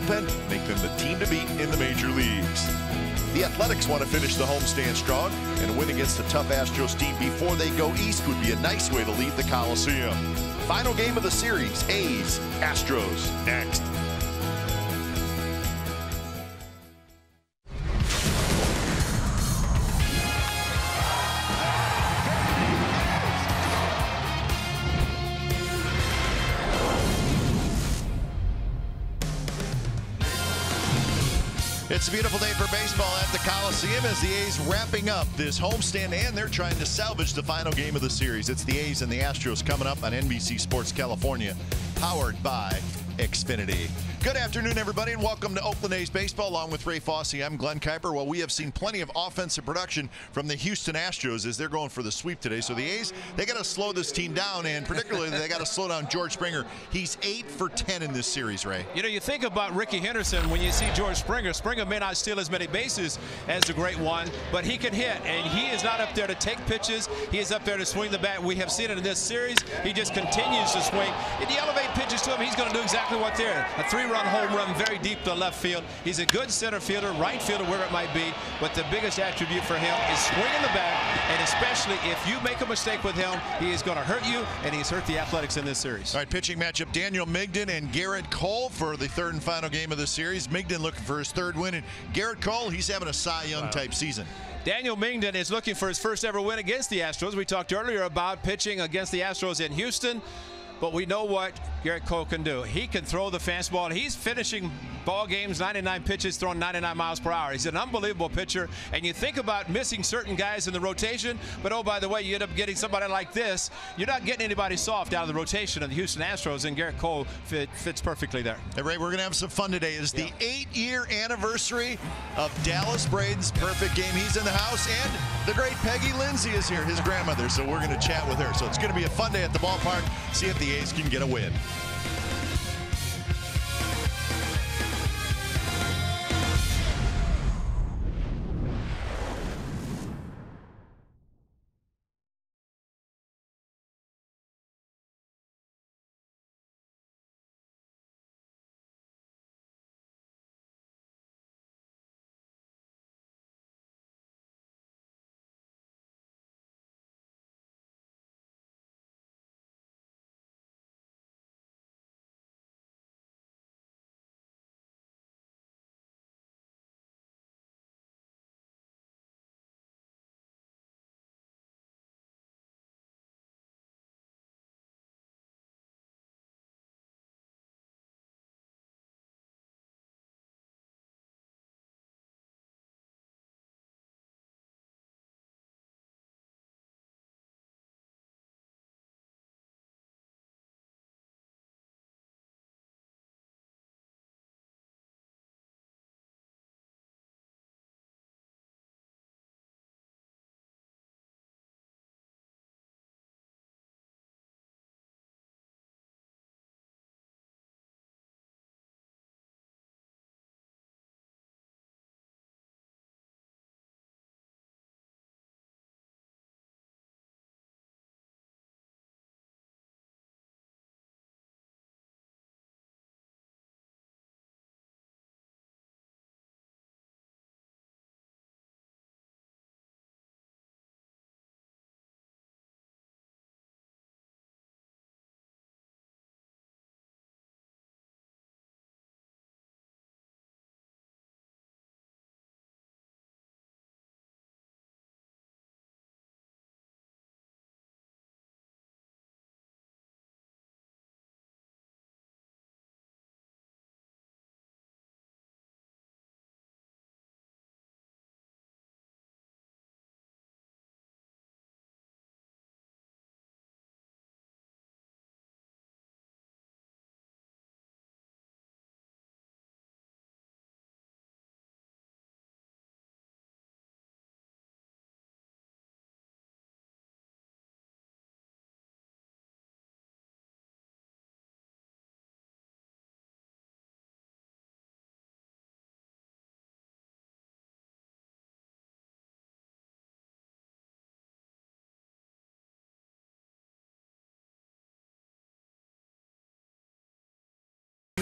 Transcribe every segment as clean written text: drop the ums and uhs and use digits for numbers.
bullpen make them the team to beat in the major leagues. The Athletics want to finish the homestand strong, and a win against the tough Astros team before they go east would be a nice way to leave the Coliseum. Final game of the series, A's, Astros, next. It's a beautiful day for baseball at the Coliseum as the A's wrapping up this homestand, and they're trying to salvage the final game of the series. It's the A's and the Astros coming up on NBC Sports California, powered by Xfinity. Good afternoon, everybody, and welcome to Oakland A's baseball. Along with Ray Fosse, I'm Glenn Kuiper. Well, we have seen plenty of offensive production from the Houston Astros as they're going for the sweep today. So the A's, they got to slow this team down, and particularly they got to slow down George Springer. He's 8 for 10 in this series, Ray. You know, you think about Ricky Henderson when you see George Springer. Springer may not steal as many bases as the great one, but he can hit, and he is not up there to take pitches. He is up there to swing the bat. We have seen it in this series. He just continues to swing. If you elevate pitches to him, he's going to do exactly what there. A 3-run home run, very deep to left field. He's a good center fielder, right fielder, wherever it might be. But the biggest attribute for him is swinging the bat, and especially if you make a mistake with him, he is going to hurt you, and he's hurt the Athletics in this series. All right, pitching matchup, Daniel Migden and Garrett Cole for the third and final game of the series. Migden looking for his third win, and Garrett Cole, he's having a Cy Young type season. Daniel Migden is looking for his first ever win against the Astros. We talked earlier about pitching against the Astros in Houston. But we know what Garrett Cole can do. He can throw the fastball. He's finishing ball games, 99 pitches, throwing 99 miles per hour. He's an unbelievable pitcher. And you think about missing certain guys in the rotation, but oh, by the way, you end up getting somebody like this. You're not getting anybody soft out of the rotation of the Houston Astros, and Garrett Cole fits perfectly there. Hey, Ray, we're going to have some fun today. It's the 8-year anniversary of Dallas Braden's perfect game. He's in the house, and the great Peggy Lindsay is here, his grandmother. So we're going to chat with her. So it's going to be a fun day at the ballpark. See if the A's can get a win.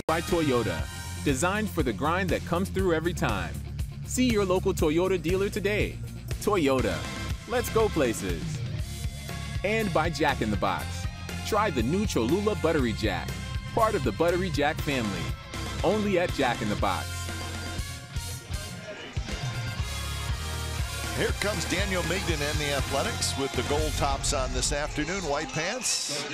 By Toyota. designed for the grind that comes through every time. See your local Toyota dealer today. Toyota, let's go places. And by Jack in the Box. Try the new Cholula Buttery Jack, part of the Buttery Jack family. Only at Jack in the Box. Here comes Daniel Migden and the Athletics with the gold tops on this afternoon, white pants.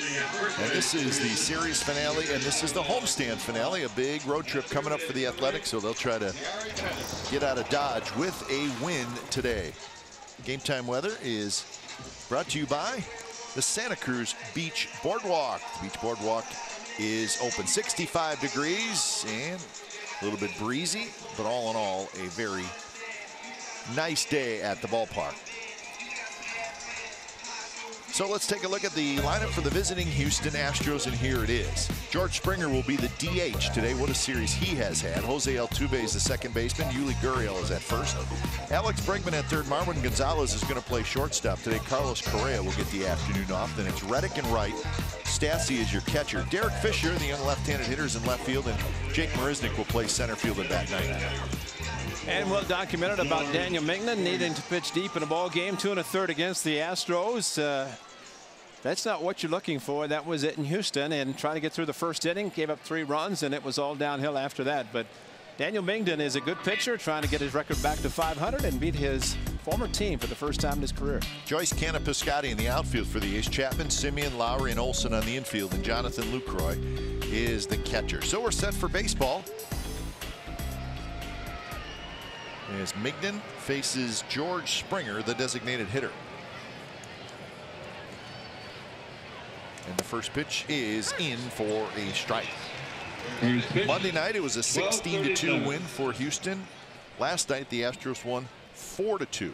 And this is the series finale, and this is the homestand finale. A big road trip coming up for the Athletics, so they'll try to get out of Dodge with a win today. Game time weather is brought to you by the Santa Cruz Beach Boardwalk. The Beach Boardwalk is open, 65 degrees and a little bit breezy, but all in all, a very nice day at the ballpark. So let's take a look at the lineup for the visiting Houston Astros, and here it is. George Springer will be the DH today. What a series he has had. Jose Altuve is the second baseman. Yuli Gurriel is at first. Alex Bregman at third. Marwin Gonzalez is going to play shortstop today. Carlos Correa will get the afternoon off. Then it's Reddick in right. Stassi is your catcher. Derek Fisher, the young left-handed hitters in left field, and Jake Marisnick will play center field at bat night. And well documented about Daniel Migden needing to pitch deep in a ball game, 2 1/3 against the Astros. That's not what you're looking for. That was it in Houston, and trying to get through the first inning, gave up 3 runs, and it was all downhill after that. But Daniel Migden is a good pitcher, trying to get his record back to 500 and beat his former team for the first time in his career. Joyce Canapiscotti in the outfield for the A's. Chapman, Simeon, Lowry, and Olson on the infield, and Jonathan Lucroy is the catcher. So we're set for baseball. As Migden faces George Springer, the designated hitter. And the first pitch is in for a strike. Monday night, it was a 16-2 win for Houston. Last night, the Astros won 4-2.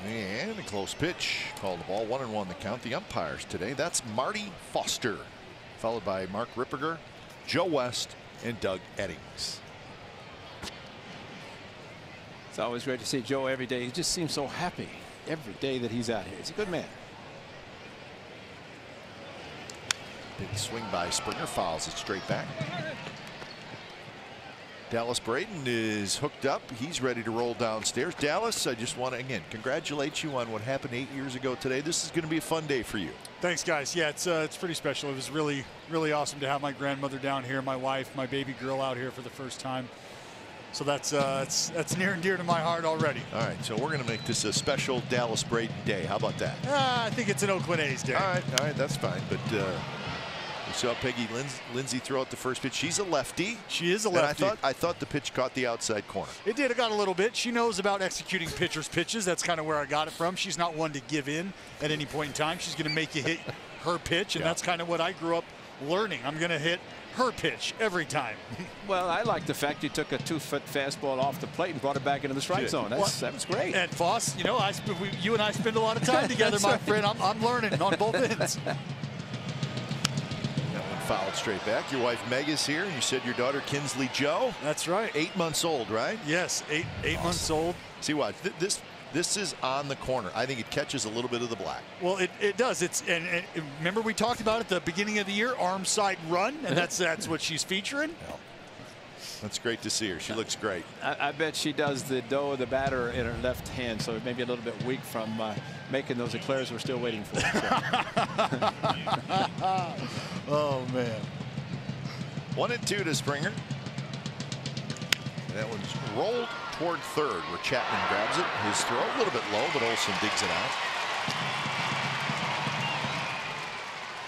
And a close pitch, called the ball, 1-1 the count. The umpires today, that's Marty Foster, followed by Mark Ripperger, Joe West, and Doug Eddings. It's always great to see Joe every day. He just seems so happy every day that he's out here. He's a good man. Big swing by Springer, fouls it straight back. Dallas Braden is hooked up. He's ready to roll downstairs. Dallas, I just want to again congratulate you on what happened 8 years ago today. This is going to be a fun day for you. Thanks, guys. Yeah, it's pretty special. It was really awesome to have my grandmother down here, my wife, my baby girl out here for the first time. So that's near and dear to my heart already. All right, so we're going to make this a special Dallas Braden day. How about that? I think it's an Oakland A's day. All right, that's fine. But we saw Peggy Lindsay throw out the first pitch. She's a lefty. She is a lefty. And I thought the pitch caught the outside corner. It did. It got a little bit. She knows about executing pitchers' pitches. That's kind of where I got it from. She's not one to give in at any point in time. She's going to make you hit her pitch, and that's kind of what I grew up learning. I'm going to hit her pitch every time. Well, I like the fact you took a 2-foot fastball off the plate and brought it back into the strike zone. That was great. And Foss, you know, you and I spend a lot of time together, my friend. I'm learning on both ends. That one fouled straight back. Your wife Meg is here. You said your daughter Kinsley Joe. That's right. 8 months old, right? Yes, eight months old. See what this is on the corner. I think it catches a little bit of the black. Well, it does. And remember we talked about at the beginning of the year, arm side run, and that's what she's featuring. Well, that's great to see her. She looks great. I bet she does the dough of the batter in her left hand, so it may be a little bit weak from making those eclairs we're still waiting for. So. Oh man. 1-2 to Springer. That one's rolled toward third, where Chapman grabs it. His throw a little bit low, but Olson digs it out.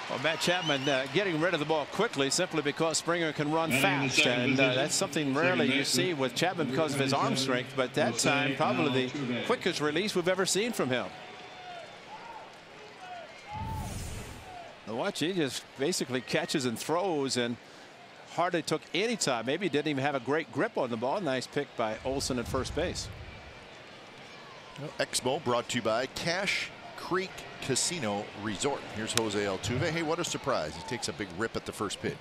Well, Matt Chapman getting rid of the ball quickly simply because Springer can run fast, and that's something rarely you see with Chapman because of his arm strength, but that time probably the quickest release we've ever seen from him. Now watch, he just basically catches and throws and hardly took any time. Maybe he didn't even have a great grip on the ball. Nice pick by Olson at first base. Expo brought to you by Cache Creek Casino Resort. Here's Jose Altuve. Hey, what a surprise. He takes a big rip at the first pitch.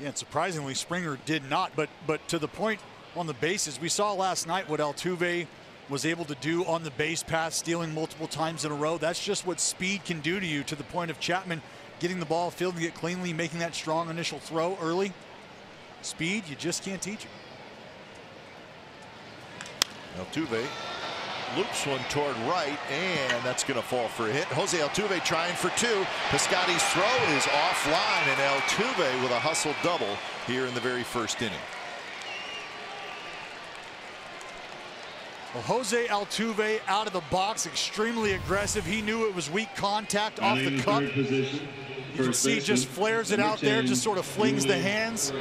Yeah, and surprisingly Springer did not, but to the point on the bases, we saw last night what Altuve was able to do on the base pass, stealing multiple times in a row. That's just what speed can do to you, to the point of Chapman getting the ball fielding it cleanly, making that strong initial throw early. Speed, you just can't teach it. Altuve loops one toward right, and that's going to fall for a hit. Jose Altuve trying for two. Piscotty's throw is offline, and Altuve with a hustle double here in the very first inning. Well, Jose Altuve out of the box, extremely aggressive. He knew it was weak contact off the cut. You can see just flares it out there, just sort of flings the hands.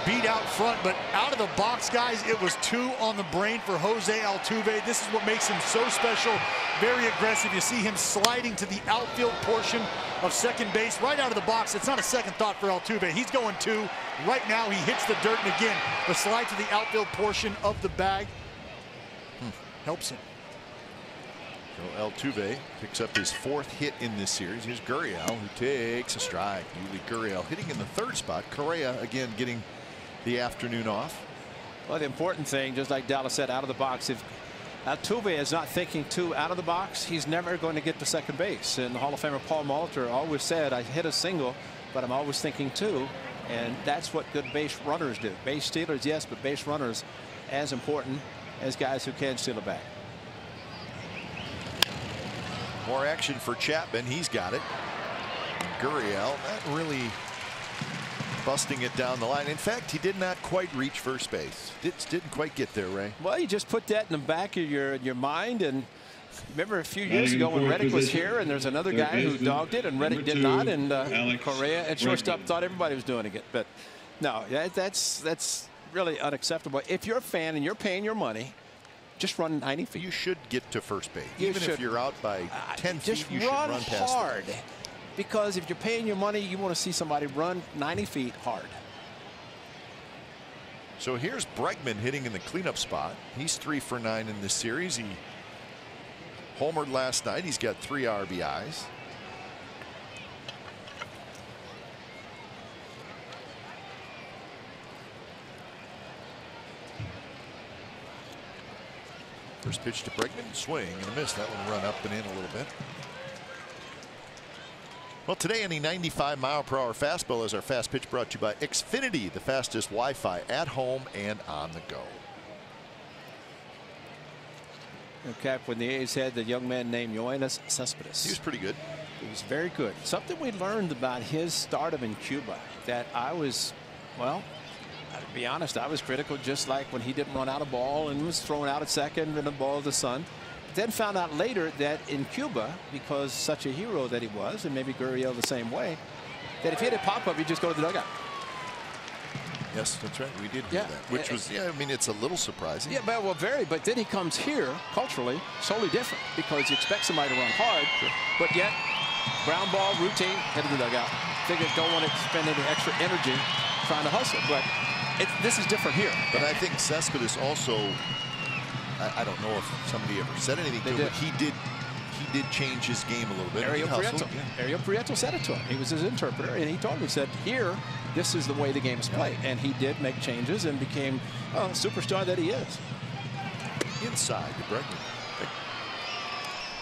Beat out front, but out of the box, guys, it was two on the brain for Jose Altuve. This is what makes him so special. Very aggressive. You see him sliding to the outfield portion of second base right out of the box. It's not a second thought for Altuve. He's going two. Right now, he hits the dirt, and again, the slide to the outfield portion of the bag helps him. So Altuve picks up his fourth hit in this series. Here's Gurriel, who takes a strike. Yuli Gurriel hitting in the third spot. Correa again getting the afternoon off. Well, the important thing, just like Dallas said, out of the box, if Altuve is not thinking two out of the box, he's never going to get to second base. And the Hall of Famer Paul Molitor always said, I hit a single, but I'm always thinking two. And that's what good base runners do. Base stealers, yes, but base runners as important as guys who can steal a bag. More action for Chapman. He's got it. Gurriel, not really busting it down the line. In fact, he did not quite reach first base. Didn't quite get there, Ray. Well, you just put that in the back of your mind. And remember a few years ago when Reddick was here, and there's another guy who dogged it, and Reddick did not, and Correa at shortstop thought everybody was doing it. But no, that's really unacceptable. If you're a fan and you're paying your money, just run 90 feet. You should get to first base. Even if you're out by 10 feet, you should run past hard. Because if you're paying your money, you want to see somebody run 90 feet hard. So here's Bregman hitting in the cleanup spot. He's 3 for 9 in this series. He homered last night. He's got 3 RBIs. First pitch to Bregman, swing and a miss. That one run up and in a little bit. Well, today any 95-mile-per-hour fastball is our fast pitch, brought to you by Xfinity, the fastest Wi-Fi at home and on the go. Cap, when the A's had the young man named Yoenis Cespedes. He was pretty good. He was very good. Something we learned about his stardom in Cuba that I was, well, to be honest, I was critical, just like when he didn't run out a ball and was thrown out at second and the ball to the sun. Then found out later that in Cuba, because such a hero that he was, and maybe Gurriel the same way, that if he had a pop-up, he'd just go to the dugout. Yes, that's right. We did do that, which was, I mean, it's a little surprising. Yeah, well, very. But then he comes here, culturally, totally different, because you expect somebody to run hard, but yet, ground ball, routine, head to the dugout. Figure don't want to spend any extra energy trying to hustle, but this is different here. But I think Cespedes also, I don't know if somebody ever said anything to him, but he did change his game a little bit. Ariel Prieto said it to him. He was his interpreter, and he told him, he said, here, this is the way the game's played. And he did make changes and became a superstar that he is. Inside to Bregman.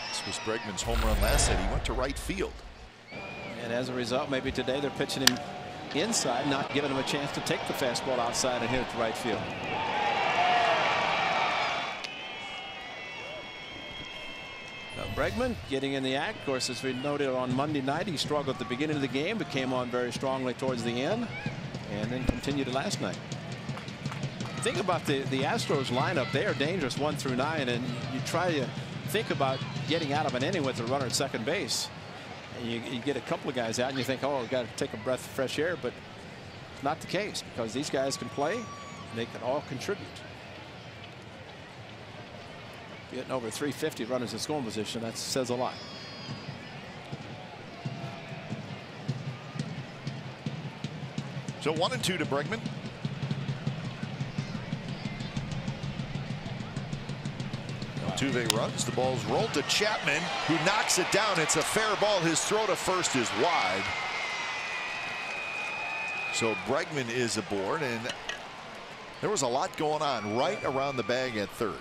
This was Bregman's home run last night. He went to right field. And as a result, maybe today they're pitching him inside, not giving him a chance to take the fastball outside and hit it to right field. Bregman getting in the act. Of course, as we noted on Monday night, he struggled at the beginning of the game, but came on very strongly towards the end, and then continued last night. Think about the Astros lineup. They are dangerous 1 through 9, and you try to think about getting out of an inning with a runner at second base. And you get a couple of guys out, and you think, oh, we've got to take a breath of fresh air, but not the case, because these guys can play, and they can all contribute. Getting over 350 runners in scoring position, that says a lot. So 1-2 to Bregman. Altuve runs. The ball's rolled to Chapman, who knocks it down. It's a fair ball. His throw to first is wide. So Bregman is aboard, and there was a lot going on right around the bag at third.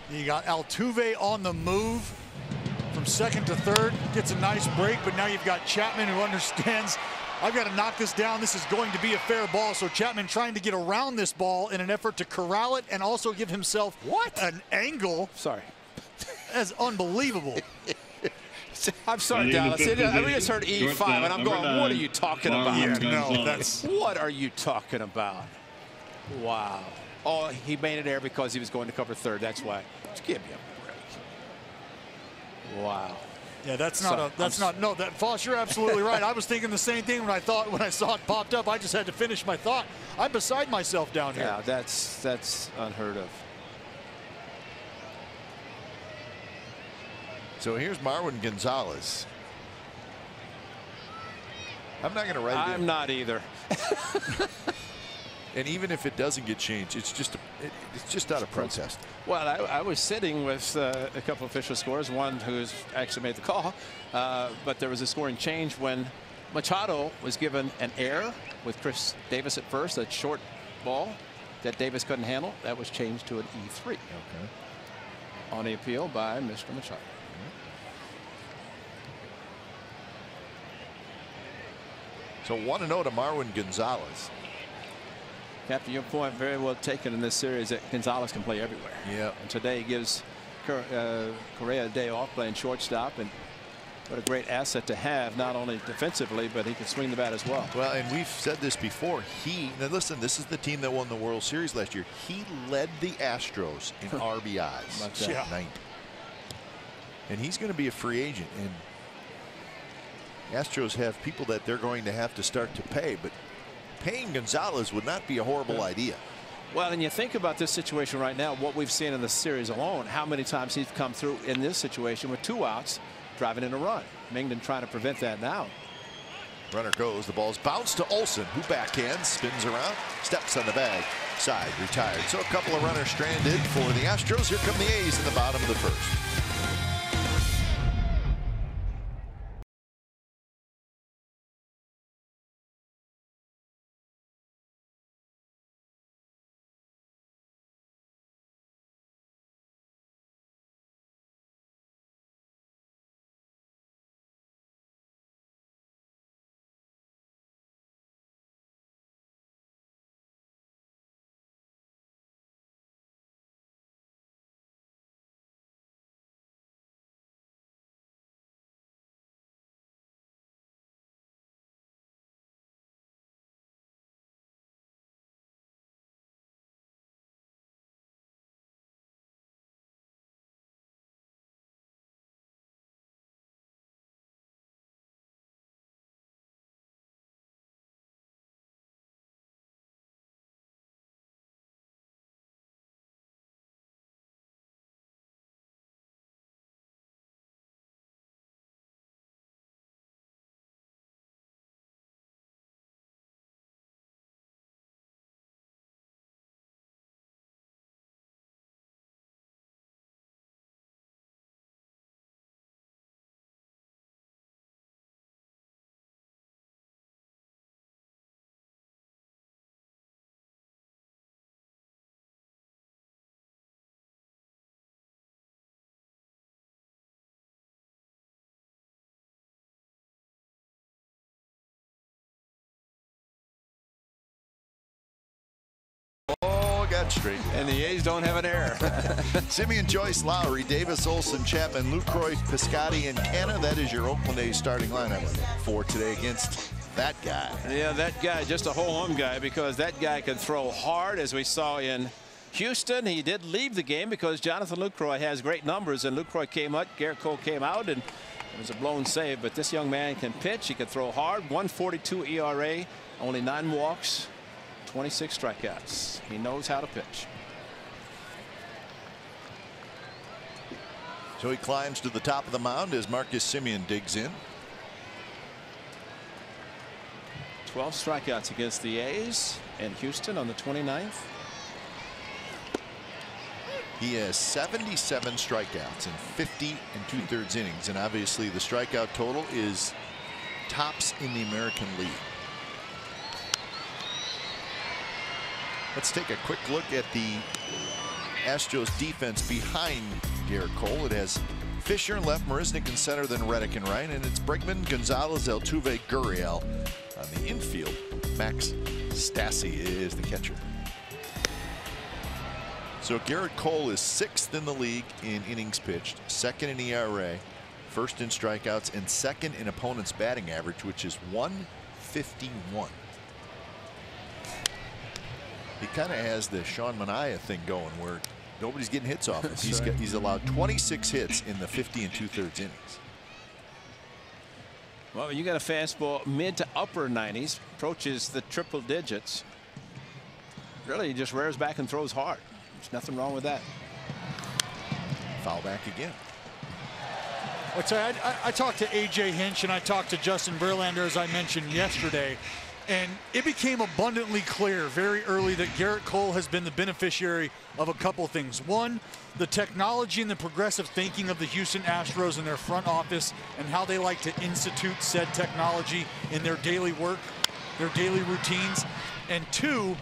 You got Altuve on the move from second to third. Gets a nice break, but now you've got Chapman who understands, I've got to knock this down. This is going to be a fair ball. So Chapman trying to get around this ball in an effort to corral it and also give himself an angle. Sorry. That's unbelievable. I'm sorry, Dallas. We just heard E5, and I'm going, what are you talking about? Yeah, no, that's... What are you talking about? Wow. Oh, he made it there because he was going to cover third. That's why. Just give me a break. Wow. Yeah, that's not no, that Foss, you're absolutely right. I was thinking the same thing when I saw it popped up. I just had to finish my thought. I'm beside myself down here. Yeah, that's unheard of. So here's Marwin Gonzalez. I'm not going to write it in. I'm not either. And even if it doesn't get changed, it's just out of protest. Well, I was sitting with a couple of official scores, one who's actually made the call, but there was a scoring change when Machado was given an error with Chris Davis at first, a short ball that Davis couldn't handle. That was changed to an E3. Okay. On the appeal by Mr. Machado. So 1-0 to Marwin Gonzalez. Captain, your point very well taken in this series that Gonzalez can play everywhere. Yeah. And today gives Correa a day off playing shortstop, and what a great asset to have, not only defensively, but he can swing the bat as well. Well, and we've said this before. Now listen, this is the team that won the World Series last year. He led the Astros in RBIs. Yeah. 90. And he's going to be a free agent. And Astros have people that they're going to have to start to pay, but paying Gonzalez would not be a horrible idea. Well, and you think about this situation right now, what we've seen in the series alone, how many times he's come through in this situation with 2 outs, driving in a run. Mingden trying to prevent that now. Runner goes. The ball's bounced to Olsen, who backhands, spins around, steps on the bag, side, retired. So a couple of runners stranded for the Astros. Here come the A's in the bottom of the first. Got straight. And the A's don't have an error. Simeon, Joyce, Lowry, Davis, Olsen, Chapman, Lucroy, Piscotti, and Canna. That is your Oakland A's starting lineup for today against that guy. Yeah, that guy, just a whole-home guy, because that guy can throw hard, as we saw in Houston. He did leave the game because Jonathan Lucroy has great numbers, and Lucroy came up, Garrett Cole came out, and it was a blown save. But this young man can pitch. He can throw hard. 1.42 ERA, only 9 walks. 26 strikeouts. He knows how to pitch. So he climbs to the top of the mound as Marcus Semien digs in. 12 strikeouts against the A's in Houston on the 29th. He has 77 strikeouts in 50 2/3 innings, and obviously the strikeout total is tops in the American League. Let's take a quick look at the Astros defense behind Garrett Cole. It has Fisher in left, Marisnik in center, then Reddick in right, and it's Bregman, Gonzalez, Altuve, Gurriel on the infield. Max Stassi is the catcher. So Garrett Cole is 6th in the league in innings pitched, 2nd in ERA, 1st in strikeouts, and 2nd in opponent's batting average, which is 151. He kind of has the Sean Manaea thing going where nobody's getting hits off him. He's allowed 26 hits in the 50 2/3 innings. Well, you got a fastball mid to upper 90s, approaches the triple digits. Really, he just rears back and throws hard. There's nothing wrong with that. Foul back again. I talked to A.J. Hinch and I talked to Justin Verlander, as I mentioned yesterday, and it became abundantly clear very early that Garrett Cole has been the beneficiary of a couple things. One, the technology and the progressive thinking of the Houston Astros and their front office and how they like to institute said technology in their daily work, their daily routines. And two,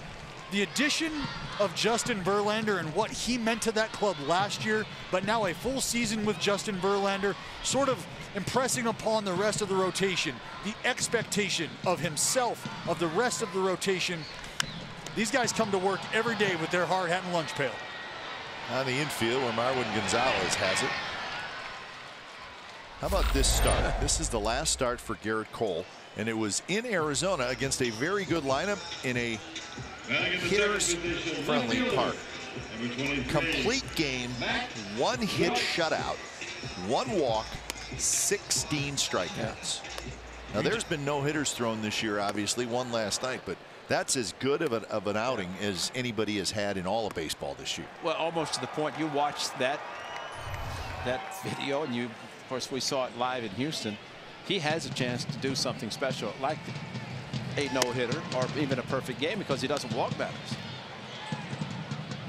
the addition of Justin Verlander and what he meant to that club last year, but now a full season with Justin Verlander, sort of impressing upon the rest of the rotation, the expectation of himself, of the rest of the rotation. These guys come to work every day with their hard hat and lunch pail. On the infield where Marwin Gonzalez has it. How about this start? This is the last start for Garrett Cole, and it was in Arizona against a very good lineup in a hitters-friendly park. Complete game, 1 hit shutout, 1 walk, 16 strikeouts. Now there's been no hitters thrown this year, obviously, 1 last night, but that's as good of an outing as anybody has had in all of baseball this year. Well, almost to the point you watched that video, and of course we saw it live in Houston. He has a chance to do something special, like a no-hitter or even a perfect game, because he doesn't walk batters.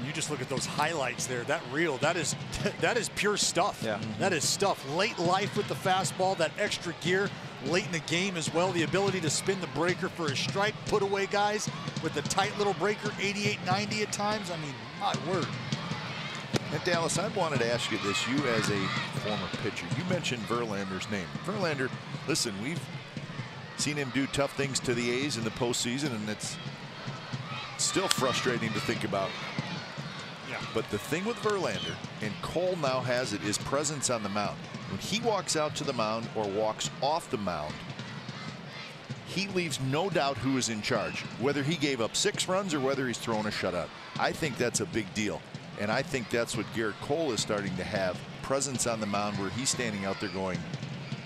You just look at those highlights there. That reel, that is pure stuff. Yeah. That is stuff. Late life with the fastball, that extra gear late in the game as well. The ability to spin the breaker for a strike, put away guys with the tight little breaker, 88, 90 at times. I mean, my word. And Dallas, I wanted to ask you this. You as a former pitcher, you mentioned Verlander's name. Verlander, listen, we've seen him do tough things to the A's in the postseason, and it's still frustrating to think about. Yeah. But the thing with Verlander, and Cole now has it, is presence on the mound. When he walks out to the mound or walks off the mound, he leaves no doubt who is in charge, whether he gave up 6 runs or whether he's thrown a shutout. I think that's a big deal. And I think that's what Garrett Cole is starting to have, presence on the mound where he's standing out there going,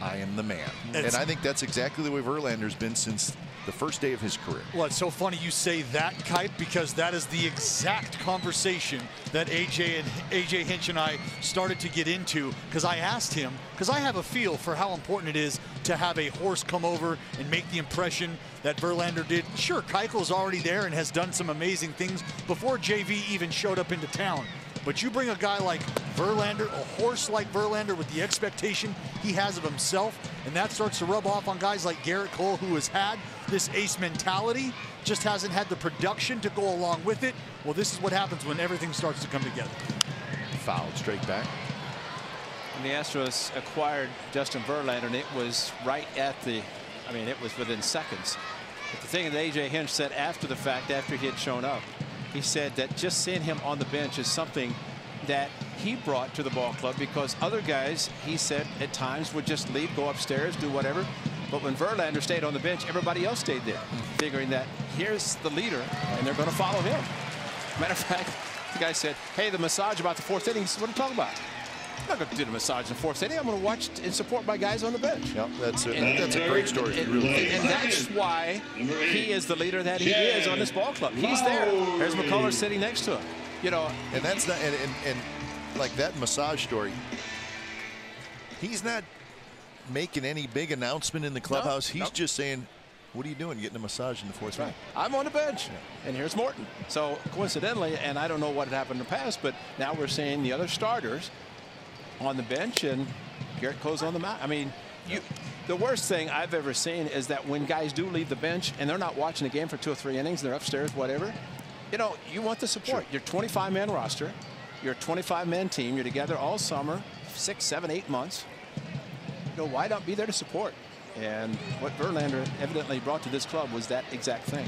I am the man. And I think that's exactly the way Verlander's been since the first day of his career. Well, it's so funny you say that, Kite, because that is the exact conversation that AJ Hinch and I started to get into, because I asked him, because I have a feel for how important it is to have a horse come over and make the impression that Verlander did. Sure, Keuchel's already there and has done some amazing things before JV even showed up into town. But you bring a guy like Verlander, a horse like Verlander, with the expectation he has of himself, and that starts to rub off on guys like Garrett Cole, who has had this ace mentality, just hasn't had the production to go along with it. Well, this is what happens when everything starts to come together. Fouled straight back. And the Astros acquired Justin Verlander, and it was right at the, I mean, it was within seconds. But the thing that A.J. Hinch said after the fact, after he had shown up, he said that just seeing him on the bench is something that he brought to the ball club, because other guys, he said, at times would just leave, go upstairs, do whatever. But when Verlander stayed on the bench, everybody else stayed there, figuring that here's the leader and they're going to follow him. Matter of fact, the guy said, hey, the massage about the 4th inning, he said, what are you talking about? I'm not going to do the massage in the 4th inning. I'm going to watch and support my guys on the bench. Yep, that's a great story. And that's why he is the leader that he is on this ball club. He's there. There's McCullers sitting next to him. You know, and that's not, and like that massage story, he's not making any big announcement in the clubhouse. He's just saying, what are you doing getting a massage in the 4th inning? I'm on the bench, and here's Morton. So coincidentally, and I don't know what had happened in the past, but now we're seeing the other starters on the bench, and Garrett Cole's on the mound. I mean, the worst thing I've ever seen is that when guys do leave the bench and they're not watching the game for 2 or 3 innings, they're upstairs, whatever, you know, you want the support. Your 25-man roster, You're a 25-man team. You're together all summer, 6, 7, 8 months. You know, why not be there to support? And what Verlander evidently brought to this club was that exact thing.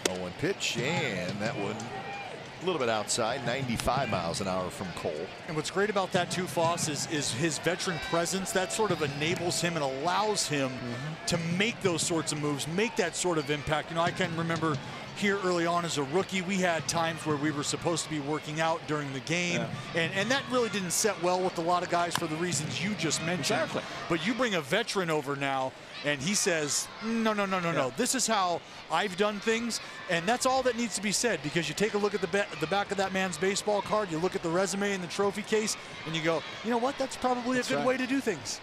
0-1 pitch, and that one a little bit outside, 95 miles an hour from Cole. And what's great about that too, Foss, is his veteran presence. That sort of enables him and allows him to make those sorts of moves, make that sort of impact. You know, I can remember here early on as a rookie, we had times where we were supposed to be working out during the game, and that really didn't set well with a lot of guys for the reasons you just mentioned. Exactly. But you bring a veteran over now, and he says, no. This is how I've done things, and that's all that needs to be said, because you take a look at the back of that man's baseball card, you look at the resume and the trophy case, and you go, you know what, that's probably a good way to do things.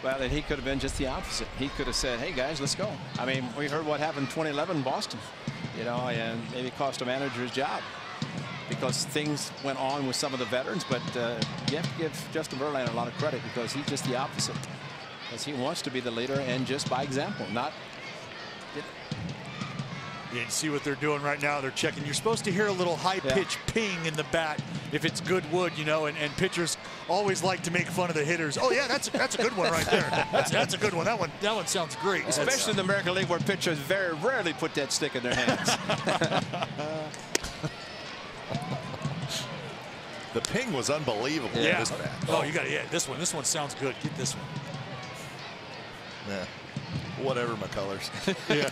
Well, and he could have been just the opposite. He could have said, hey, guys, let's go. I mean, we heard what happened in 2011 in Boston, you know, and maybe cost a manager his job because things went on with some of the veterans. But you have to give Justin Verlander a lot of credit because he's just the opposite. Because he wants to be the leader and just by example, not. You see what they're doing right now. They're checking. You're supposed to hear a little high-pitched ping in the bat if it's good wood, you know, and pitchers always like to make fun of the hitters. Oh, yeah, that's a good one right there. That's a good one. That one sounds great. Especially in the American League where pitchers very rarely put that stick in their hands. The ping was unbelievable. Yeah. In this bat. Oh, you got it. Yeah, this one sounds good. Get this one. Yeah. Whatever my colors. Yeah.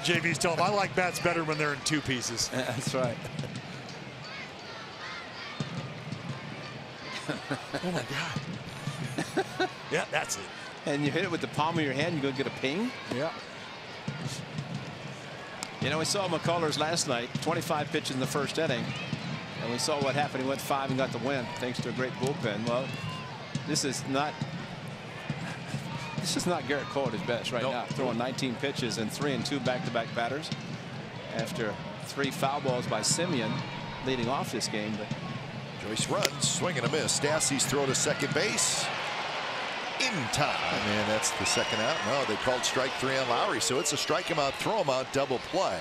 JV's telling him I like bats better when they're in 2 pieces. That's right. Oh my God. Yeah, that's it. And you hit it with the palm of your hand, you go get a ping. Yeah. You know, we saw McCullers last night, 25 pitches in the first inning, and we saw what happened. He went 5 and got the win thanks to a great bullpen. Well, this is not Garrett Cole at his best right now, throwing 19 pitches and 3 and 2 back-to-back batters after 3 foul balls by Simeon leading off this game. But Joyce runs, swing and a miss. Stassi's throw to second base in time, and that's the second out. No, they called strike 3 on Lowry, so it's a strike him out, throw him out, double play.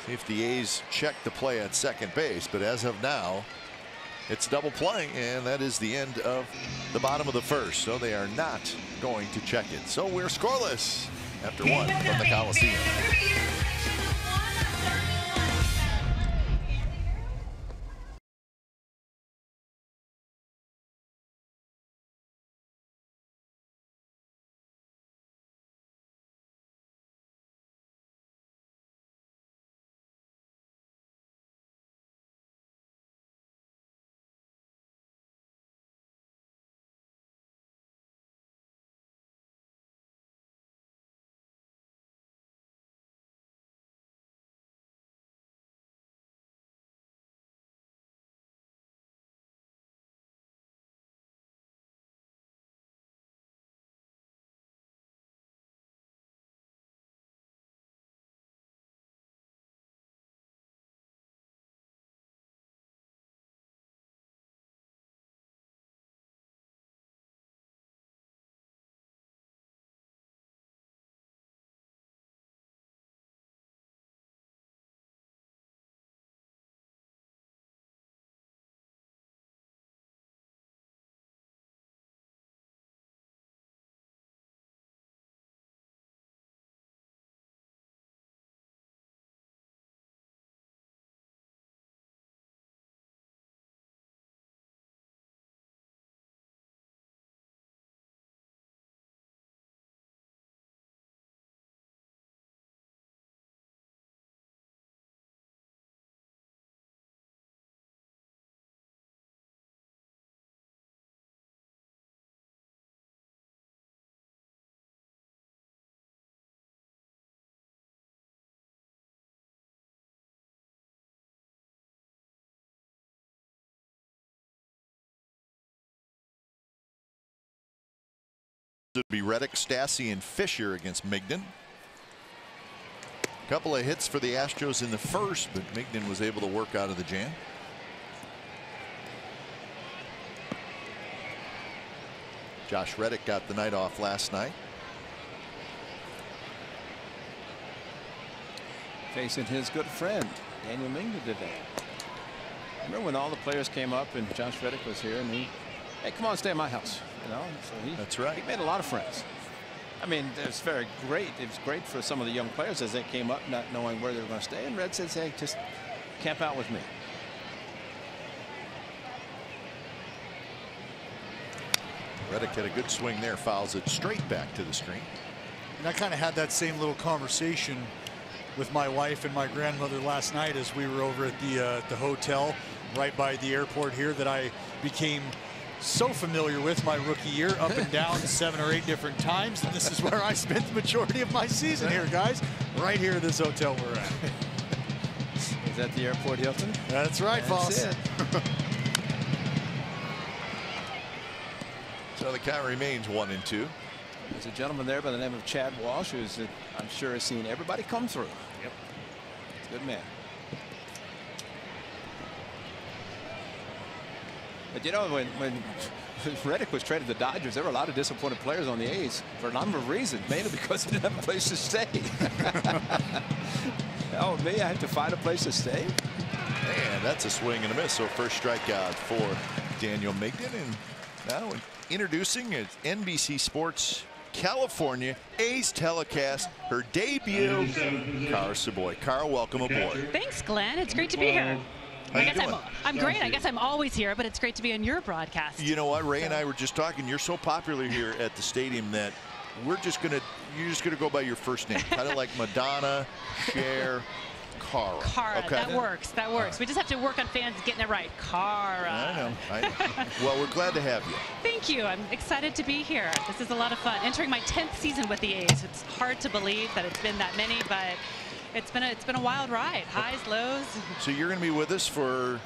See if the A's check the play at second base, but as of now, it's double play, and that is the end of the bottom of the first. So they are not going to check it. So we're scoreless after 1 from the Coliseum. It'd be Reddick, Stassi, and Fisher against Migden. A couple of hits for the Astros in the first, but Migden was able to work out of the jam. Josh Reddick got the night off last night. facing his good friend, Daniel Mingda today. Remember when all the players came up and Josh Reddick was here and he, hey, come on, stay at my house. You know, so that's right. He made a lot of friends. I mean, it was very great. It was great for some of the young players as they came up not knowing where they were going to stay. And Red says, hey, just camp out with me. Reddick had a good swing there, fouls it straight back to the screen. And I kind of had that same little conversation with my wife and my grandmother last night as we were over at the hotel right by the airport here that I became so familiar with my rookie year, up and down 7 or 8 different times. And this is where I spent the majority of my season here, guys. Right here at this hotel we're at. Is that the airport Hilton? That's right, Foss. So the count remains 1-2. There's a gentleman there by the name of Chad Walsh, who's I'm sure has seen everybody come through. Yep. He's a good man. But you know, when Reddick was traded to the Dodgers, there were a lot of disappointed players on the A's for a number of reasons, mainly because they didn't have a place to stay. Oh, me, I had to find a place to stay. And that's a swing and a miss. So first strikeout for Daniel Migden. And now introducing at NBC Sports California A's telecast, her debut, Cara Savoy. Cara, welcome aboard. Thanks, Glenn. It's great to be here. I'm great. I guess I'm always here, but it's great to be on your broadcast. You know what, Ray and I were just talking. You're so popular here at the stadium that you're just gonna go by your first name, kind of like Madonna, Cher, Cara. Cara, okay. that works. That works. We just have to work on fans getting it right. Cara. I know. Well, we're glad to have you. Thank you. I'm excited to be here. This is a lot of fun. Entering my 10th season with the A's. It's hard to believe that it's been that many, but it's been a wild ride. Highs, lows. So you're going to be with us for,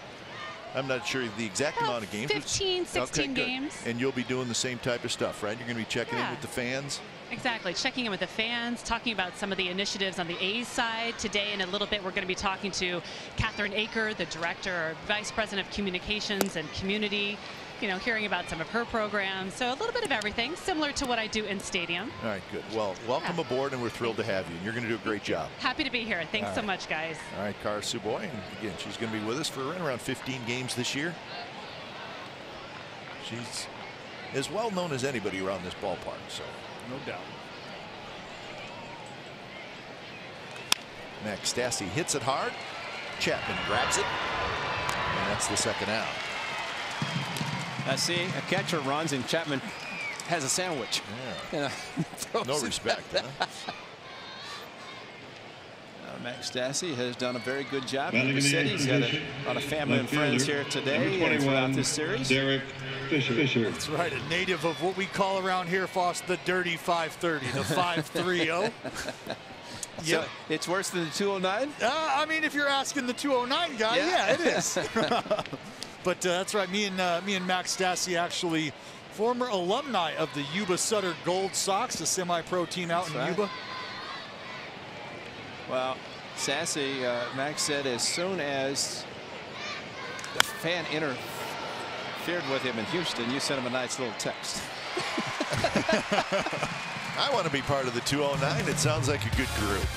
I'm not sure the exact amount of games. 15, 16 games. And you'll be doing the same type of stuff, right? You're going to be checking in with the fans. Exactly. Checking in with the fans, talking about some of the initiatives on the A's side. Today, in a little bit, we're going to be talking to Catherine Aker, the director or vice president of communications and community, you know, hearing about some of her programs. So a little bit of everything, similar to what I do in stadium. All right, good. Well, welcome aboard, and we're thrilled to have you. And you're going to do a great job. Happy to be here. Thanks so much, guys. All right, Cara Savoy. And again, she's going to be with us for around 15 games this year. She's as well known as anybody around this ballpark, so no doubt. Max Stassi hits it hard. Chapman grabs it, and that's the second out. I see a catcher runs and Chapman has a sandwich. Yeah. No respect. Huh? Max Stassi has done a very good job in the city. He's got a lot of family and friends here today and throughout this series. Derek Fisher. That's right, a native of what we call around here, Foss, the dirty 530, the 530. So it's worse than the 209? I mean, if you're asking the 209 guy, yeah it is. But that's right. Me and Max Stassi, actually former alumni of the Yuba Sutter Gold Sox, a semi-pro team out in Yuba. Well, Stassi, Max said as soon as the fan interfered with him in Houston, you sent him a nice little text. I want to be part of the 209. It sounds like a good group.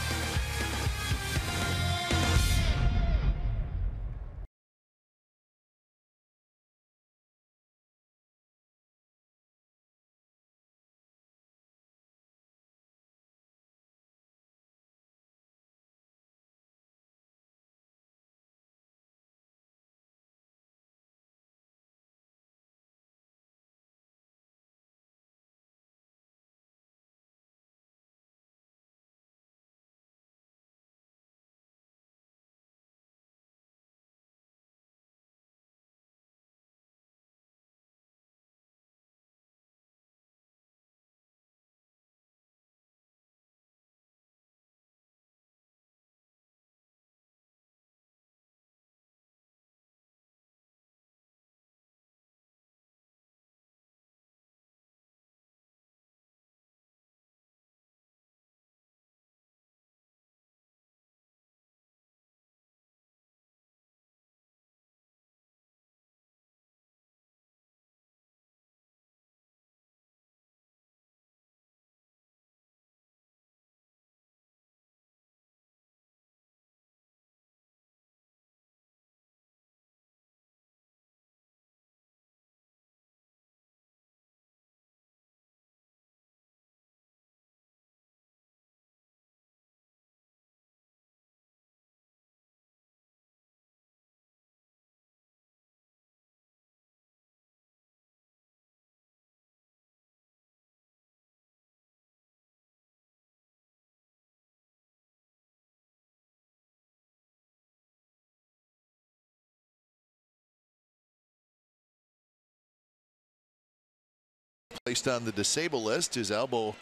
Placed on the disabled list, his elbow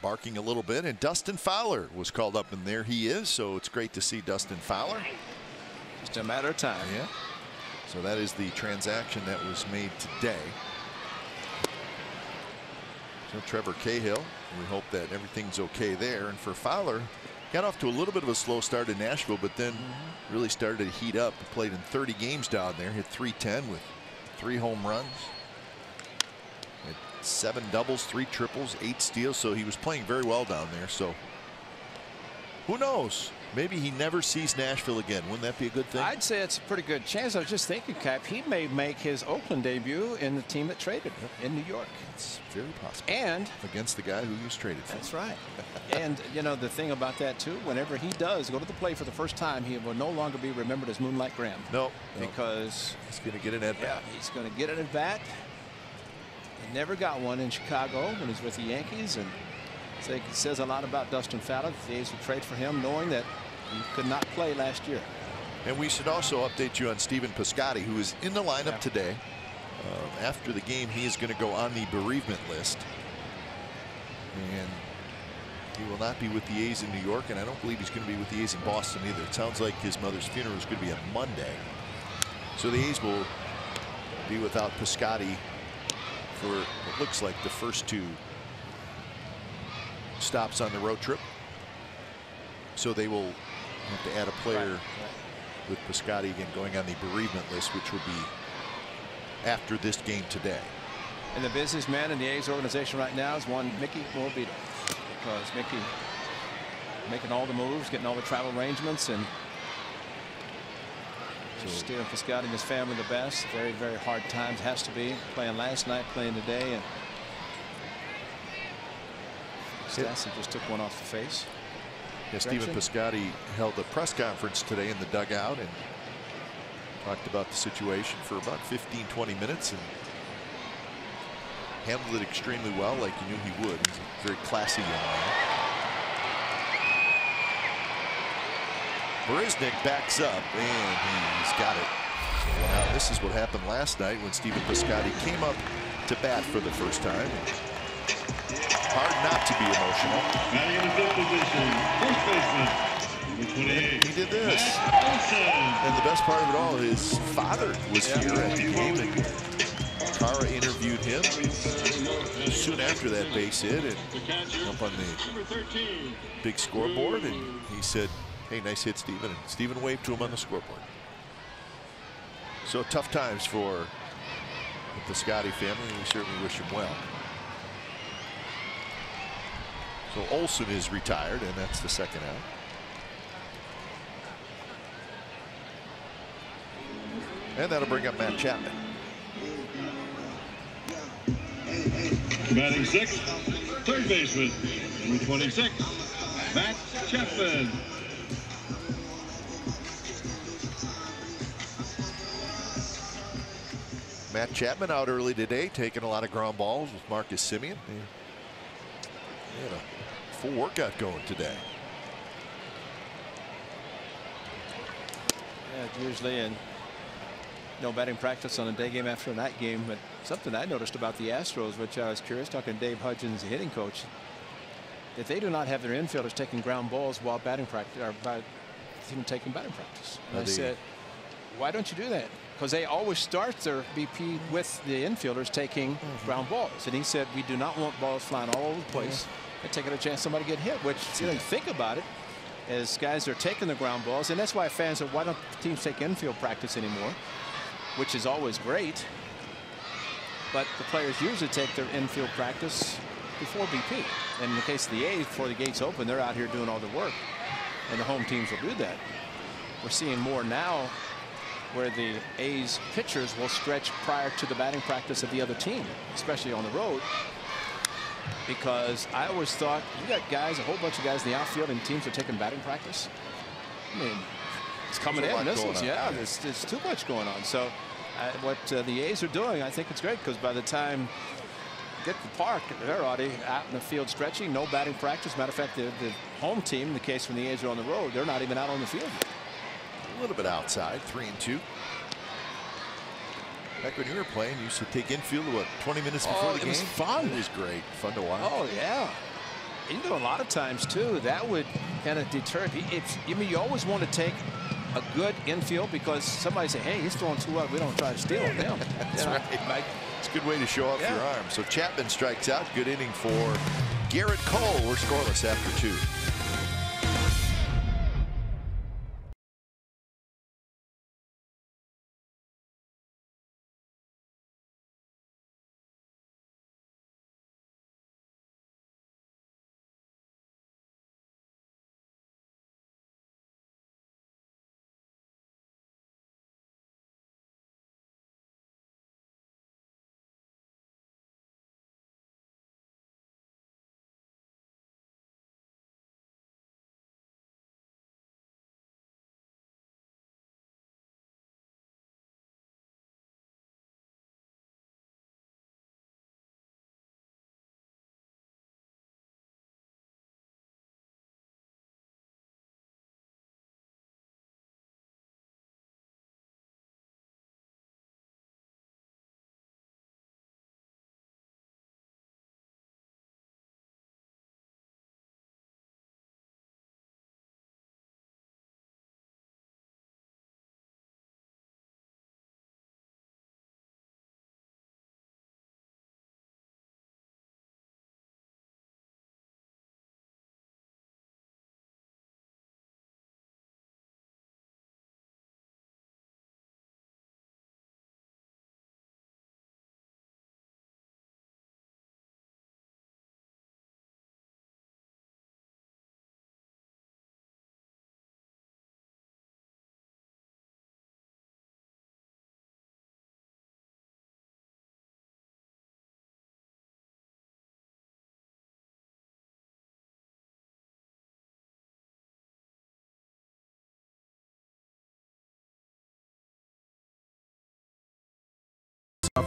barking a little bit, and Dustin Fowler was called up, and there he is. So it's great to see Dustin Fowler. Just a matter of time. Yeah. So that is the transaction that was made today. So Trevor Cahill, we hope that everything's okay there. And for Fowler, got off to a little bit of a slow start in Nashville, but then really started to heat up. He played in 30 games down there, hit .310 with 3 home runs. 7 doubles, 3 triples, 8 steals. So he was playing very well down there. So who knows? Maybe he never sees Nashville again. Wouldn't that be a good thing? I'd say it's a pretty good chance. I was just thinking, Cap, he may make his Oakland debut in the team that traded him in New York. It's very possible. And against the guy who you traded for. That's right. And you know the thing about that too, whenever he does go to the plate for the first time, he will no longer be remembered as Moonlight Graham. No, because he's going to get an at bat. Yeah, he's going to get an at bat. He never got one in Chicago when he was with the Yankees, and it says a lot about Dustin Fowler. The A's would trade for him, knowing that he could not play last year. And we should also update you on Stephen Piscotty, who is in the lineup today. After the game, he is going to go on the bereavement list, and he will not be with the A's in New York, and I don't believe he's going to be with the A's in Boston either. It sounds like his mother's funeral is going to be on Monday, so the A's will be without Piscotty for what looks like the first 2 stops on the road trip. So they will have to add a player with Piscotty again going on the bereavement list, which will be after this game today. And the businessman in the A's organization right now is one Mickey Morbido, because Mickey making all the moves, getting all the travel arrangements, and steering Piscotty and his family the best. Very, very hard times, has to be. Playing last night, playing today, and Stassi just took one off the face. Yeah, Stephen Piscotty held a press conference today in the dugout and talked about the situation for about 15-20 minutes and handled it extremely well, like you knew he would. He's a very classy young man. Barisnik backs up, and he's got it. So now this is what happened last night when Stephen Piscotty came up to bat for the first time. Hard not to be emotional. Batting in the 5th position, first baseman, number 28. He did this. And the best part of it all, his father was here at the game, and Cara interviewed him soon after that base hit and up on the big scoreboard, and he said, "Hey, nice hit, Stephen." And Stephen waved to him on the scoreboard. So tough times for the Piscotty family, and we certainly wish him well. So Olsen is retired, and that's the second out. And that'll bring up Matt Chapman. Batting 6th, third baseman, number 26, Matt Chapman. Matt Chapman out early today, taking a lot of ground balls with Marcus Semien. He had a full workout going today. Yeah, usually in batting practice on a day game after a night game, but something I noticed about the Astros, which I was curious, talking to Dave Hudgens, the hitting coach, that they do not have their infielders taking ground balls while batting practice, or by even taking batting practice. And I said, why don't you do that? Because they always start their BP with the infielders taking ground balls. And he said, we do not want balls flying all over the place and taking a chance somebody get hit, which you don't think about it as guys are taking the ground balls. And that's why fans are, why don't teams take infield practice anymore, which is always great. But the players usually take their infield practice before BP. And in the case of the A's, before the gates open, they're out here doing all the work. And the home teams will do that. We're seeing more now where the A's pitchers will stretch prior to the batting practice of the other team, especially on the road. Because I always thought, you got guys, a whole bunch of guys in the outfield, and teams are taking batting practice. I mean, it's coming in missiles. Yeah, there's too much going on. So what the A's are doing, I think it's great, because by the time you get to the park, they're already out in the field stretching, no batting practice. Matter of fact, the home team, in the case when the A's are on the road, they're not even out on the field yet. A little bit outside, 3-2. Back when you were playing, you used to take infield, what, 20 minutes before the game? It was fun. It was great. Fun to watch. Oh, yeah. You know, a lot of times, too, that would kind of deter. You always want to take a good infield because somebody say, hey, he's throwing too hard. We don't try to steal him. That's right. It's a good way to show off your arm. So Chapman strikes out. Good inning for Garrett Cole. We're scoreless after 2.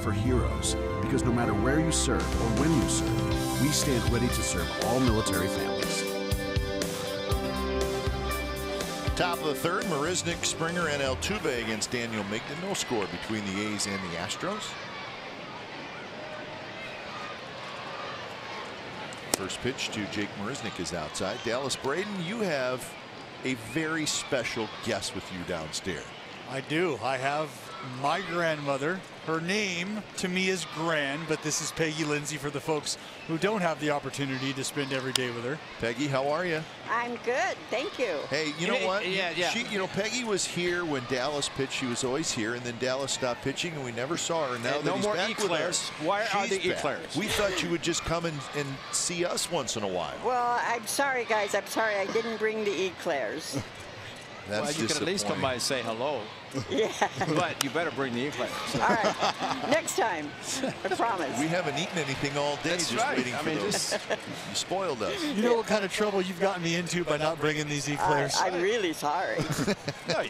For heroes, because no matter where you serve or when you serve, we stand ready to serve all military families. Top of the third, Marisnik, Springer, and Altuve against Daniel Migden. No score between the A's and the Astros. First pitch to Jake Marisnik is outside. Dallas Braden, you have a very special guest with you downstairs. I do. I have my grandmother. Her name to me is Gran, but this is Peggy Lindsay for the folks who don't have the opportunity to spend every day with her. Peggy, how are you? I'm good, thank you. Hey, you know what? Yeah. Peggy was here when Dallas pitched. She was always here, and then Dallas stopped pitching, and we never saw her. And now that he's back with us, why are the she's eclairs? We thought you would just come and see us once in a while. Well, I'm sorry, guys. I'm sorry I didn't bring the eclairs. That's well, you can at least come by and say hello. Yeah. But you better bring the eclairs. All right. Next time. I promise. We haven't eaten anything all day. That's just right. waiting for those. You spoiled us. You know what kind of trouble you've gotten me into by not bringing these eclairs? I'm really sorry. No,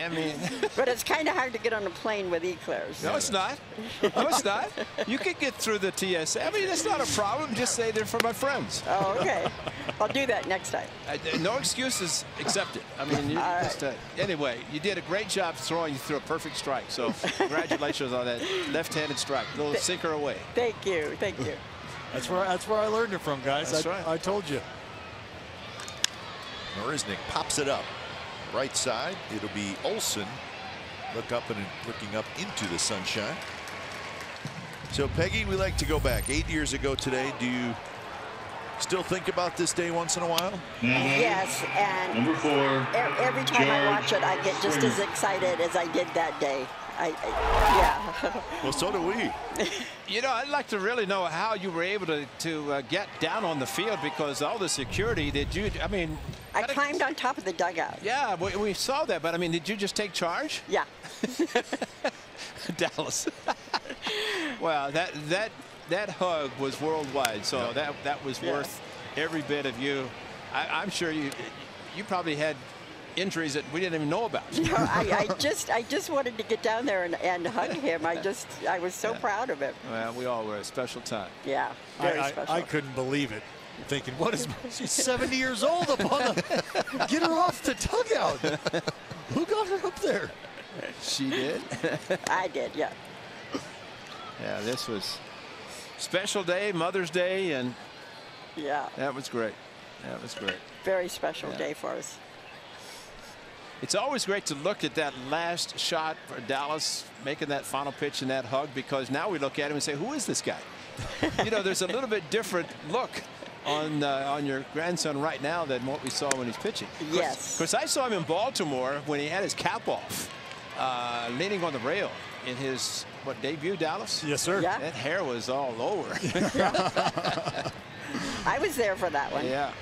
I mean. But it's kind of hard to get on a plane with eclairs. No, it's not. No, it's not. You can get through the TSA. I mean, that's not a problem. Just say they're for my friends. Oh, okay. I'll do that next time. No excuses accepted. I mean, you just, anyway, you did a great job throwing. You threw a perfect strike. So congratulations on that left-handed strike. A little sinker away. Thank you. Thank you. That's where I learned it from, guys. That's right. I told you. Marisnik pops it up. Right side. It'll be Olsen. Looking up into the sunshine. So, Peggy, we like to go back 8 years ago today. Do you still think about this day once in a while? Yes, and Number 4. Every time I watch it, I get just as excited as I did that day. Yeah. Well, so do we. You know, I'd like to really know how you were able to get down on the field because all the security. Did you? I mean, I climbed on top of the dugout. Yeah, we saw that, but I mean, did you just take charge? Yeah. Dallas. Well, that hug was worldwide, so that was worth every bit of you. I'm sure you probably had injuries that we didn't even know about. No, I just wanted to get down there and hug him. I was so proud of him. Well, we all were a special time. Yeah, very special. I couldn't believe it. Thinking, what is she's 70 years old up on the get her off the dugout. Who got her up there? She did. I did, yeah. Yeah, this was special day, Mother's Day, and Yeah. that was great. That was great. Very special day for us. It's always great to look at that last shot for Dallas making that final pitch and that hug, because now we look at him and say, who is this guy? You know, there's a little bit different look on your grandson right now than what we saw when he's pitching. Yes. Because I saw him in Baltimore when he had his cap off, leaning on the rail in his debut, Dallas. Yes, sir. Yeah. That hair was all over. I was there for that one. Yeah,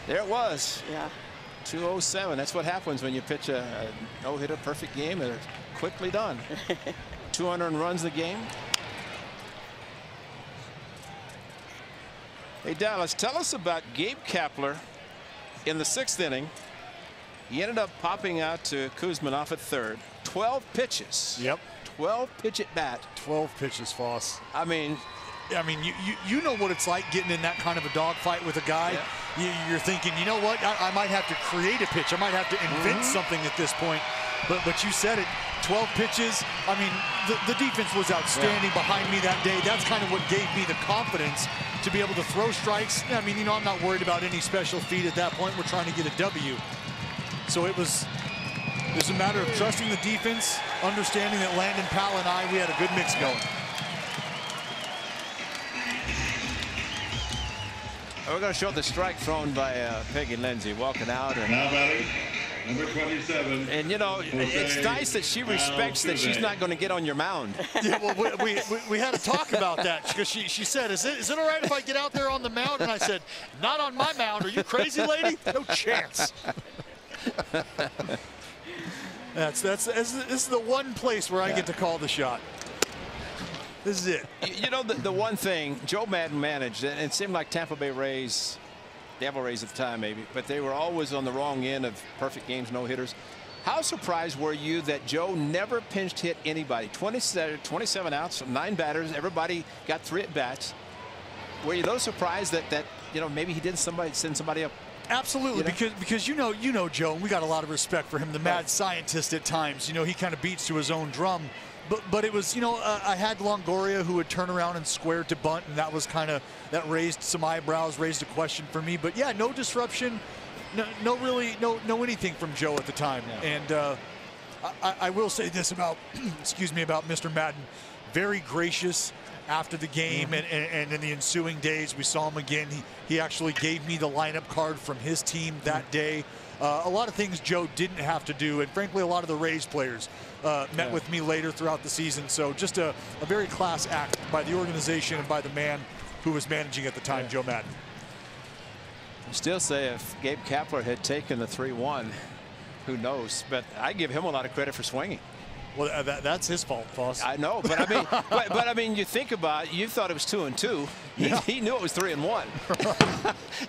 there it was. Yeah. 207. That's what happens when you pitch a no-hitter, perfect game, and it's quickly done. 200 runs the game. Hey, Dallas, tell us about Gabe Kapler in the 6th inning. He ended up popping out to Kuzminoff at third. 12 pitches. Yep. 12 pitch at bat. 12 pitches, Foss. I mean, you know what it's like getting in that kind of a dogfight with a guy. Yeah. You're thinking, you know what? I might have to create a pitch. I might have to invent something at this point. But you said it. 12 pitches. I mean, the defense was outstanding behind me that day. That's kind of what gave me the confidence to be able to throw strikes. I mean, you know, I'm not worried about any special feat at that point. We're trying to get a W. So it was a matter of trusting the defense, understanding that Landon Powell and we had a good mix going. We're going to show the strike thrown by Peggy Lindsay walking out. And now batting, number 27. And, you know, it's nice that she respects that she's not going to get on your mound. Yeah, well, we had to talk about that, because she said, is it all right if I get out there on the mound? And I said, not on my mound. Are you crazy, lady? No chance. This is the one place where I get to call the shot. This is it. You know, the one thing Joe Madden managed, and it seemed like Tampa Bay Rays, Devil Rays at the time maybe, but they were always on the wrong end of perfect games, no hitters. How surprised were you that Joe never pinch hit anybody? 27 outs, 9 batters, everybody got 3 at bats. Were you a little surprised that you know, maybe he didn't send somebody up? Absolutely, you know? because you know Joe, and we got a lot of respect for him, the mad scientist at times. You know, he kind of beats to his own drum. But it was, you know, I had Longoria who would turn around and square to bunt, and that was kind of, that raised some eyebrows, raised a question for me. But yeah, no disruption, no anything from Joe at the time. Yeah. And I will say this about, excuse me, about Mr. Madden, very gracious after the game, and in the ensuing days we saw him again. He actually gave me the lineup card from his team that day. A lot of things Joe didn't have to do, and frankly a lot of the Rays players met with me later throughout the season. So just a very class act by the organization and by the man who was managing at the time, Joe Madden. I still say if Gabe Kapler had taken the 3-1, who knows? But I give him a lot of credit for swinging. Well, that's his fault, Foss. I know, but I mean, but I mean, you think about it, you thought it was 2-2. He knew it was 3-1,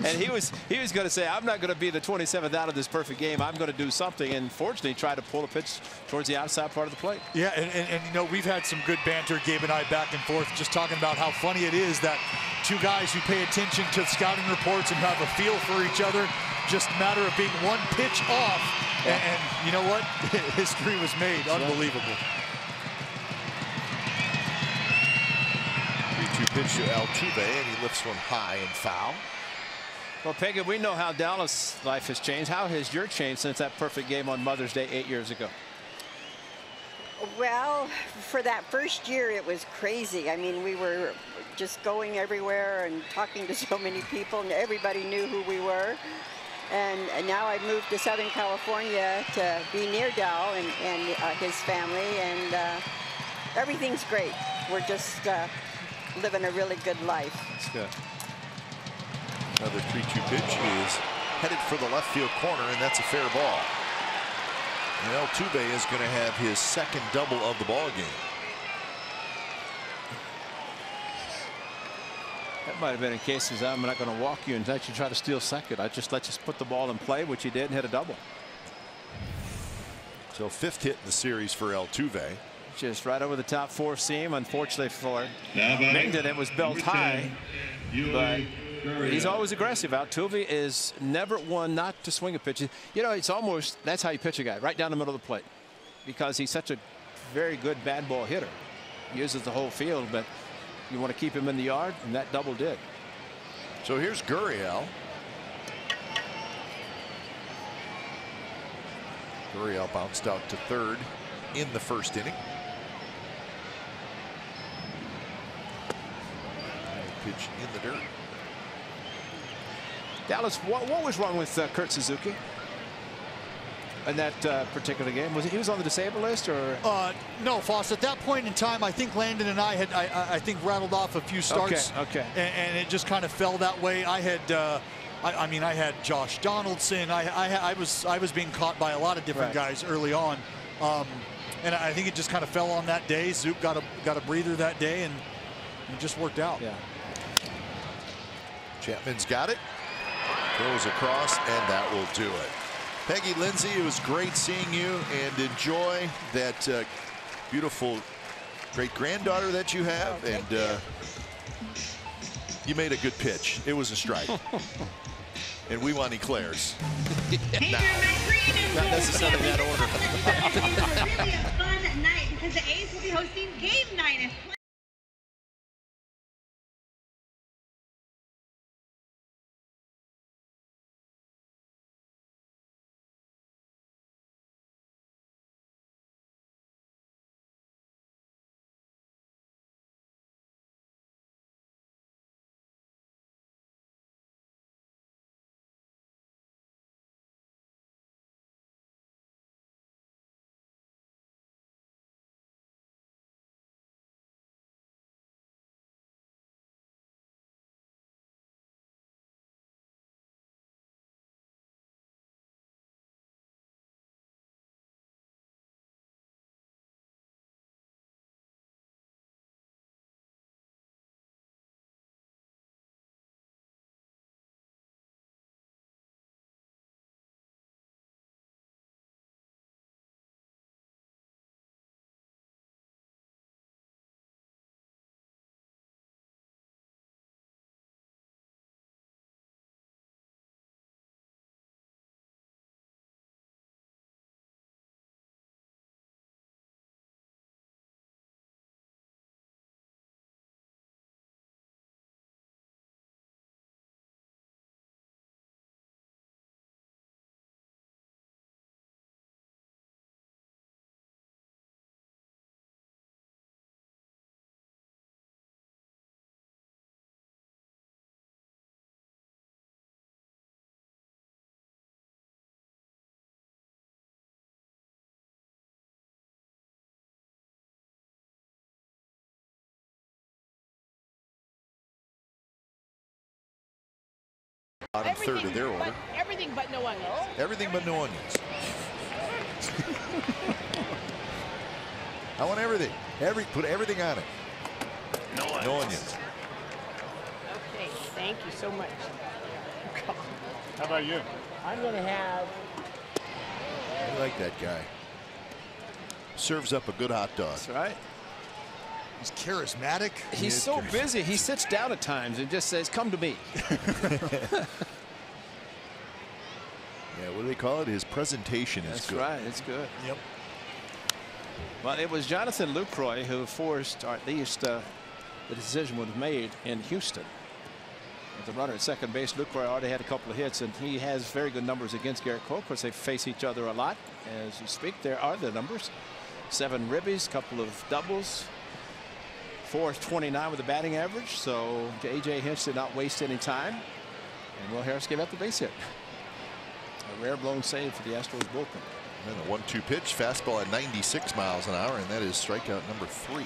and he was going to say, I'm not going to be the 27th out of this perfect game. I'm going to do something, and fortunately, tried to pull a pitch towards the outside part of the plate. Yeah, and you know, we've had some good banter, Gabe and I, back and forth, just talking about how funny it is that two guys who pay attention to scouting reports and have a feel for each other, just a matter of being one pitch off. And you know what? History was made. Unbelievable. 3-2 pitch to Altuve, and he lifts one high and foul. Well, Peggy, we know how Dallas' life has changed. How has your changed since that perfect game on Mother's Day 8 years ago? Well, for that first year, it was crazy. I mean, we were just going everywhere and talking to so many people, and everybody knew who we were. And now I've moved to Southern California to be near Dal and his family, and everything's great. We're just living a really good life. That's good. Another 3-2 pitch is headed for the left field corner, and that's a fair ball. And Altuve is going to have his second double of the ball game. That might have been in cases I'm not going to walk you and let you try to steal second. I just let you put the ball in play, which you did, and hit a double. So 5th hit in the series for Altuve. Just right over the top 4 seam. Unfortunately for Mingdon, it was belt high, but he's always aggressive. Altuve is never one not to swing a pitch. You know, it's almost, that's how you pitch a guy, right down the middle of the plate, because he's such a very good bad ball hitter. uses the whole field, but you want to keep him in the yard, and that double did. So here's Gurriel. Gurriel bounced out to third in the first inning. Pitch in the dirt. Dallas, what was wrong with Kurt Suzuki in that particular game? He was on the disabled list, or? No, Foss. At that point in time, I think Landon and I had, I think, rattled off a few starts. Okay. And it just kind of fell that way. I had, I mean, I had Josh Donaldson. I was being caught by a lot of different guys early on, and I think it just kind of fell on that day. Zook got a breather that day, and it just worked out. Yeah. Chapman's got it. Throws across, and that will do it. Peggy Lindsay, it was great seeing you, and enjoy that beautiful great-granddaughter that you have. And you made a good pitch. It was a strike. And we want eclairs. Not necessarily in that order. Really a fun night because the A's will be hosting game night. Bottom third of their order. Everything but no onions. Everything but no onions. I want everything. Put everything on it. No onions. Okay, thank you so much. How about you? I'm going to have... I like that guy. Serves up a good hot dog. That's right. He's charismatic. He's so busy. He sits down at times and just says, "Come to me." Yeah, what do they call it? His presentation is good. That's right. It's good. Yep. Well, it was Jonathan Lucroy who forced, or at least the decision was made in Houston. With the runner at second base, Lucroy already had a couple of hits, and he has very good numbers against Garrett Cole. Of course, they face each other a lot as you speak. There are the numbers: 7 ribbies, couple of doubles. 429 with a batting average, so A.J. Hinch did not waste any time, and Will Harris gave up the base hit. A rare blown save for the Astros bullpen. And a 1-2 pitch, fastball at 96 miles an hour, and that is strikeout number 3.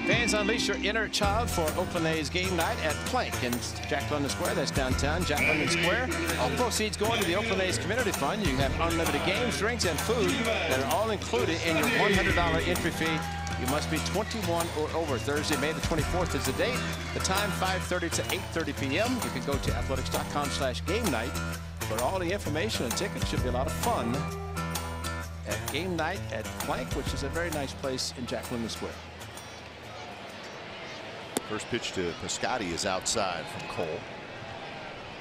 Fans, unleash your inner child for Oakland A's game night at Plank in Jack London Square. That's downtown Jack London Square. All proceeds going to the Oakland A's Community Fund. You have unlimited games, drinks, and food that are all included in your $100 entry fee. You must be 21 or over. Thursday, May the 24th is the date. The time, 5:30 to 8:30 p.m. You can go to athletics.com/game night for all the information and tickets. Should be a lot of fun at game night at Plank, which is a very nice place in Jack London Square. First pitch to Piscotty is outside from Cole.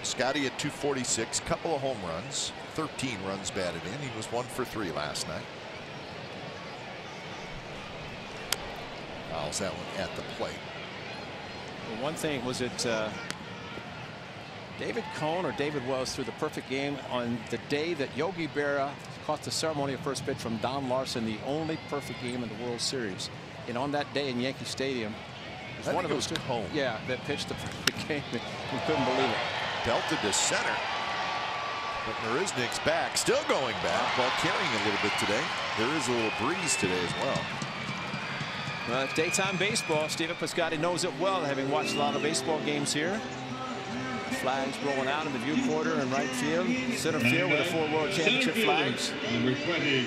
Piscotty at 246, couple of home runs, 13 runs batted in. He was 1 for 3 last night. fouls that one at the plate. Well, one thing was it David Cohn or David Wells threw the perfect game on the day that Yogi Berra caught the ceremonial first pitch from Don Larson, the only perfect game in the World Series. And on that day in Yankee Stadium, it was one of those two. Cohn. Yeah, that pitched the perfect game. We couldn't believe it. Belted to center. But Marisnik's back, still going back, ball carrying a little bit today. There is a little breeze today as well. Well, it's daytime baseball. Steve Piscotty knows it well, having watched a lot of baseball games here. Flags rolling out in the view quarter and right field. Center field with the 4 World Championship flags. Number 20,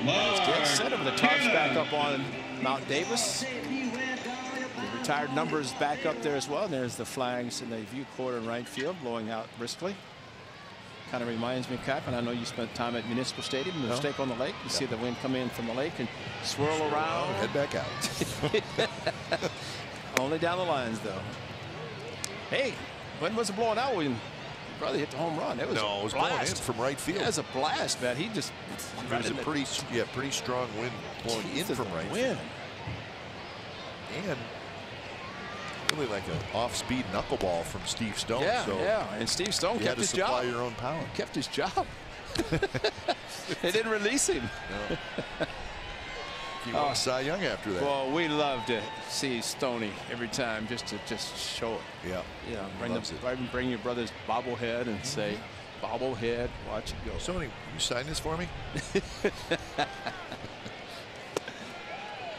Dead center with the tarps back up on Mount Davis. The retired numbers back up there as well. And there's the flags in the view quarter and right field blowing out briskly. Kind of reminds me, Cap, and I know you spent time at Municipal Stadium, the stake on the lake. You see the wind come in from the lake and swirl around. Head back out. Only down the lines, though. Hey, when was it blowing out? We probably hit the home run. It was no, it was blast. blowing in from right field. Yeah, it was a blast, man. He just it was a pretty strong wind blowing in from right field. And really like an off-speed knuckleball from Steve Stone. Yeah, so yeah. And Steve Stone kept his job. You had to supply your own power. Kept his job. They didn't release him. No. He won a Cy Young after that. Well, we love to see Stoney every time just to show it. Yeah. Yeah. Bring your brother's bobblehead and say, bobblehead, watch it go. Stoney, you sign this for me?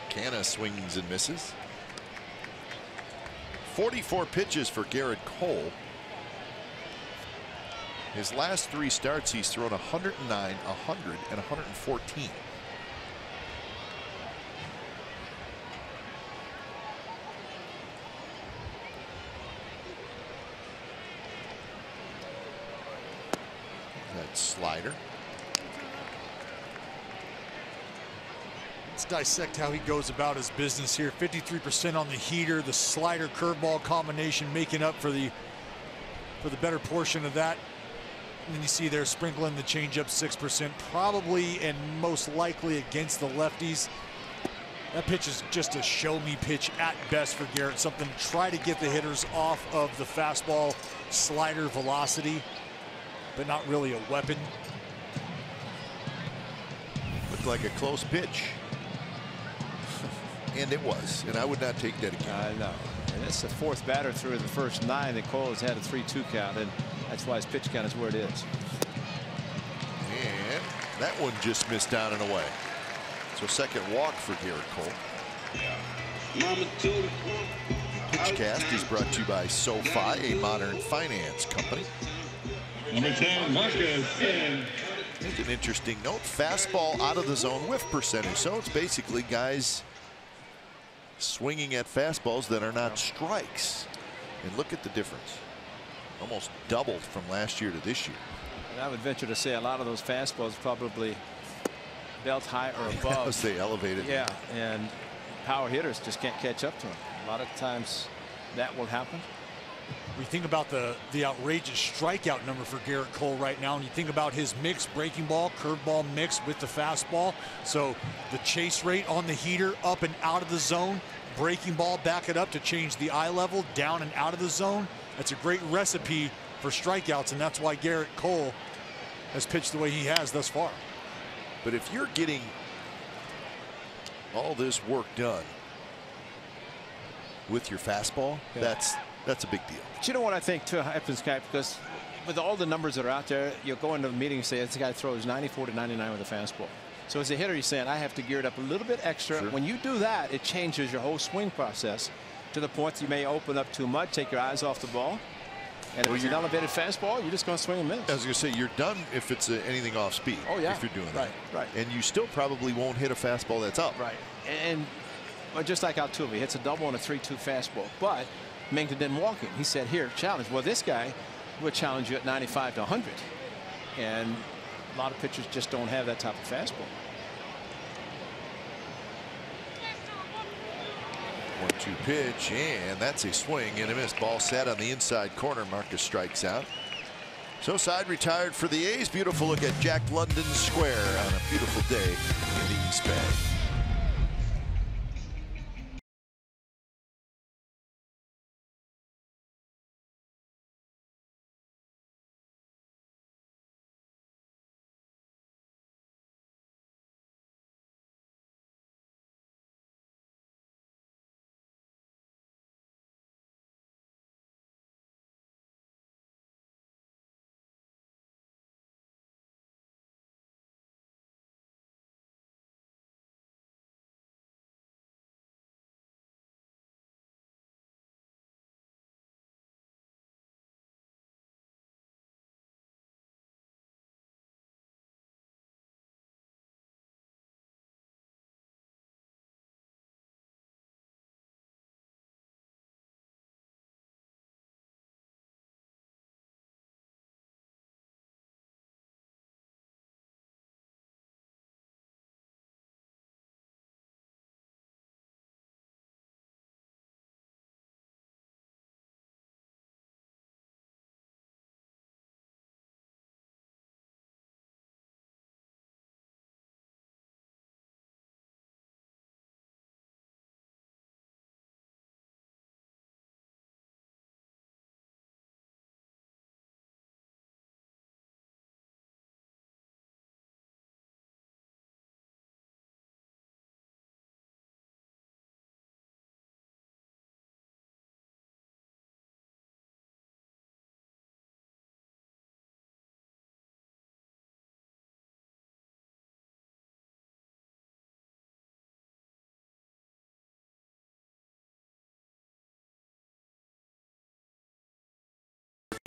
Canna swings and misses. 44 pitches for Garrett Cole. His last 3 starts, he's thrown 109, 100, and 114. That slider. Let's dissect how he goes about his business here. 53% on the heater, the slider curveball combination making up for the better portion of that. And then you see there sprinkling the changeup 6%, probably and most likely against the lefties. That pitch is just a show me pitch at best for Garrett. Something to try to get the hitters off of the fastball slider velocity, but not really a weapon. Looked like a close pitch. And it was, and I would not take that again. I know. And it's the 4th batter through the first 9 that Cole has had a 3-2 count, and that's why his pitch count is where it is. And that one just missed down and away. So second walk for Garrett Cole. Pitchcast is brought to you by SoFi, a modern finance company. Number 10, Marcus. Here's an interesting note. Fastball out of the zone whiff percentage. So it's basically guys swinging at fastballs that are not strikes. And look at the difference. Almost doubled from last year to this year. And I would venture to say a lot of those fastballs probably belt high or above. As they elevated. Yeah, and power hitters just can't catch up to them. A lot of times that will happen. We think about the outrageous strikeout number for Garrett Cole right now, and you think about his mix, breaking ball, curveball mix with the fastball. So the chase rate on the heater up and out of the zone, breaking ball, back it up to change the eye level, down and out of the zone. That's a great recipe for strikeouts, and that's why Garrett Cole has pitched the way he has thus far. But if you're getting all this work done with your fastball, that's a big deal. But you know what I think too happens, Skype, because with all the numbers that are out there, you'll go into a meeting and say this guy throws 94 to 99 with a fastball. So as a hitter, you're saying I have to gear it up a little bit extra. Sure. When you do that, it changes your whole swing process to the point that you may open up too much, take your eyes off the ball. And if it's an elevated fastball, you're just going to swing and miss. I was going to say, you're done if it's anything off speed. Oh, yeah. If you're doing that. Right. And you still probably won't hit a fastball that's up. Right. And well, just like Altuve, he hits a double and a 3-2 fastball. But Mengden didn't walk him. He said, here, challenge. Well, this guy would challenge you at 95 to 100. And a lot of pitchers just don't have that type of fastball. 1-2 pitch, and that's a swing and a miss. Ball sat on the inside corner. Marcus strikes out. So side retired for the A's. Beautiful look at Jack London Square on a beautiful day in the East Bay.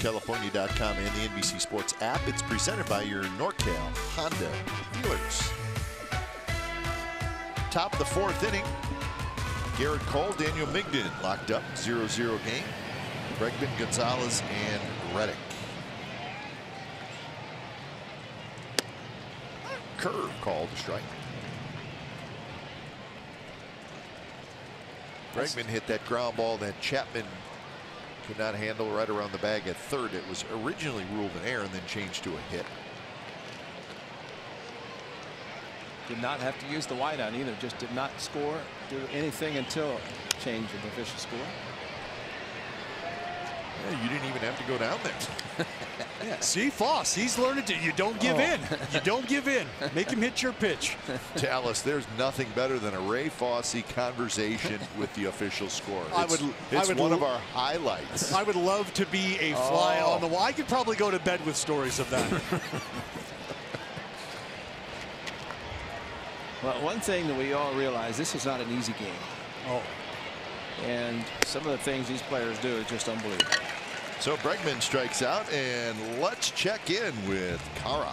SportsCalifornia.com and the NBC Sports app. It's presented by your NorCal Honda dealers. Top of the fourth inning. Garrett Cole, Daniel Migden locked up, 0-0 game. Bregman, Gonzalez, and Reddick. Curve called a strike. Bregman hit that ground ball that Chapman could not handle right around the bag at third. It was originally ruled an error and then changed to a hit. Did not have to use the wideout either. Just did not score, do anything until change of the official score. Yeah, you didn't even have to go down there. Yeah. See, Foss, he's learning to, you don't give in. You don't give in. Make him hit your pitch. Dallas, there's nothing better than a Ray Fosse conversation with the official score. It's one of our highlights. I would love to be a fly on the wall. I could probably go to bed with stories of that. Well, one thing that we all realize, this is not an easy game. Oh. And some of the things these players do is just unbelievable. So Bregman strikes out, and let's check in with Kara.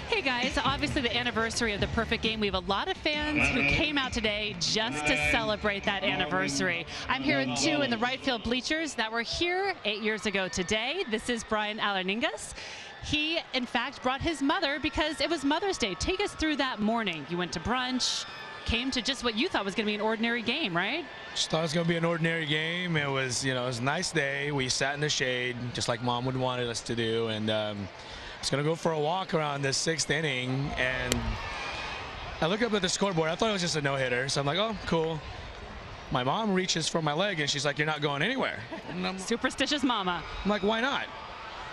Hey guys, obviously the anniversary of the perfect game. We have a lot of fans who came out today just to celebrate that anniversary. I'm here with two in the right field bleachers that were here 8 years ago today. This is Brian Alaningas. He, in fact, brought his mother because it was Mother's Day. Take us through that morning. You went to brunch, came to just what you thought was going to be an ordinary game, right? Just thought it was going to be an ordinary game. It was, it was a nice day. We sat in the shade, just like Mom would wanted us to do. And I was going to go for a walk around the 6th inning. And I look up at the scoreboard. I thought it was just a no-hitter. So I'm like, oh, cool. My mom reaches for my leg, and she's like, you're not going anywhere. Superstitious mama. I'm like, why not?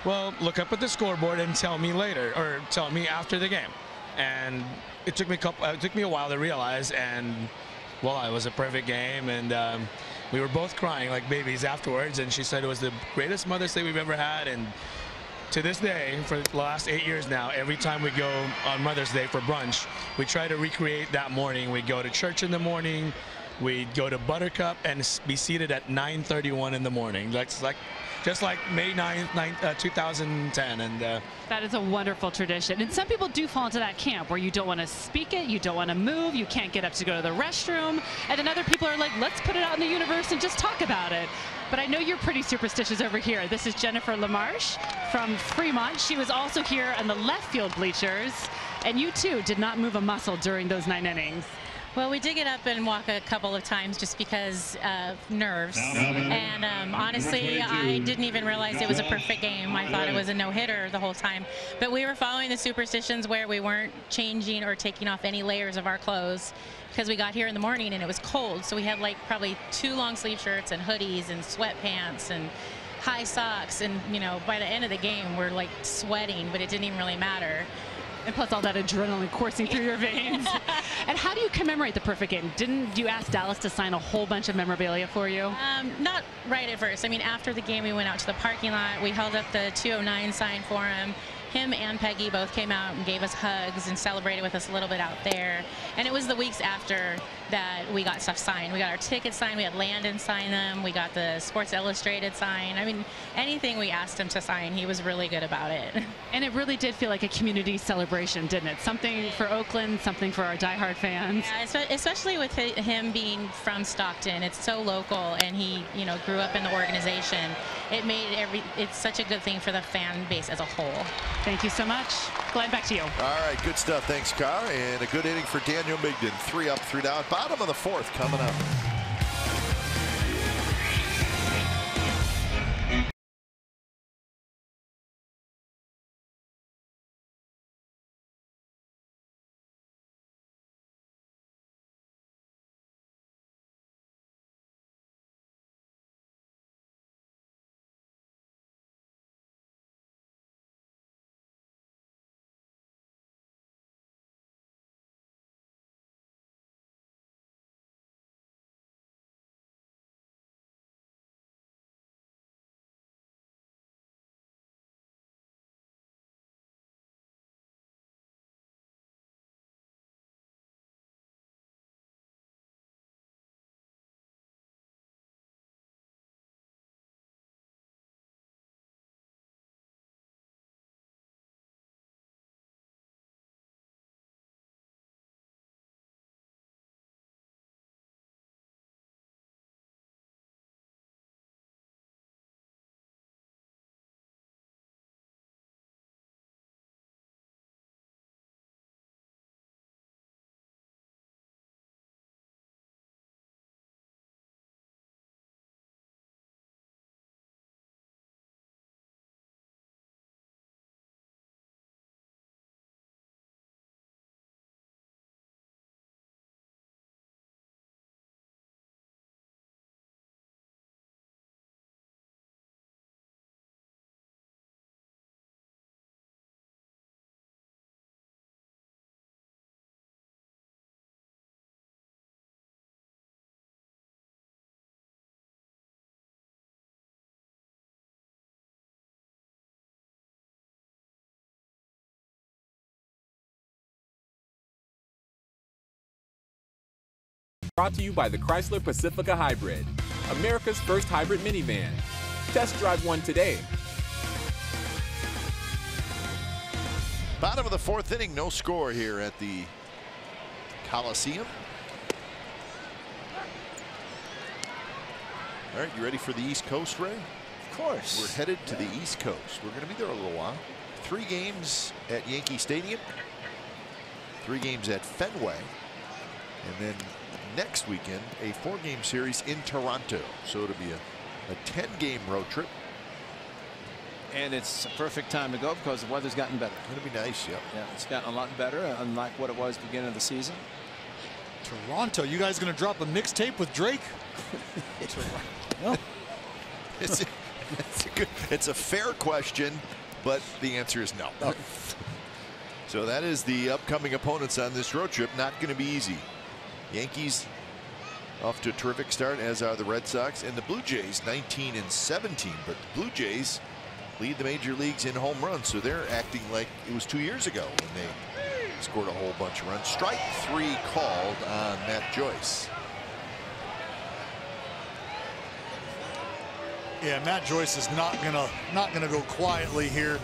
Well, look up at the scoreboard and tell me later, or tell me after the game. And it took me a while to realize, and well, it was a perfect game, and we were both crying like babies afterwards. And she said it was the greatest Mother's Day we've ever had. And to this day, for the last 8 years now, every time we go on Mother's Day for brunch, we try to recreate that morning. We go to church in the morning, we'd go to Buttercup and be seated at 9:31 in the morning. That's like just like May 9th, 2010. And that is a wonderful tradition. And some people do fall into that camp where you don't want to speak it, you don't want to move, you can't get up to go to the restroom. And then other people are like, let's put it out in the universe and just talk about it. But I know you're pretty superstitious over here. This is Jennifer LaMarche from Fremont. She was also here on the left field bleachers. And you too did not move a muscle during those 9 innings. Well, we did get up and walk a couple of times just because of nerves. And honestly, I didn't even realize it was a perfect game. I thought it was a no-hitter the whole time. But we were following the superstitions where we weren't changing or taking off any layers of our clothes because we got here in the morning and it was cold. So we had like probably 2 long sleeve shirts and hoodies and sweatpants and high socks. And, by the end of the game, we're like sweating, but it didn't even really matter. And plus all that adrenaline coursing through your veins. And how do you commemorate the perfect game? Didn't you ask Dallas to sign a whole bunch of memorabilia for you? Not right at first. I mean, after the game, we went out to the parking lot. We held up the 209 sign for him. Him and Peggy both came out and gave us hugs and celebrated with us a little bit out there. And it was the weeks after that we got stuff signed. We got our tickets signed. We had Landon sign them. We got the Sports Illustrated sign. I mean, anything we asked him to sign, he was really good about it. And it really did feel like a community celebration, didn't it? Something for Oakland, something for our diehard fans. Yeah, especially with him being from Stockton. It's so local, and he, grew up in the organization. It made it's such a good thing for the fan base as a whole. Thank you so much. Glenn, back to you. All right, good stuff. Thanks, Carr. And a good inning for Daniel Migden. 3 up, 3 down. Bottom of the 4th coming up. Brought to you by the Chrysler Pacifica Hybrid, America's first hybrid minivan. Test drive one today. Bottom of the 4th inning, no score here at the Coliseum. All right, you ready for the East Coast, Ray? Of course. We're headed to the East Coast. We're going to be there a little while. 3 games at Yankee Stadium, 3 games at Fenway, and then next weekend a 4-game series in Toronto. So it'll be a 10-game road trip. And it's a perfect time to go because the weather's gotten better. It'll be nice, yeah. Yeah, it's gotten a lot better, unlike what it was beginning of the season. Toronto, you guys going to drop a mixtape with Drake? No. It's a fair question, but the answer is no. Oh. So that is the upcoming opponents on this road trip. Not going to be easy. Yankees off to a terrific start, as are the Red Sox, and the Blue Jays 19-17. But the Blue Jays lead the major leagues in home runs, so they're acting like it was 2 years ago when they scored a whole bunch of runs. Strike 3 called on Matt Joyce. Yeah, Matt Joyce is not gonna go quietly here,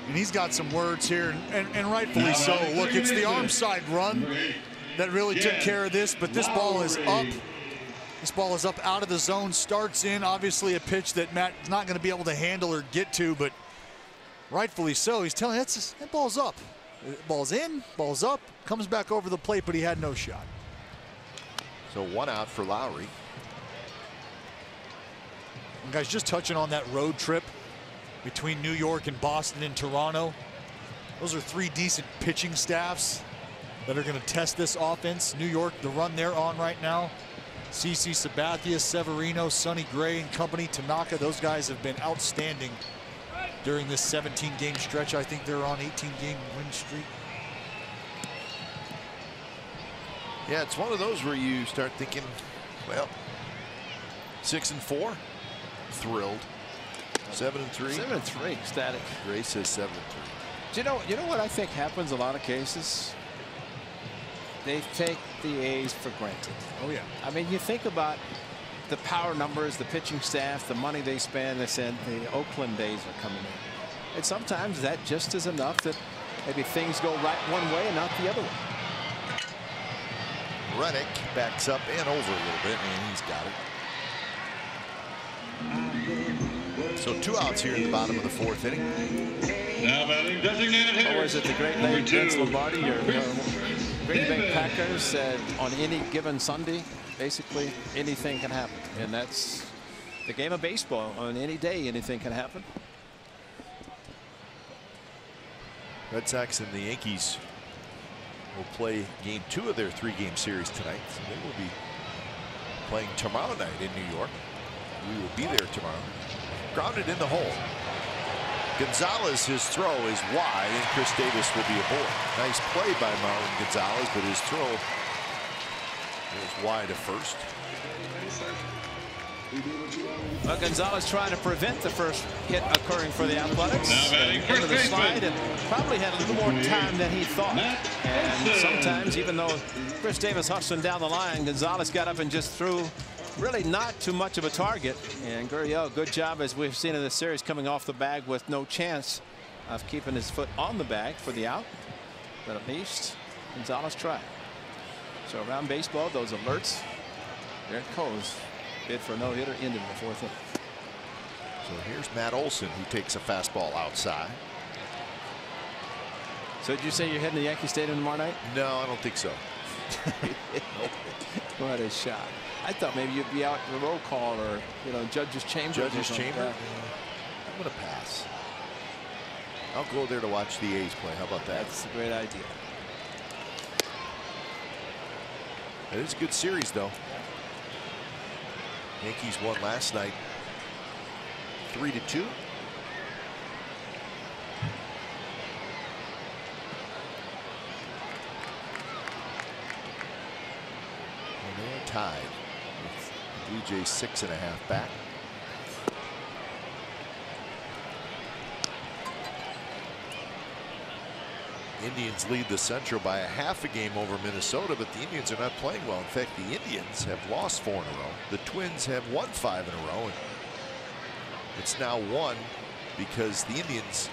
and he's got some words here, and rightfully so. Look, it's the arm side run that really took care of this, but this ball is up. This ball is up out of the zone, starts in, obviously a pitch that Matt's not going to be able to handle or get to, but rightfully so. He's telling that ball's up. Ball's in, ball's up, comes back over the plate, but he had no shot. So 1 out for Lowry. And guys, just touching on that road trip between New York and Boston and Toronto. Those are 3 decent pitching staffs that are going to test this offense. New York, the run they're on right now. CC Sabathia, Severino, Sonny Gray and company, Tanaka, those guys have been outstanding during this 17-game stretch. I think they're on 18-game win streak. Yeah, it's one of those where you start thinking, well, 6-4, thrilled. 7-3. 7-3, ecstatic. Gray says 7-3. Do you know what I think happens in a lot of cases? They take the A's for granted. Oh yeah. I mean, you think about the power numbers, the pitching staff, the money they spend. They said the Oakland days are coming in, and sometimes that just is enough that maybe things go right one way and not the other way. Reddick backs up and over a little bit, and he's got it. So 2 outs here in the bottom of the 4th inning. Now batting designated hitter. Or is it the great late Vince Lombardi? Your Green Bay Packers said on any given Sunday, basically anything can happen, and that's the game of baseball. On any day, anything can happen. Red Sox and the Yankees will play game 2 of their 3-game series tonight. So they will be playing tomorrow night in New York. We will be there tomorrow. Grounded in the hole. Gonzalez, his throw is wide, and Chris Davis will be aboard. Nice play by Marlon Gonzalez, but his throw is wide at first. Well, Gonzalez trying to prevent the first hit occurring for the Athletics. Into the slide, and probably had a little more time than he thought. And sometimes, even though Chris Davis hustling down the line, Gonzalez got up and just threw really not too much of a target. And Gurriel, good job, as we've seen in this series, coming off the bag with no chance of keeping his foot on the bag for the out. But at least Gonzalez tried. So around baseball, those alerts. There it goes. Bid for a no-hitter ended in the 4th inning. So here's Matt Olson, who takes a fastball outside. So did you say you're heading to Yankee Stadium tomorrow night? No, I don't think so. What a shot. I thought maybe you'd be out in the roll call or, you know, Judge's Chamber. Judge's Chamber? I'm going to pass. I'll go there to watch the A's play. How about that? That's a great idea. It is a good series, though. Yankees won last night 3-2. They're tied with Blue Jays 6.5 back. Indians lead the Central by a half a game over Minnesota, but the Indians are not playing well. In fact, the Indians have lost 4 in a row. The Twins have won 5 in a row, and it's now 1 because the Indians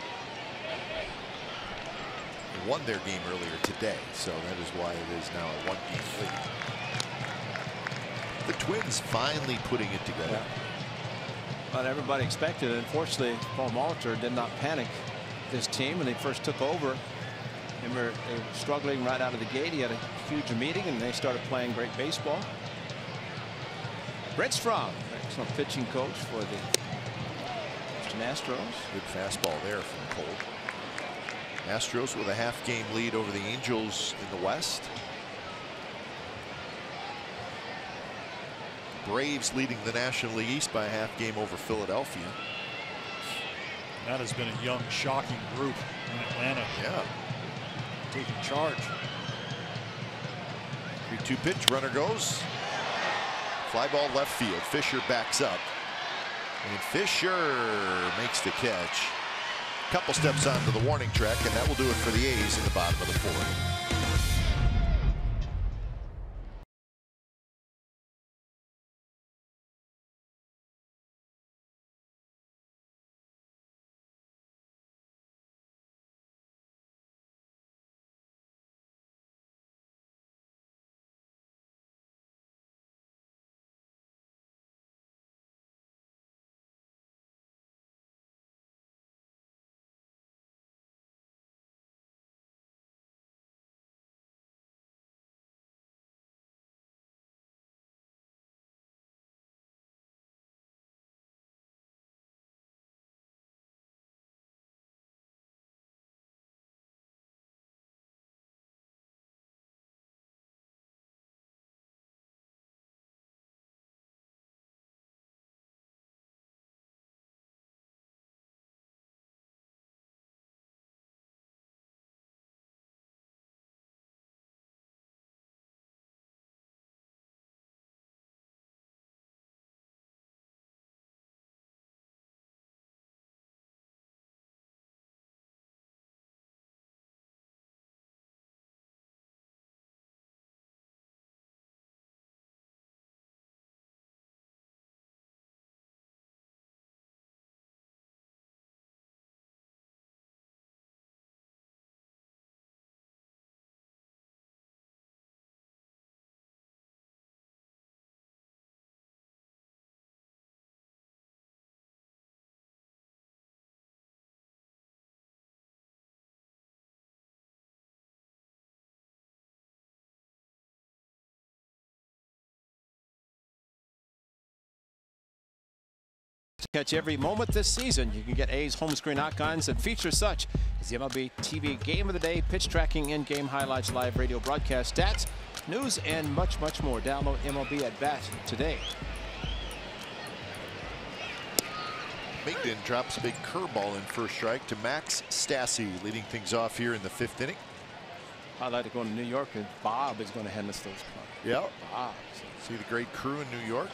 won their game earlier today, so that is why it is now a 1-game lead. The Twins finally putting it together. Yeah. But everybody expected it. Unfortunately, Paul Molitor did not panic this team when they first took over. They were struggling right out of the gate. He had a huge meeting, and they started playing great baseball. Brett Strom, excellent pitching coach for the Houston Astros. Good fastball there from Cole. Astros with a half-game lead over the Angels in the West. Braves leading the National League East by a half game over Philadelphia. That has been a young, shocking group in Atlanta. Yeah. Taking charge. 3-2 pitch, runner goes. Fly ball left field. Fisher backs up. And Fisher makes the catch. Couple steps onto the warning track, and that will do it for the A's in the bottom of the 4th. Catch every moment this season. You can get A's home screen icons and features such as the MLB TV Game of the Day, pitch tracking, in-game highlights, live radio broadcast stats, news, and much, much more. Download MLB at Bat today. Migden drops a big curveball in first strike to Max Stassi, leading things off here in the 5th inning. I'd like to go to New York, and Bob is going to hand us those cards. Yeah. Bob. See the great crew in New York.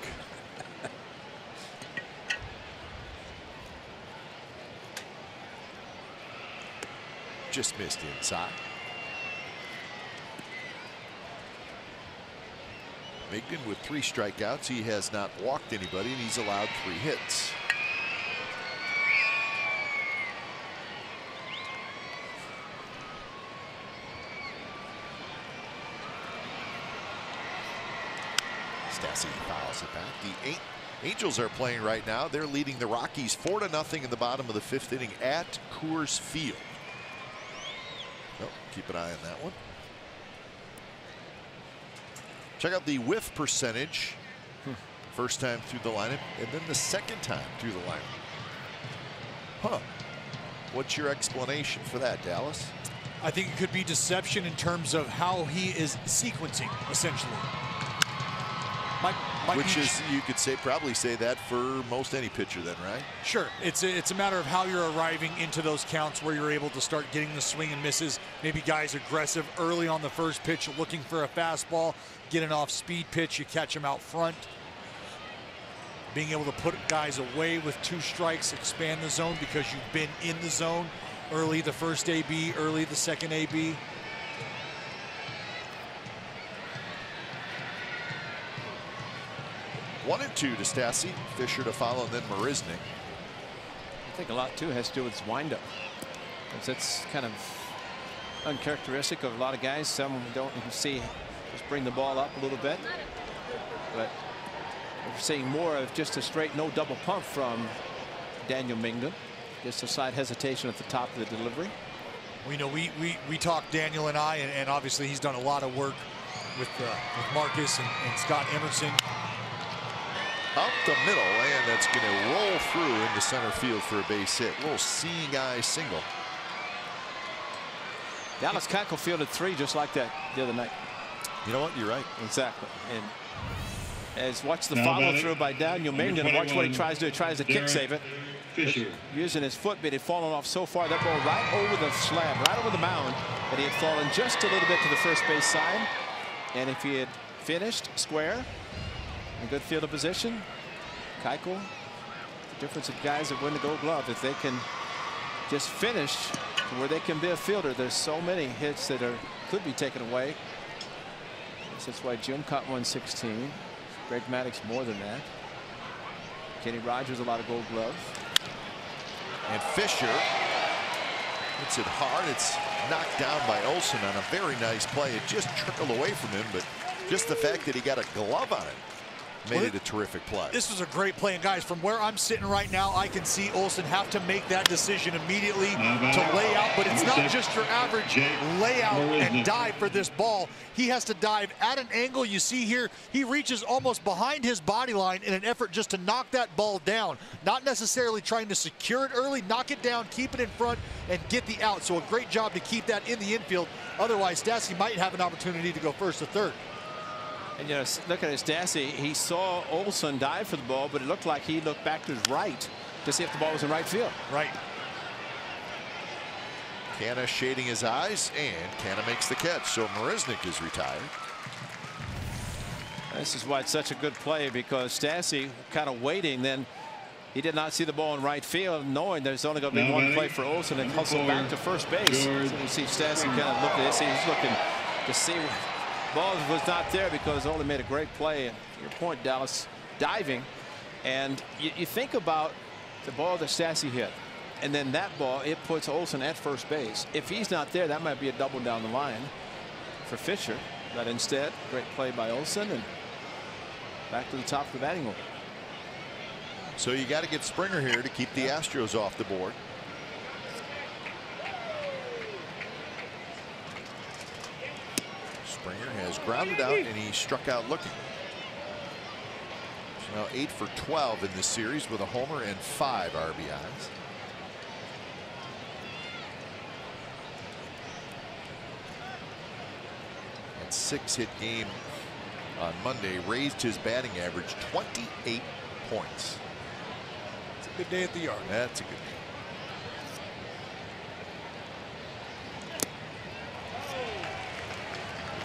Just missed inside. Migden with 3 strikeouts. He has not walked anybody, and he's allowed 3 hits. Stassi fouls it back. The Angels are playing right now. They're leading the Rockies 4-0 in the bottom of the 5th inning at Coors Field. Oh, keep an eye on that one. Check out the whiff percentage. First time through the lineup, and then the second time through the lineup. Huh. What's your explanation for that, Dallas? I think it could be deception in terms of how he is sequencing, essentially. Which is, you could say, probably say that for most any pitcher then, right? Sure. It's a matter of how you're arriving into those counts where you're able to start getting the swing and misses. Maybe guys aggressive early on the first pitch, looking for a fastball, get an off-speed pitch, you catch them out front. Being able to put guys away with 2 strikes, expand the zone because you've been in the zone. Early the first AB, early the second AB. One and two to Stassi, Fisher to follow, and then Marisnik. I think a lot too has to do with his windup. That's kind of uncharacteristic of a lot of guys. Some don't, you can see, just bring the ball up a little bit, but we're seeing more of just a straight no double pump from Daniel Mingden. Just a slight hesitation at the top of the delivery. We know we talked, Daniel and I, and obviously he's done a lot of work with Marcus and Scott Emerson. Up the middle, and that's going to roll through into center field for a base hit. Little seeing eye single. Dallas Keuchel fielded 3 just like that the other night. You know what? You're right. Exactly. And as watch the follow through by Daniel Mingden. Watch what he tries to do. He tries to kick save it. Fisher. Using his foot, but it had fallen off so far. That ball right over the slab, right over the mound, and he had fallen just a little bit to the first base side. And if he had finished square, in good field of position, Keuchel, the difference of guys that win the Gold Glove, if they can just finish to where they can be a fielder. There's so many hits that could be taken away. That's why Jim caught 116. Greg Maddux more than that. Kenny Rogers a lot of Gold Gloves. And Fisher hits it hard. It's knocked down by Olson on a very nice play. It just trickled away from him, but just the fact that he got a glove on it made it a terrific play. This was a great play, and guys, from where I'm sitting right now, I can see Olson have to make that decision immediately to lay out, but it's not just your average layout and dive for this ball. He has to dive at an angle. You see here, he reaches almost behind his body line in an effort just to knock that ball down, not necessarily trying to secure it early, knock it down, keep it in front, and get the out. So a great job to keep that in the infield. Otherwise, Stassi might have an opportunity to go first or third. And you know, look at Stassi. He saw Olson dive for the ball, but it looked like he looked back to his right to see if the ball was in right field. Right. Canna shading his eyes, and Canna makes the catch. So Marisnik is retired. This is why it's such a good play, because Stassi kind of waiting. Then he did not see the ball in right field, knowing there's only going to be one play for Olson, and hustle back to first base. So you see Stassi kind of look at this. He's looking to see. Ball was not there because Olson made a great play. And your point, Dallas, diving. And you think about the ball that Stassi hit, and then that ball, it puts Olson at first base. If he's not there, that might be a double down the line for Fisher. But instead, great play by Olson, and back to the top of the batting order. So you got to get Springer here to keep the Astros off the board. Springer has grounded out, and he struck out looking. So now 8 for 12 in this series with a homer and 5 RBIs. That 6-hit game on Monday raised his batting average 28 points. It's a good day at the yard. That's a good day.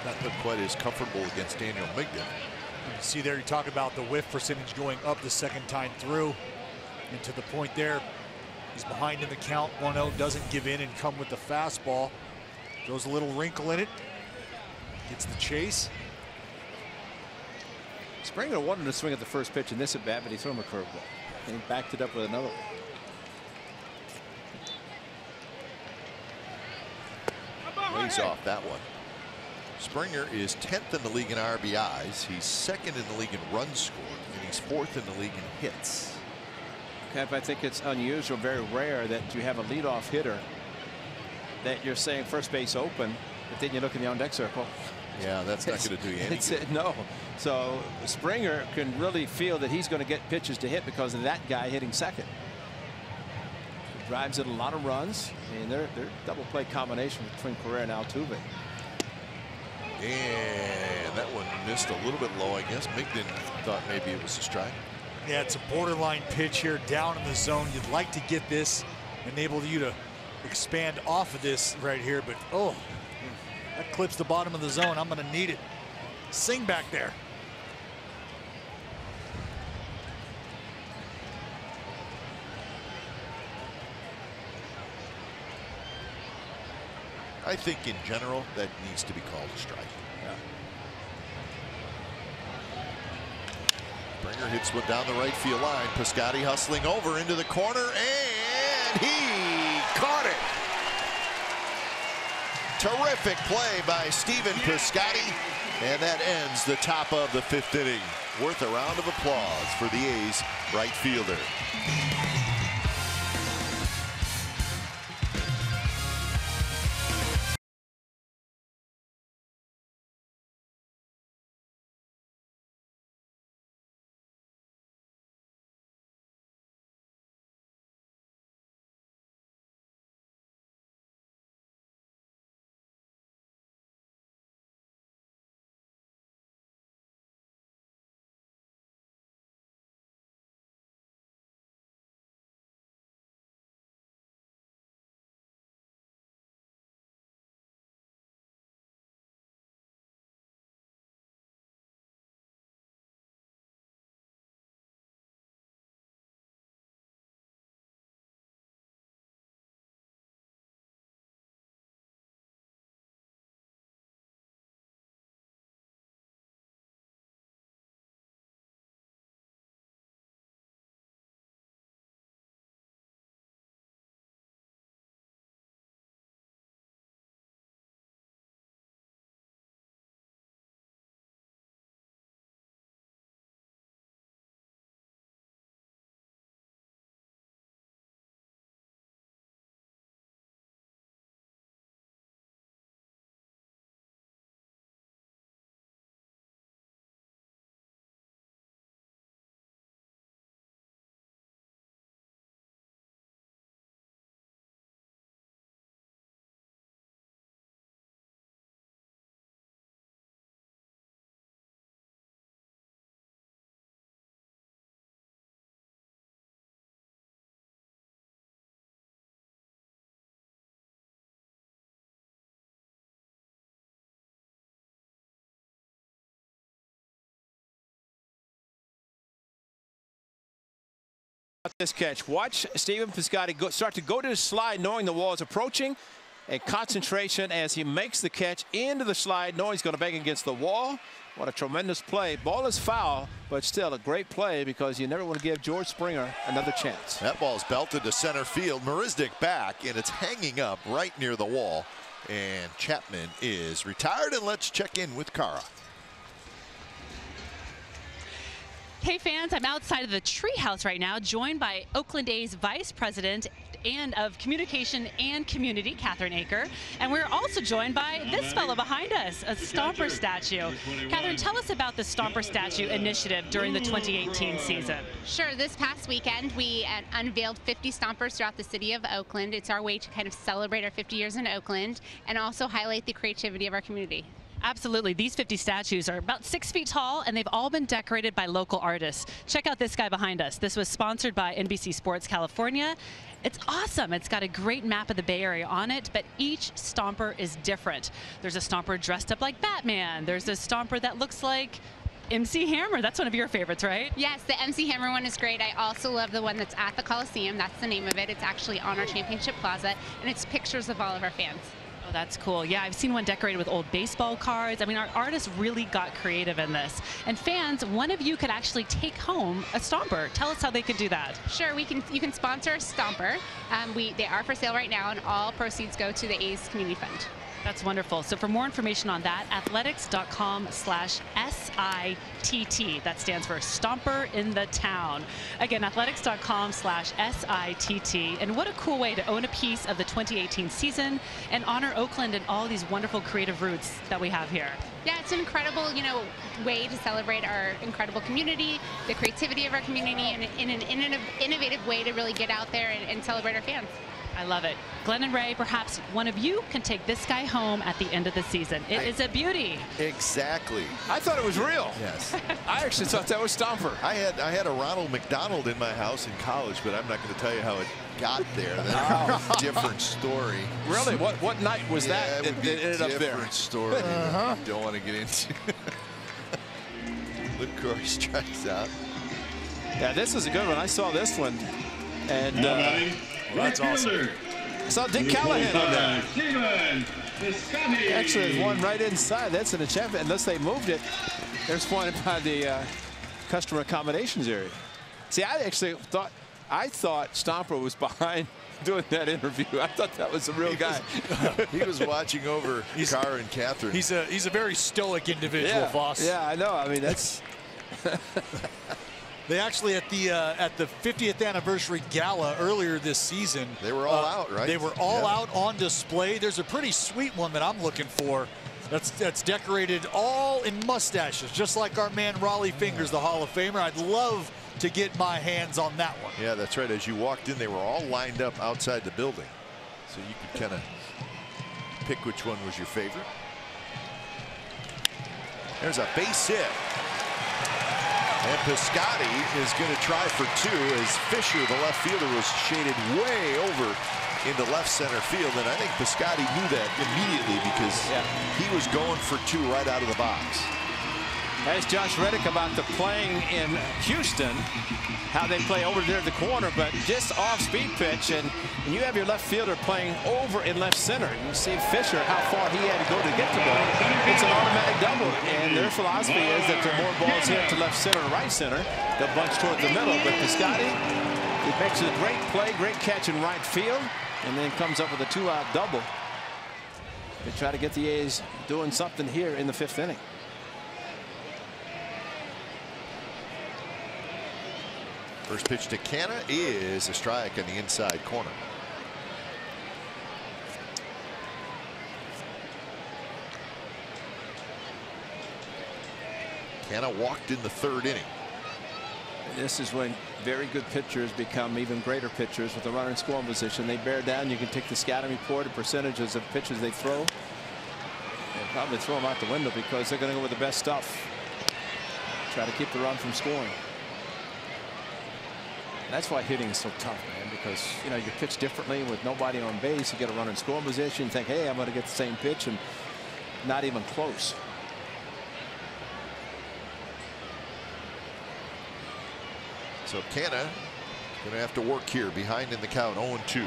Not look quite as comfortable against Daniel Mingden. You see there, you talk about the whiff percentage going up the second time through. And to the point there, he's behind in the count. 1-0, doesn't give in and come with the fastball. Throws a little wrinkle in it. Gets the chase. Springer wanted to swing at the first pitch in this at bat, but he threw him a curveball. And he backed it up with another one. Lays off that one. Springer is 10th in the league in RBIs. He's 2nd in the league in runs scored, and he's 4th in the league in hits. Kev, I think it's unusual, very rare that you have a leadoff hitter that you're saying first base open, but then you look in the on-deck circle. Yeah, that's not going to do you any good. No. So Springer can really feel that he's going to get pitches to hit because of that guy hitting second. He drives in a lot of runs, and they're double play combination between Correa and Altuve. And that one missed a little bit low, I guess. Mingden thought maybe it was a strike. Yeah, it's a borderline pitch here down in the zone. You'd like to get this, enable you to expand off of this right here, but oh, that clips the bottom of the zone. I'm going to need it. Sing back there. I think in general that needs to be called a strike. Springer hits one down the right field line. Piscotty hustling over into the corner, and he caught it. Terrific play by Stephen Piscotty, and that ends the top of the 5th inning. Worth a round of applause for the A's right fielder. This catch. Watch Stephen Piscotty start to go to the slide knowing the wall is approaching, and concentration as he makes the catch into the slide knowing he's going to bang against the wall. What a tremendous play. Ball is foul, but still a great play because you never want to give George Springer another chance. That ball's belted to center field. Marisnik back, and it's hanging up right near the wall. And Chapman is retired, and let's check in with Cara. Hey fans, I'm outside of the treehouse right now, joined by Oakland A's Vice President and of Communication and Community, Catherine Aker. And we're also joined by this fellow behind us, a Stomper statue. Catherine, tell us about the Stomper statue initiative during the 2018 season. Sure, this past weekend we unveiled 50 Stompers throughout the city of Oakland. It's our way to kind of celebrate our 50 years in Oakland and also highlight the creativity of our community. Absolutely. These 50 statues are about 6 feet tall, and they've all been decorated by local artists. Check out this guy behind us. This was sponsored by NBC Sports California. It's awesome. It's got a great map of the Bay Area on it, but each Stomper is different. There's a Stomper dressed up like Batman. There's a Stomper that looks like MC Hammer. That's one of your favorites, right? Yes, the MC Hammer one is great. I also love the one that's at the Coliseum. That's the name of it. It's actually on our Championship Plaza, and it's pictures of all of our fans. Oh, that's cool. Yeah, I've seen one decorated with old baseball cards. I mean, our artists really got creative in this. And fans, one of you could actually take home a Stomper. Tell us how they could do that. Sure, you can sponsor a Stomper. They are for sale right now, and all proceeds go to the A's Community Fund. That's wonderful. So for more information on that, athletics.com/SITT. That stands for Stomper in the Town. Again, athletics.com/SITT. And what a cool way to own a piece of the 2018 season and honor Oakland and all these wonderful creative roots that we have here. Yeah, it's an incredible, way to celebrate our incredible community, the creativity of our community, and in an innovative way to really get out there and celebrate our fans. I love it. Glenn and Ray, perhaps one of you can take this guy home at the end of the season. It is a beauty. Exactly. I thought it was real. Yes. I actually thought that was Stomper. I had a Ronald McDonald in my house in college, but I'm not going to tell you how it got there. That's a different story. Really? What night was that? It ended up there. Different story. Don't want to get into. Luke Corey strikes out. Yeah, this is a good one. I saw this one, and that's awesome. I saw Dick Callahan on there. Stephen Actually, there's one right inside. That's an enchantment. Unless they moved it, there's one by the customer accommodations area. See, I actually thought Stomper was behind doing that interview. I thought that was the real guy. He was watching over Carr and Catherine. He's a very stoic individual, Voss. Yeah, I know. I mean, that's. They actually at the 50th anniversary gala earlier this season. They were all out, right? They were all out on display. There's a pretty sweet one that I'm looking for. That's decorated all in mustaches, just like our man Raleigh Fingers, the Hall of Famer. I'd love to get my hands on that one. Yeah, that's right. As you walked in, they were all lined up outside the building, so you could kind of pick which one was your favorite. There's a base hit. And Piscotti is going to try for two as Fisher, the left fielder, was shaded way over into left center field. And I think Piscotti knew that immediately because he was going for two right out of the box. As Josh Reddick about the playing in Houston, how they play over there at the corner, but just off-speed pitch, and you have your left fielder playing over in left center. You see Fisher, how far he had to go to get the ball. It's an automatic double, and their philosophy is that there are more balls hit to left center and right center. They'll bunch toward the middle, but Piscotti, he makes a great play, great catch in right field, and then comes up with a two-out double. They try to get the A's doing something here in the fifth inning. First pitch to Canna is a strike on the inside corner. Canna walked in the third inning. This is when very good pitchers become even greater pitchers with a runner in scoring position. They bear down. You can take the scouting report and percentages of pitches they throw and probably throw them out the window because they're going to go with the best stuff. Try to keep the run from scoring. That's why hitting is so tough, man, because you pitch differently with nobody on base. You get a runner in scoring position, you think, hey, I'm going to get the same pitch, and not even close. So Canna going to have to work here behind in the count, 0-2.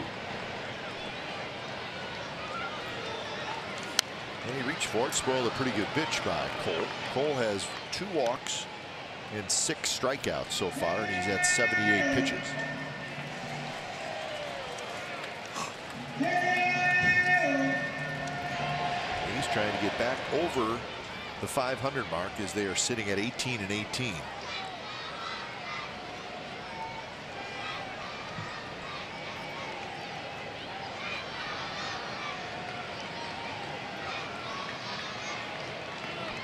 And he reached for it, spoiled a pretty good pitch by Cole. Cole has 2 walks and 6 strikeouts so far, and he's at 78 pitches. He's trying to get back over the 500 mark as they are sitting at 18-18.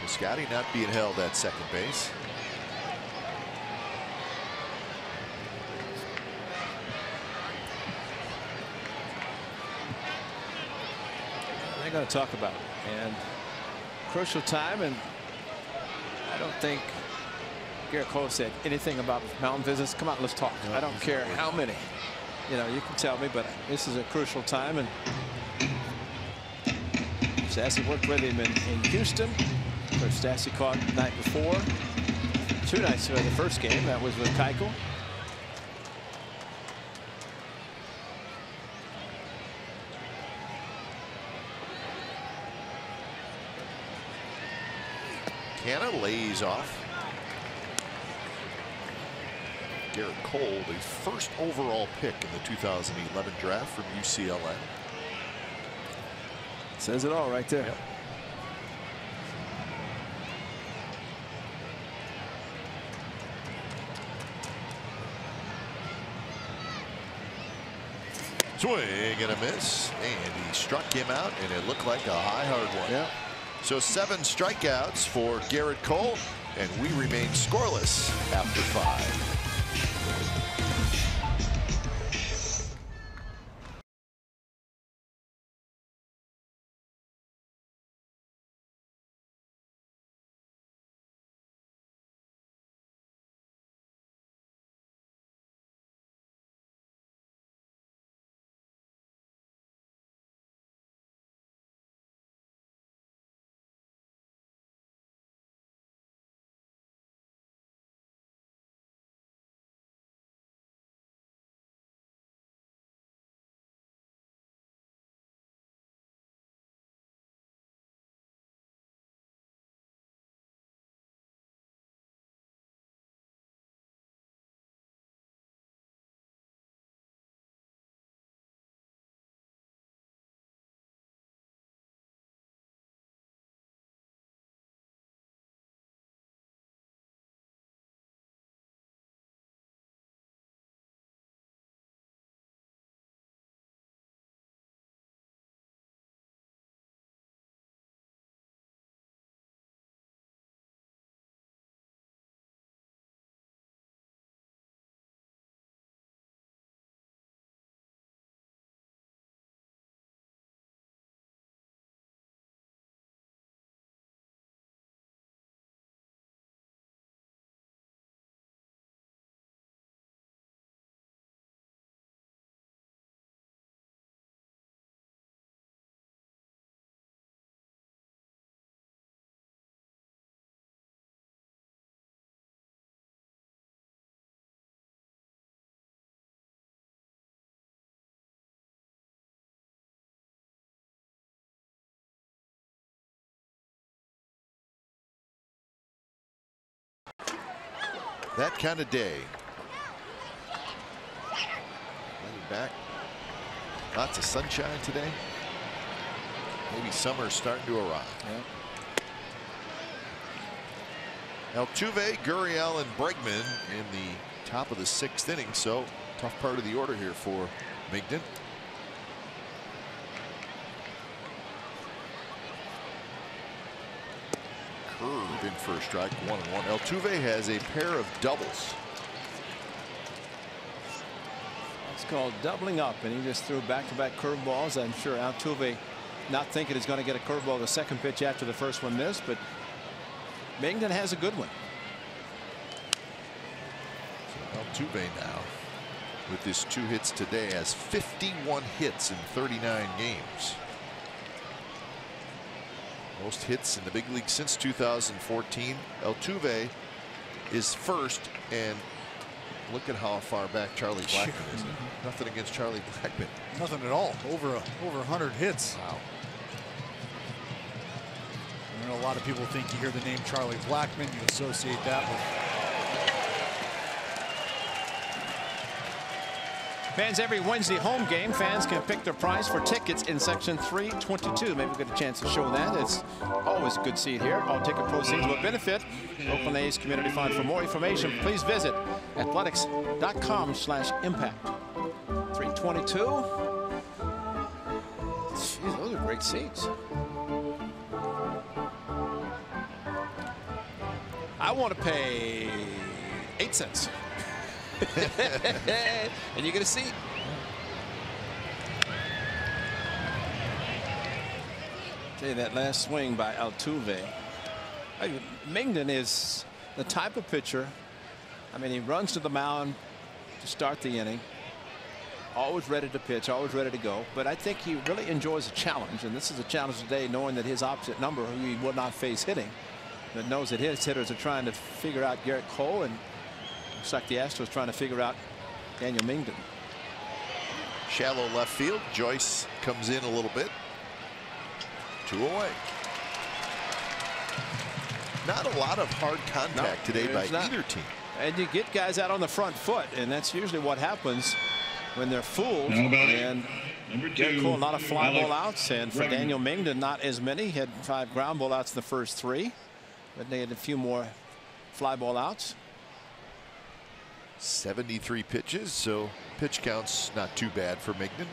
Scotty not being held at second base. They're going to talk about it. And crucial time, and I don't think Garrett Cole said anything about mountain visits. Come on, let's talk. I don't care how many. You can tell me, but this is a crucial time, and Stassi worked with him in Houston. Of course, Stassi caught the night before. 2 nights ago, the first game. That was with Keuchel. Canna lays off. Garrett Cole, the first overall pick in the 2011 draft from UCLA. Says it all right there. Yep. Swing and a miss, and he struck him out, and it looked like a high, hard one. Yeah. So 7 strikeouts for Garrett Cole, and we remain scoreless after 5. that kind of day. Back. Lots of sunshine today. Maybe summer's starting to arrive. Yeah. Altuve, Gurriel, and Bregman in the top of the 6th inning. So tough part of the order here for Migden. Curve in first strike, 1-1. Altuve has a pair of doubles. It's called doubling up, and he just threw back-to-back curveballs. I'm sure Altuve not thinking he's going to get a curveball the second pitch after the first one missed, but Migden has a good one. So Altuve now, with his 2 hits today, has 51 hits in 39 games. Most hits in the big league since 2014. Altuve is first, and look at how far back Charlie Blackmon is. Nothing against Charlie Blackmon. Nothing at all. Over 100 hits. Wow. I know a lot of people think you hear the name Charlie Blackmon, you associate that with. Fans, every Wednesday home game, fans can pick their prize for tickets in section 322. Maybe we'll get a chance to show that. It's always a good seat here. All ticket proceeds will benefit Oakland A's Community Fund. For more information, please visit athletics.com/impact. 322. Jeez, those are great seats. I want to pay 8 cents. And you get a seat. Tell you that last swing by Altuve. Migden is the type of pitcher. I mean, he runs to the mound to start the inning. Always ready to pitch, always ready to go. But I think he really enjoys a challenge, and this is a challenge today, knowing that his opposite number, who he will not face hitting, but knows that his hitters are trying to figure out Garrett Cole, and looks like the Astros trying to figure out Daniel Migden. Shallow left field. Joyce comes in a little bit. 2 away. Not a lot of hard contact today by either team. And you get guys out on the front foot, and that's usually what happens when they're fooled. And Garrett Cole, not a fly ball outs, and for Daniel Migden, not as many. He had 5 ground ball outs in the first 3, but they had a few more fly ball outs. 73 pitches, so pitch count's not too bad for Migden.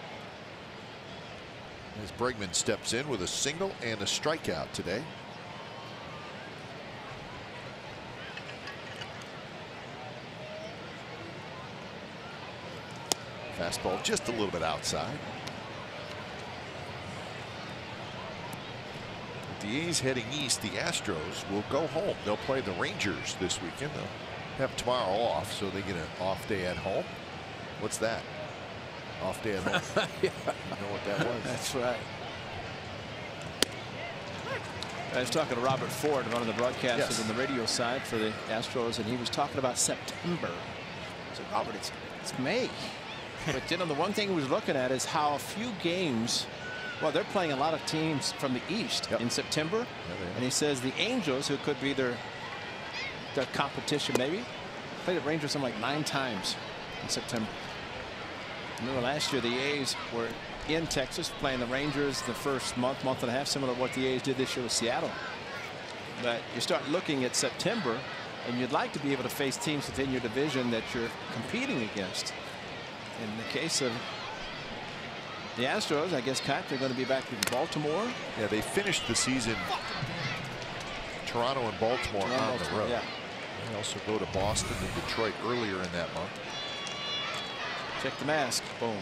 As Bregman steps in with a single and a strikeout today. Fastball just a little bit outside. With the A's heading east, the Astros will go home. They'll play the Rangers this weekend. They'll have tomorrow off, so they get an off day at home. What's that? Off day at home. Yeah. You know what that was? That's right. I was talking to Robert Ford, one of the broadcasters on the radio side for the Astros, and he was talking about September. I said, Robert, it's May. But you know, the one thing he was looking at is how a few games, well, they're playing a lot of teams from the East in September. And he says the Angels, who could be their competition maybe, played the Rangers something like 9 times in September. Remember last year the A's were in Texas playing the Rangers the first month and a half, similar to what the A's did this year with Seattle. But you start looking at September, and you'd like to be able to face teams within your division that you're competing against. In the case of the Astros, I guess, Kat, they're going to be back in Baltimore. Yeah, they finished the season Toronto and Baltimore on the road. Yeah. They also go to Boston and Detroit earlier in that month. Check the mask. Boom.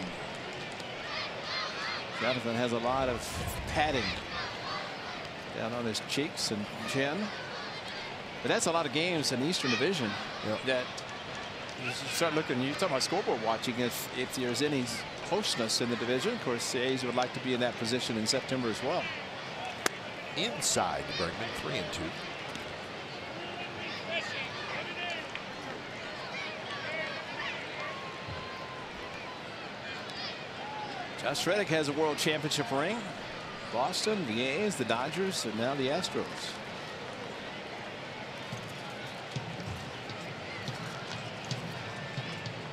Jonathan has a lot of padding down on his cheeks and chin. But that's a lot of games in the Eastern Division that you start looking. You talk about scoreboard watching. If there's any closeness in the division, of course, the A's would like to be in that position in September as well. Inside Bregman, 3-2. Josh Reddick has a world championship ring. Boston, the A's, the Dodgers, and now the Astros.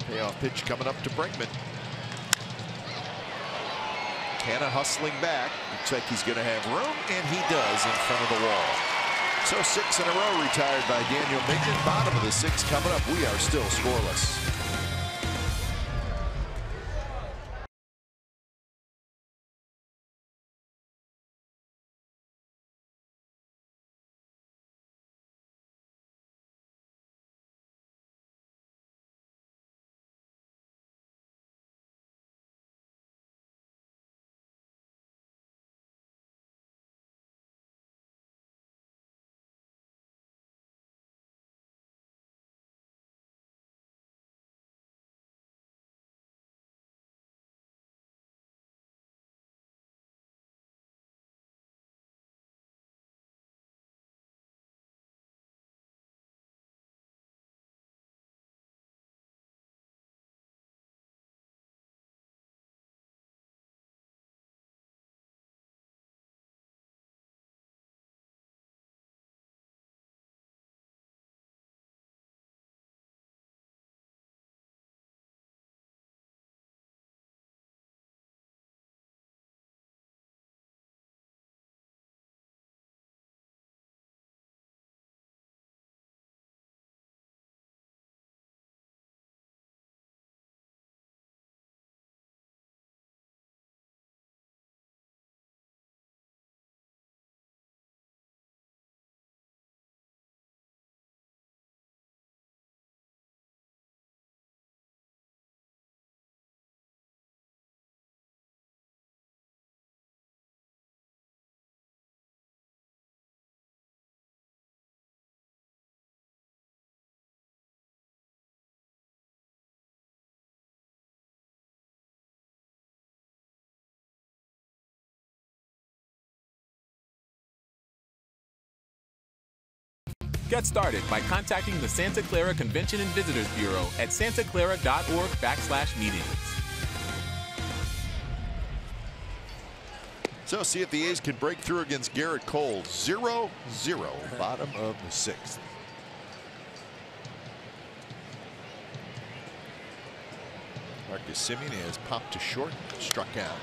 Payoff pitch coming up to Bregman. Hanna hustling back. Looks like he's going to have room, and he does in front of the wall. So 6 in a row retired by Daniel Mignon. Bottom of the 6 coming up. We are still scoreless. Get started by contacting the Santa Clara Convention and Visitors Bureau at santaclara.org/meetings. So see if the A's can break through against Garrett Cole. 0-0, bottom of the 6th. Marcus Semien has popped to short, struck out.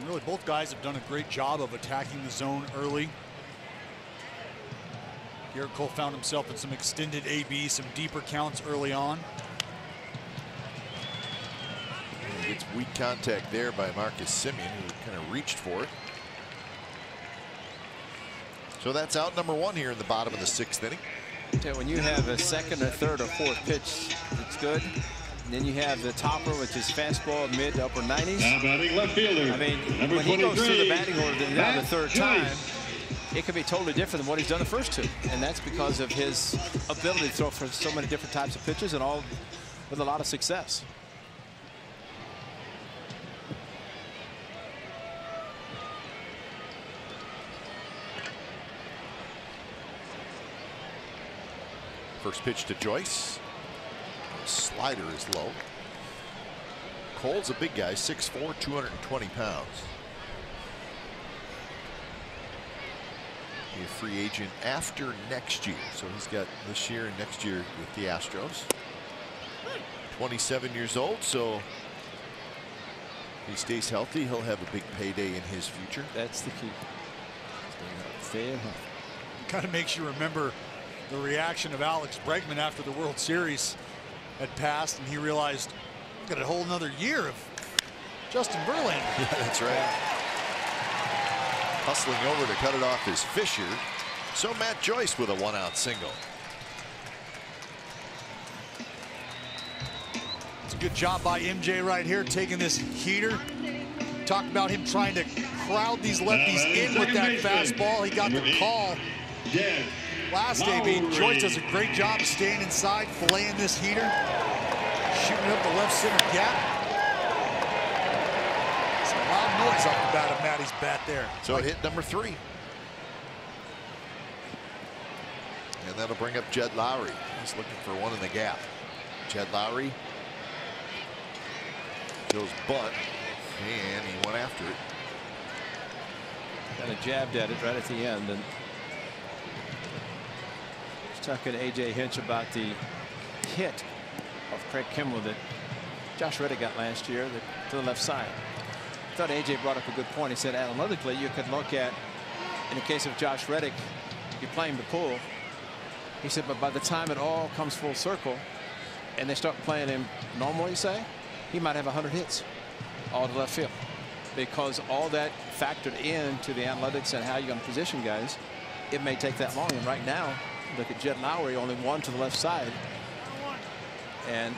Really, both guys have done a great job of attacking the zone early. Garrett Cole found himself in some extended AB, some deeper counts early on. Gets weak contact there by Marcus Semien, who kind of reached for it. So that's out number 1 here in the bottom of the 6th inning. When you have a second or third or fourth pitch, it's good. And then you have the topper, which is fastball mid to upper 90s. Now batting left fielder. I mean, number when he goes through the batting order now the third time, Joyce. it could be totally different than what he's done the first 2. And that's because of his ability to throw for so many different types of pitches and all with a lot of success. First pitch to Joyce. Slider is low. Cole's a big guy, 6'4", 220 pounds. Be a free agent after next year. So he's got this year and next year with the Astros. 27 years old, so if he stays healthy, he'll have a big payday in his future. That's the key. Staying healthy. Kind of makes you remember the reaction of Alex Bregman after the World Series had passed, and he realized, got a whole another year of Justin Verlander. Yeah, that's right. Hustling over to cut it off is Fisher. So Matt Joyce with a 1-out single. It's a good job by MJ right here, taking this heater. Talked about him trying to crowd these lefties in with that fastball. He got the call last AB. Joyce does a great job staying inside, filleting this heater, shooting up the left center gap. Some loud noise off the bat of Matty's bat there. So hit number 3. And that'll bring up Jed Lowry. He's looking for one in the gap. Jed Lowry. Joe's bunt, and he went after it. Kind of jabbed at it right at the end. And just talking to A.J. Hinch about the hit of Craig Kimball that Josh Reddick got last year to the left side. I thought A.J. brought up a good point. He said analytically you could look at, in the case of Josh Reddick, you're playing the pull. He said, but by the time it all comes full circle and they start playing him normally, say, he might have 100 hits all to left field, because all that factored into the analytics and how you're going to position guys. It may take that long. And right now, look at Jed Lowry, only one to the left side. And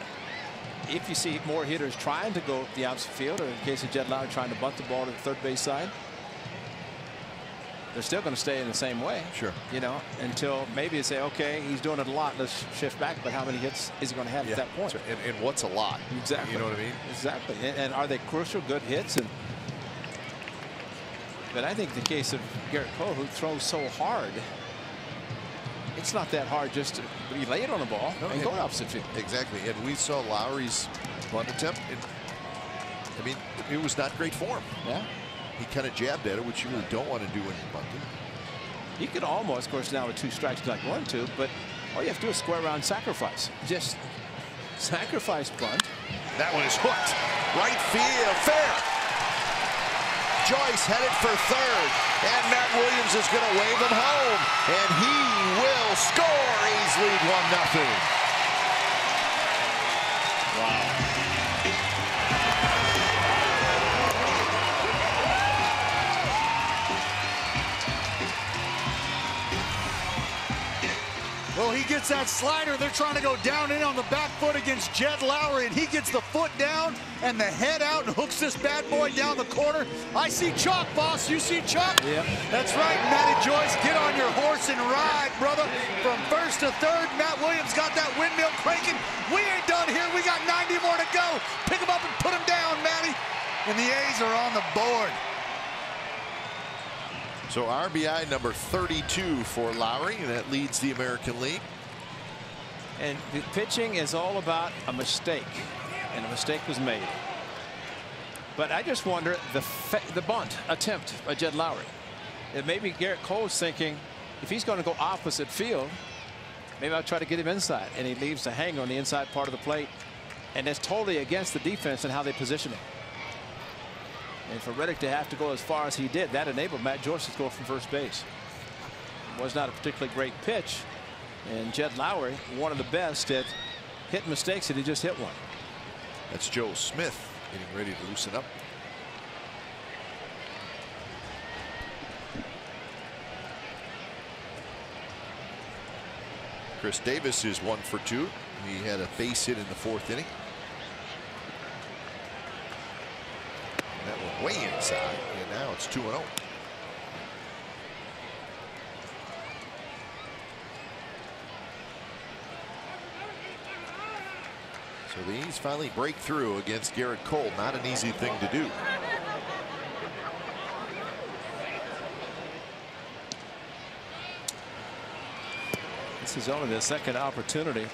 if you see more hitters trying to go the opposite field, or in the case of Jed Lowry trying to bunt the ball to the third base side, they're still going to stay in the same way. Sure. You know, until maybe you say, okay, he's doing it a lot, let's shift back. But how many hits is he going to have at that point? And what's a lot? Exactly. You know what I mean? Exactly. And are they crucial, good hits? But I think the case of Garrett Cole, who throws so hard, it's not that hard just to lay it on the ball and go opposite field. Exactly. And we saw Lowry's bunt attempt. I mean, it was not great form. Yeah. He kind of jabbed at it, which you really don't want to do when you're bunting. He could almost, of course, now with 2 strikes, not going to, but all you have to do is square around sacrifice. Just sacrifice bunt. That one is hooked. Right field, fair. Joyce headed for third, and Matt Williams is going to wave him home, and he will score. A's lead 1-0. Wow. Well, he gets that slider. They're trying to go down in on the back foot against Jed Lowry, and he gets the foot down and the head out and hooks this bad boy down the corner. I see chalk, boss. You see chalk? Yep. That's right, Matty Joyce. Get on your horse and ride, brother. From first to third, Matt Williams got that windmill cranking. We ain't done here. We got 90 more to go. Pick him up and put him down, Matty. And the A's are on the board. So RBI number 32 for Lowry, and that leads the American League. And the pitching is all about a mistake, and a mistake was made. But I just wonder the bunt attempt by Jed Lowry. And maybe Garrett Cole's thinking, if he's going to go opposite field, maybe I'll try to get him inside, and he leaves the hanger on the inside part of the plate, and that's totally against the defense and how they position him. And for Reddick to have to go as far as he did, that enabled Matt Joyce to score from first base. It was not a particularly great pitch. And Jed Lowry, one of the best at hitting mistakes, and he just hit one. That's Joe Smith getting ready to loosen up. Chris Davis is 1 for 2. He had a base hit in the 4th inning. That one way inside, and now it's 2-0. So the A's finally break through against Garrett Cole. Not an easy thing to do. This is only the second opportunity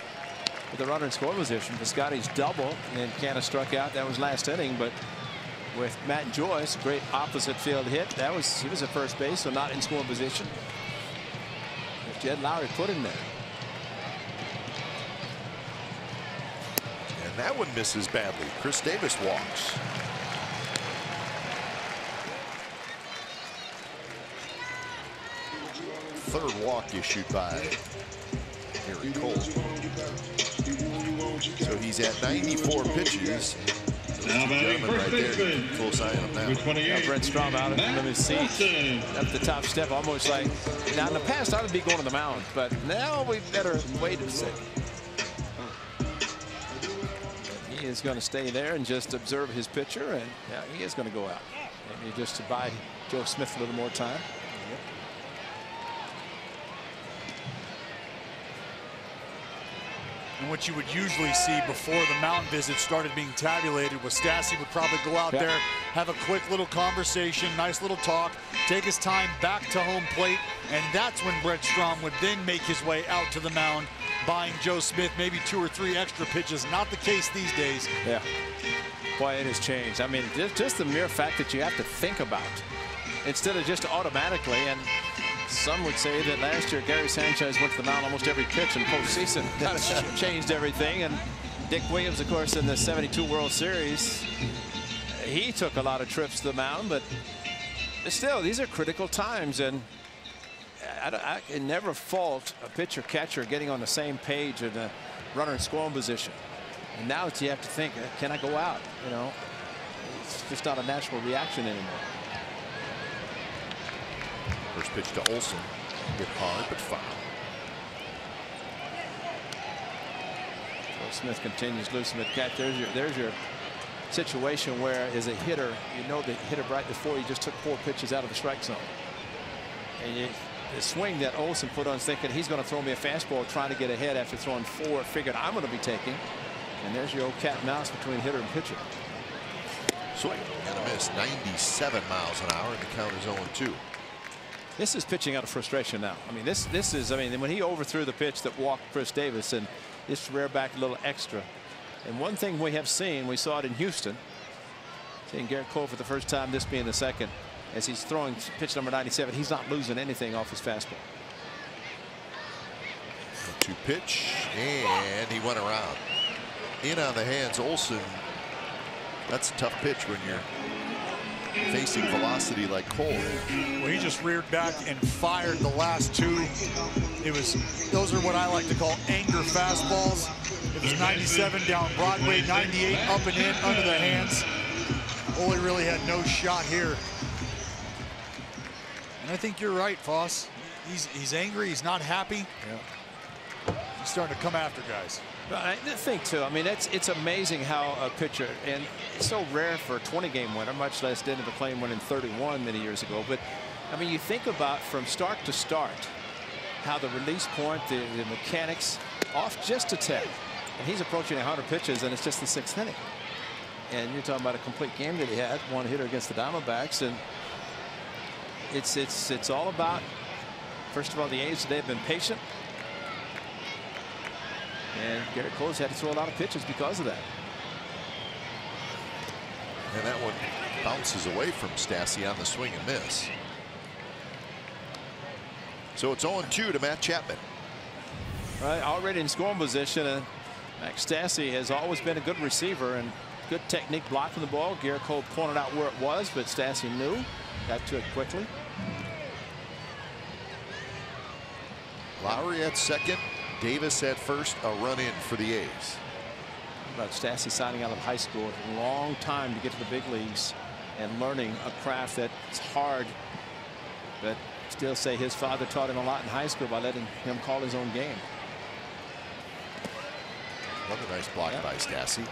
with the runner in score position. Piscotty's double, and Canna struck out. That was last inning, but with Matt Joyce, great opposite field hit. He was at first base, so not in scoring position. If Jed Lowry put him there. And that one misses badly. Chris Davis walks. Third walk issued by Garrett Cole. So he's at 94 pitches. Now batting first baseman. Full sign him now. Now Brent Strom out of his seat. Up the top step, almost like. Now in the past, I would be going to the mound, but now we better wait and see. He is going to stay there and just observe his pitcher, and yeah, he is going to go out. Maybe just to buy Joe Smith a little more time. And what you would usually see before the mountain visit started being tabulated was Stassi would probably go out there, have a quick little conversation, nice little talk, take his time back to home plate, and that's when Brent Strom would then make his way out to the mound, buying Joe Smith maybe 2 or 3 extra pitches. Not the case these days. Yeah. Boy, it has changed. I mean, just the mere fact that you have to think about instead of just automatically. And some would say that last year Gary Sanchez went to the mound almost every pitch in postseason. That changed everything. And Dick Williams, of course, in the '72 World Series, he took a lot of trips to the mound, but still, these are critical times, and I can never fault a pitcher catcher getting on the same page in a runner in scoring position. And now that you have to think, can I go out? You know, it's just not a natural reaction anymore. First pitch to Olson, hit hard but foul. Will Smith continues. Lou Smith catch. There's your situation where, as a hitter, you know the hitter right before you just took 4 pitches out of the strike zone. And the swing that Olson put on, thinking he's going to throw me a fastball, trying to get ahead after throwing 4, figured I'm going to be taking. And there's your old cat and mouse between hitter and pitcher. Swing and a miss. 97 miles an hour, and the count is 0-2. This is pitching out of frustration now. I mean, this is, I mean, when he overthrew the pitch that walked Chris Davis, and just rear back a little extra. And one thing we have seen, we saw it in Houston, seeing Garrett Cole for the first time, this being the second, as he's throwing pitch number 97, he's not losing anything off his fastball. 2 pitch, and he went around. In on the hands, Olson. That's a tough pitch when you're facing velocity like Cole. Well, he just reared back and fired the last 2. Those are what I like to call anger fastballs. It was 97 down Broadway, 98 up and in under the hands. Ole really had no shot here. And I think you're right, Foss. He's angry. He's not happy. Yeah. He's starting to come after guys. I think too. I mean, it's amazing how a pitcher, and it's so rare for a 20-game winner, much less Denver McClain winning 31 many years ago. But I mean, you think about from start to start how the release point, the mechanics, off just a tad. And he's approaching 100 pitches, and it's just the 6th inning. And you're talking about a complete game that he had, 1 hitter against the Diamondbacks, and it's all about, first of all, the A's today have been patient. And Garrett Cole's had to throw a lot of pitches because of that. And that one bounces away from Stassi on the swing and miss. So it's 0-2 to Matt Chapman. Right, already in scoring position. Max Stassi has always been a good receiver and good technique blocking the ball. Garrett Cole pointed out where it was, but Stassi knew, got to it quickly. Lowry at second. Davis at first, a run in for the A's. About Stassi signing out of high school, a long time to get to the big leagues and learning a craft that's hard, but still say his father taught him a lot in high school by letting him call his own game. Another nice block by Stassi.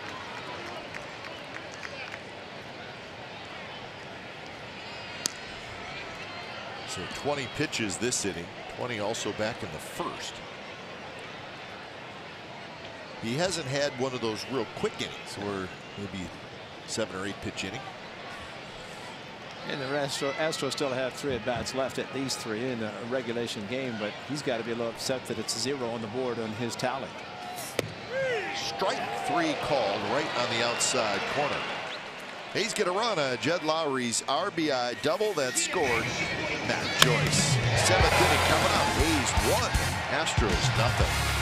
So 20 pitches this inning, 20 also back in the first. He hasn't had one of those real quick innings where maybe 7 or 8 pitch inning. And the Astros still have 3 at-bats left, at least 3 in a regulation game, but he's got to be a little upset that it's 0 on the board on his tally. Strike 3 called right on the outside corner. A's get a run on Jed Lowry's RBI double that scored Matt Joyce. 7th inning coming up. A's 1, Astros nothing.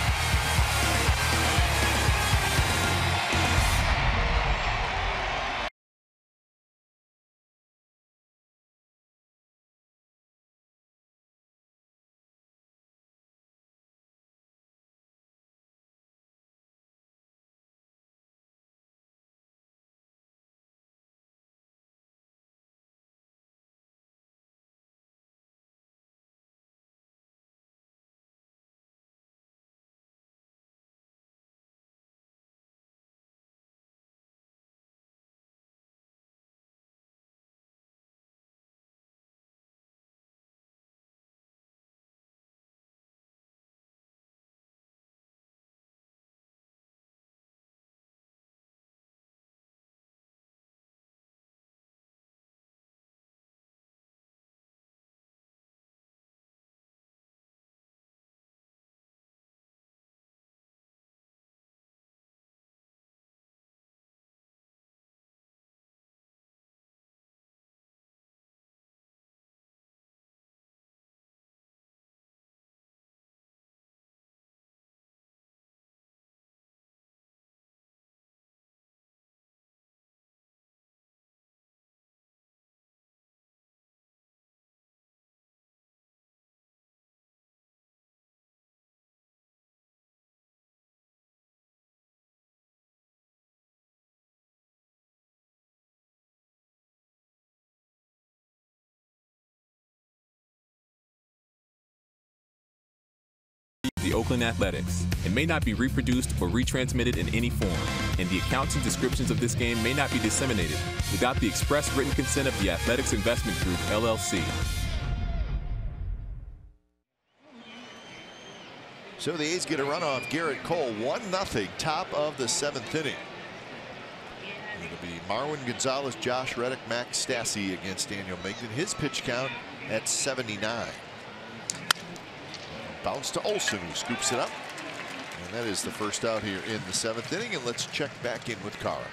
the Oakland Athletics and may not be reproduced or retransmitted in any form, and the accounts and descriptions of this game may not be disseminated without the express written consent of the Athletics Investment Group, LLC. So the A's get a run off Garrett Cole, 1-0, top of the 7th inning. It'll be Marwin Gonzalez, Josh Reddick, Max Stassi against Daniel Migden. His pitch count at 79. Bounce to Olsen, who scoops it up. And that is the first out here in the 7th inning. And let's check back in with Cara.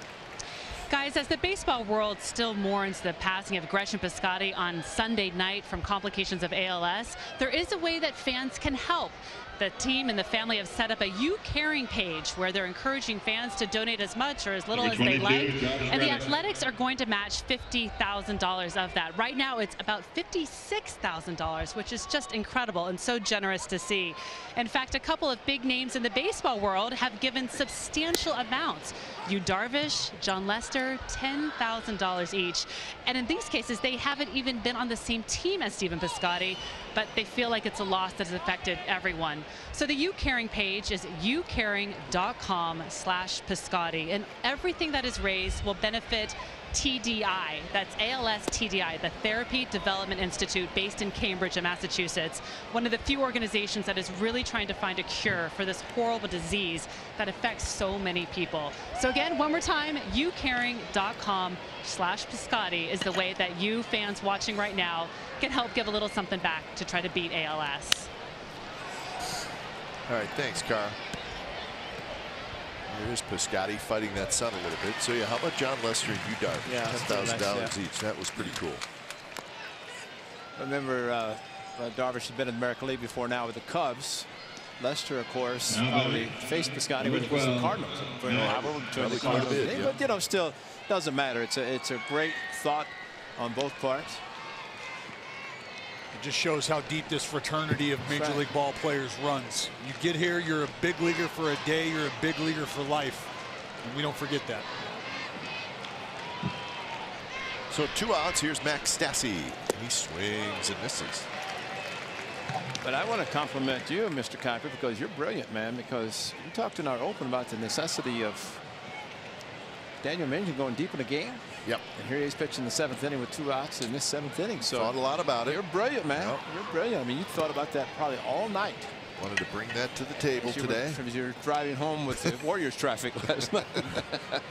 Guys, as the baseball world still mourns the passing of Gretchen Piscotty on Sunday night from complications of ALS, there is a way that fans can help. The team and the family have set up a You Caring page where they're encouraging fans to donate as much or as little as they like. And the Athletics are going to match $50,000 of that. Right now, it's about $56,000, which is just incredible and so generous to see. In fact, a couple of big names in the baseball world have given substantial amounts. Yu Darvish, John Lester, $10,000 each. And in these cases, they haven't even been on the same team as Stephen Piscotty, but they feel like it's a loss that has affected everyone. So the You Caring page is youcaring.com/Piscotty, and everything that is raised will benefit TDI. That's ALS TDI, the Therapy Development Institute based in Cambridge, Massachusetts. One of the few organizations that is really trying to find a cure for this horrible disease that affects so many people. So again, one more time, youcaring.com/Piscotty is the way that you fans watching right now can help give a little something back to try to beat ALS. All right, thanks, Cara. Here's Piscotty fighting that sun a little bit. So yeah, how about John Lester and Yu Darvish? Yeah, $10,000 each. That was pretty cool. Remember, Darvish had been in the American League before now with the Cubs. Lester, of course, probably faced Piscotty when it was the Cardinals. But you know, still doesn't matter. It's a great thought on both parts. It just shows how deep this fraternity of Major League Ball players runs. You get here, you're a big leaguer for a day, you're a big leaguer for life. And we don't forget that. So 2 outs. Here's Max Stassi. He swings and misses. But I want to compliment you, Mr. Kuiper, because you're brilliant, man, because you talked in our open about the necessity of Daniel Migden going deep in the game. Yep. And here he's pitching the 7th inning with 2 outs in this 7th inning. So thought a lot about it. You're brilliant, man. Yep. You're brilliant. I mean, you thought about that probably all night. Wanted to bring that to the table today. As you're driving home with the Warriors traffic last night.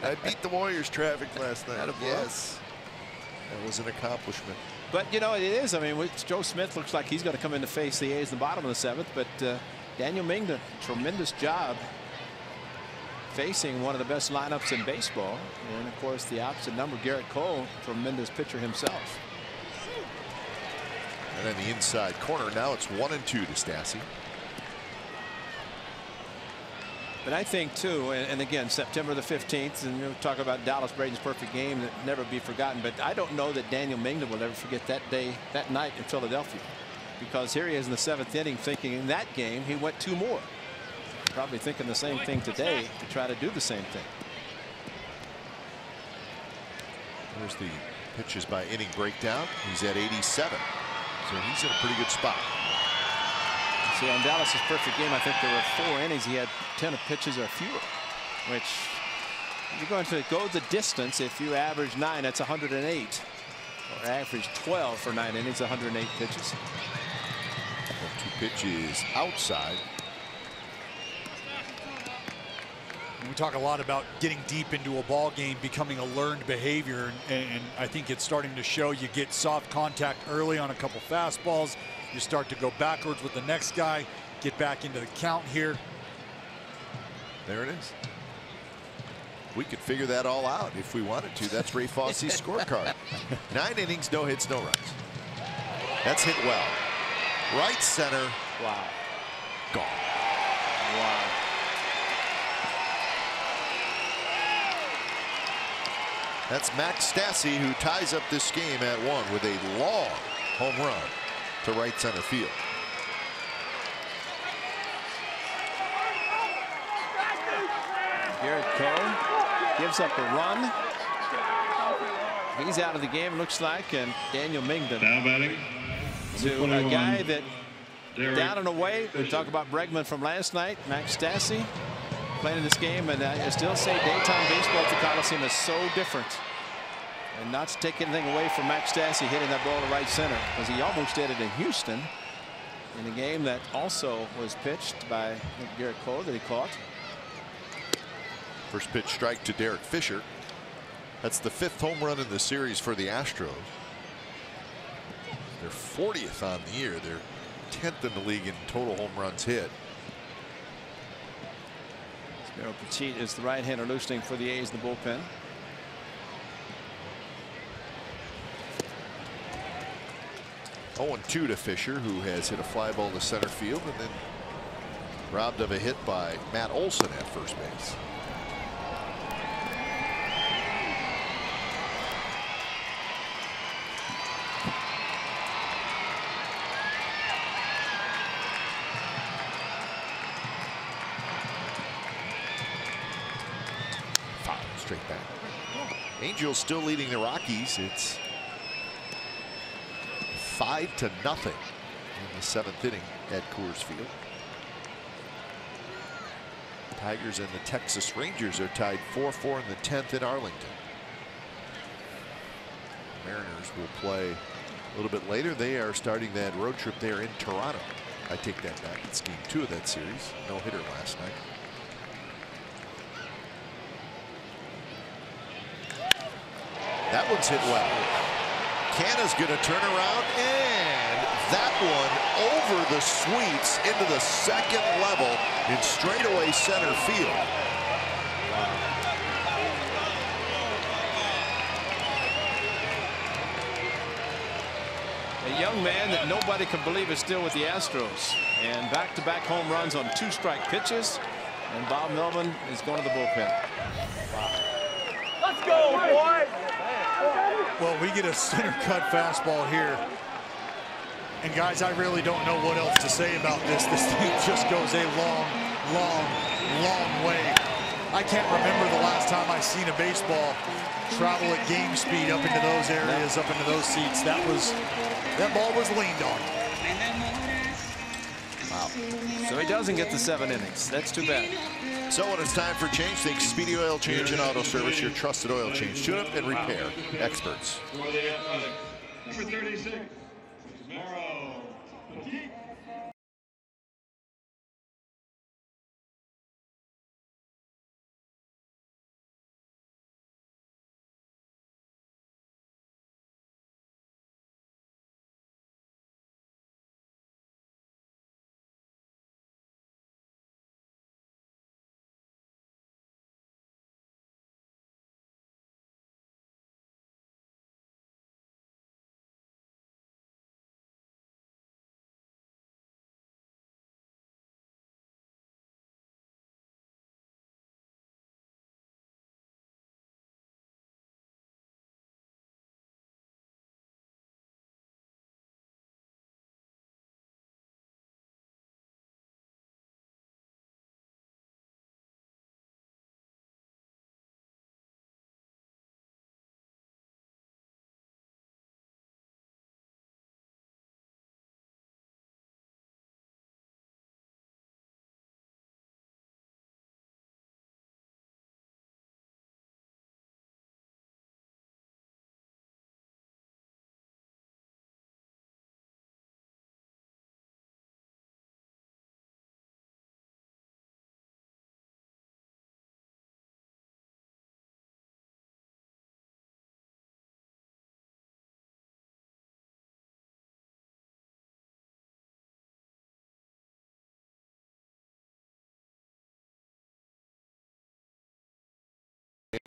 I beat the Warriors traffic last night. Yes. That was an accomplishment. But, you know, it is. I mean, Joe Smith looks like he's going to come in to face the A's in the bottom of the 7th. But Daniel Migden, tremendous job facing one of the best lineups in baseball. And, of course, the opposite number, Garrett Cole, tremendous pitcher himself. And then the inside corner. Now it's 1-2 to Stassi. But I think, too, and again, September the 15th, and we'll talk about Dallas Braden's perfect game that never be forgotten. But I don't know that Daniel Migden will ever forget that day, that night in Philadelphia. Because here he is in the 7th inning thinking in that game he went 2 more. Probably thinking the same thing today to try to do the same thing. Here's the pitches by inning breakdown. He's at 87. So he's in a pretty good spot. See, on Dallas's perfect game, I think there were 4 innings. He had 10 pitches or fewer, which you're going to go the distance. If you average 9, that's 108. Or average 12 for 9 innings, 108 pitches. 2 pitches outside. We talk a lot about getting deep into a ball game becoming a learned behavior, and I think it's starting to show. You get soft contact early on a couple fastballs. You start to go backwards with the next guy, get back into the count here. There it is. We could figure that all out if we wanted to. That's Ray Fosse's scorecard. 9 innings, no hits, no runs. That's hit well. Right center. Wow. Gone. Wow. That's Max Stassi, who ties up this game at 1 with a long home run to right center field. Garrett Cole gives up a run. He's out of the game, looks like, and Daniel Migden Now batting, to a guy that Down and away. We talk about Bregman from last night. Max Stassi playing in this game, and I still say daytime baseball at the Coliseum is so different. And not to take anything away from Max Stassi hitting that ball to right center, because he almost did it in Houston in a game that also was pitched by Garrett Cole that he caught. First pitch strike to Derek Fisher. That's the 5th home run in the series for the Astros. They're 40th on the year. They're 10th in the league in total home runs hit. Sparrow Petit is the right-hander loosening for the A's in the bullpen. Oh, 2 to Fisher, who has hit a fly ball to center field and then robbed of a hit by Matt Olson at first base. Straight back. Angels still leading the Rockies. It's 5-0 in the 7th inning at Coors Field. Tigers and the Texas Rangers are tied 4-4 in the 10th in Arlington. Mariners will play a little bit later. They are starting that road trip there in Toronto. I take that back. It's game 2 of that series. No hitter last night. That one's hit well. Canna's going to turn around, and that one over the sweeps into the 2nd level in straightaway center field. A young man that nobody can believe is still with the Astros, and back-to-back home runs on 2 strike pitches, and Bob Melvin is going to the bullpen. Wow. Let's go, boys! Well, we get a center cut fastball here. And guys, I really don't know what else to say about this. This thing just goes a long, long, long way. I can't remember the last time I seen a baseball travel at game speed up into those areas, up into those seats. That ball was leaned on. Wow. So he doesn't get the 7 innings. That's too bad. So when it's time for change, think Speedy Oil Change and Auto Service, your trusted oil change, tune-up and repair experts. Number 36, Merrill.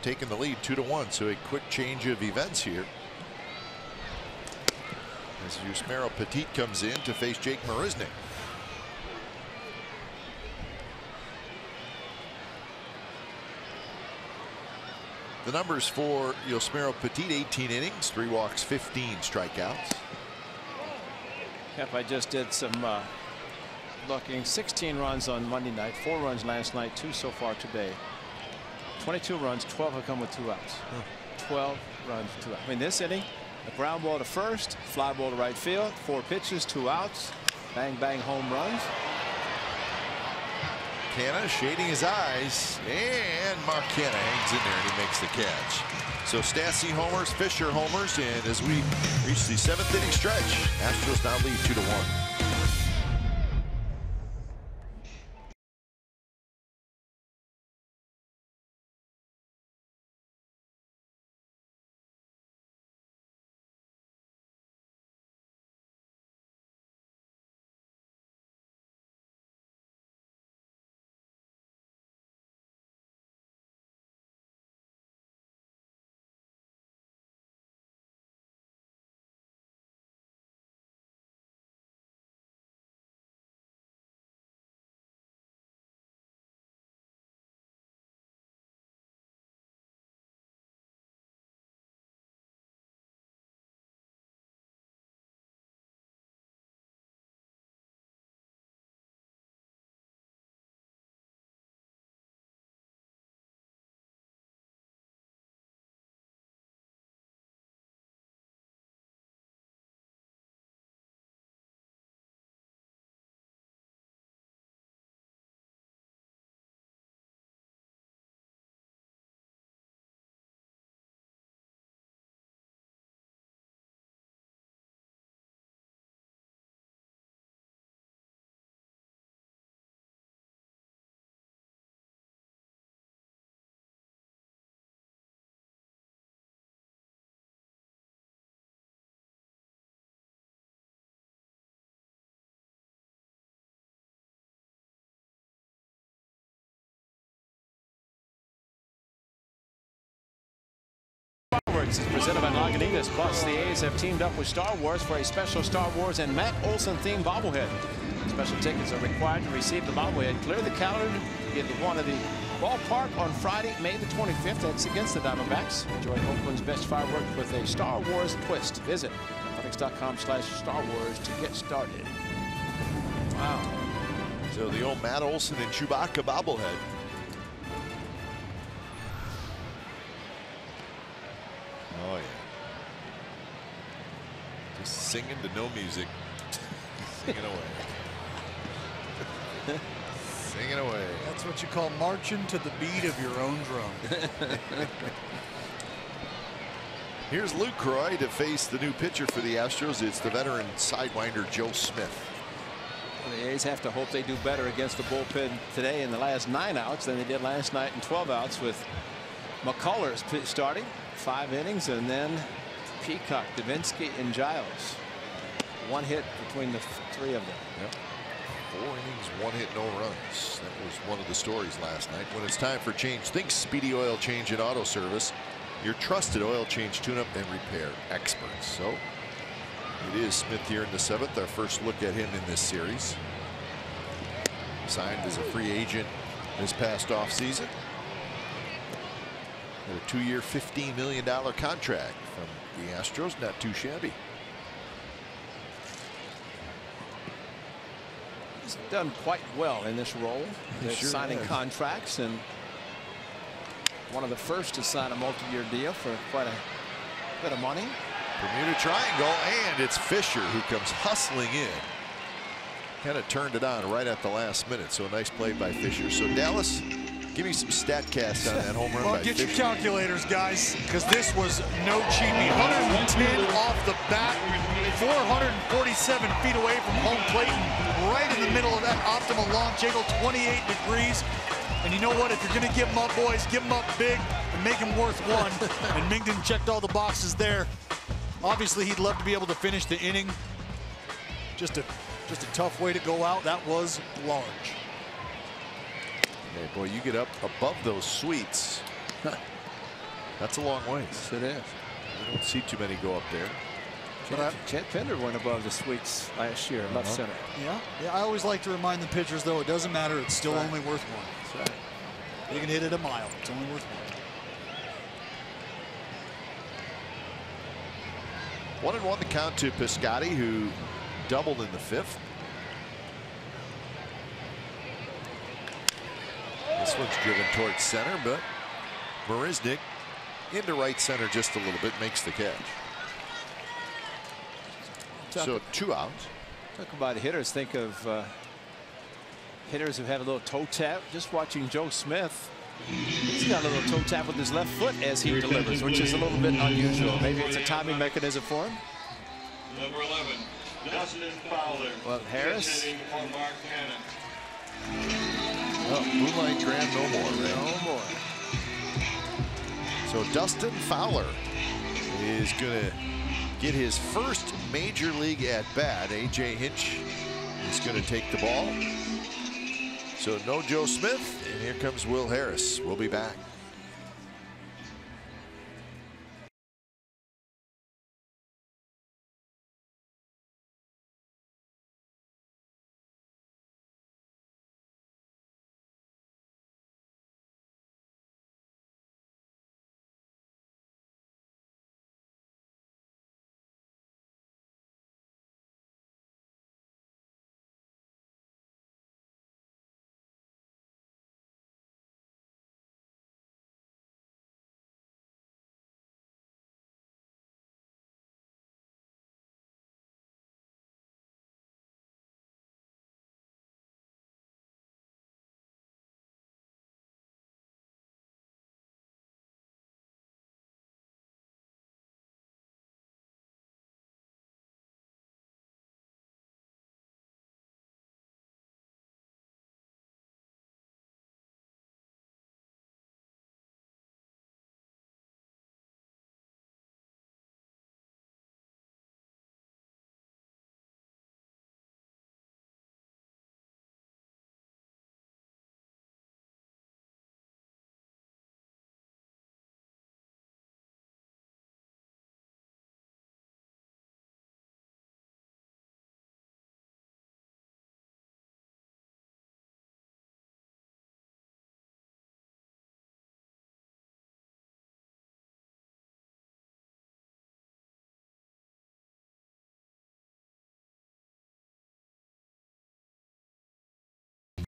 Taking the lead 2-1, so a quick change of events here. As Yusmeiro Petit comes in to face Jake Marisnick. The numbers for Yusmeiro Petit: 18 innings, 3 walks, 15 strikeouts. Yep, I just did some looking. 16 runs on Monday night, 4 runs last night, 2 so far today. 22 runs, 12 have come with 2 outs. 12 runs, 2 outs. I mean, this inning, a ground ball to first, fly ball to right field, 4 pitches, 2 outs. bang bang home runs. Canna shading his eyes, and Mark Canna hangs in there and he makes the catch. So Stassi homers, Fisher homers, and as we reach the 7th inning stretch, Astros now lead 2-1. Is presented by Lagunitas. Plus, the A's have teamed up with Star Wars for a special Star Wars and Matt Olson themed bobblehead. Special tickets are required to receive the bobblehead. Clear the calendar to get one of the ballpark on Friday, May the 25th. That's against the Diamondbacks. Enjoy Oakland's best fireworks with a Star Wars twist. Visit athletics.com/Star Wars to get started. Wow. So the old Matt Olson and Chewbacca bobblehead. Oh, yeah. Just singing to no music. Singing away. Singing away. That's what you call marching to the beat of your own drum. Here's Luke Croy to face the new pitcher for the Astros. It's the veteran sidewinder Joe Smith. Well, the A's have to hope they do better against the bullpen today in the last 9 outs than they did last night in 12 outs with McCullers starting 5 innings, and then Peacock, Davinsky, and Giles. 1 hit between the 3 of them. Yep. 4 innings, 1 hit, no runs. That was one of the stories last night. When it's time for change, think Speedy Oil Change and Auto Service, your trusted oil change, tune-up, and repair experts. So it is Smith here in the 7th. Our first look at him in this series. Signed as a free agent this past offseason. A 2-year, $15 million contract from the Astros. Not too shabby. He's done quite well in this role. Sure signing has. contracts, and one of the first to sign a multi-year deal for quite a bit of money. Bermuda Triangle, and it's Fisher who comes hustling in. Kind of turned it on right at the last minute. So a nice play by Fisher. So Dallas, give me some StatCast on that home run by Get Fisher. your calculators, guys, because this was no cheapie. 110 off the bat, 447 feet away from home plate, and right in the middle of that optimal launch angle, 28 degrees. And you know what? If you're going to give them up, boys, give them up big and make them worth one. And Mington checked all the boxes there. Obviously, he'd love to be able to finish the inning. Just a tough way to go out. That was large. Hey, boy, you get up above those suites. That's a long ways. Yes, it is. You don't see too many go up there. Chet Pender went above the suites last year, left center. Yeah, I always like to remind the pitchers, though, it doesn't matter. It's still only worth one. That's right. You can hit it a mile. It's only worth one. 1-1 the count to Piscotty, who doubled in the 5th. This one's driven towards center, but Marisnik into right center just a little bit, makes the catch. So 2 outs. Talk about hitters. Think of hitters who have a little toe tap. Just watching Joe Smith. He's got a little toe tap with his left foot as he delivers, which is a little bit unusual. Maybe it's a timing mechanism for him. Number 11, Dustin Fowler. Well, Harris. Oh, Moonlight Grand no more, right? No more. So Dustin Fowler is going to get his first major league at bat. A.J. Hinch is going to take the ball. So no Joe Smith, and here comes Will Harris. We'll be back.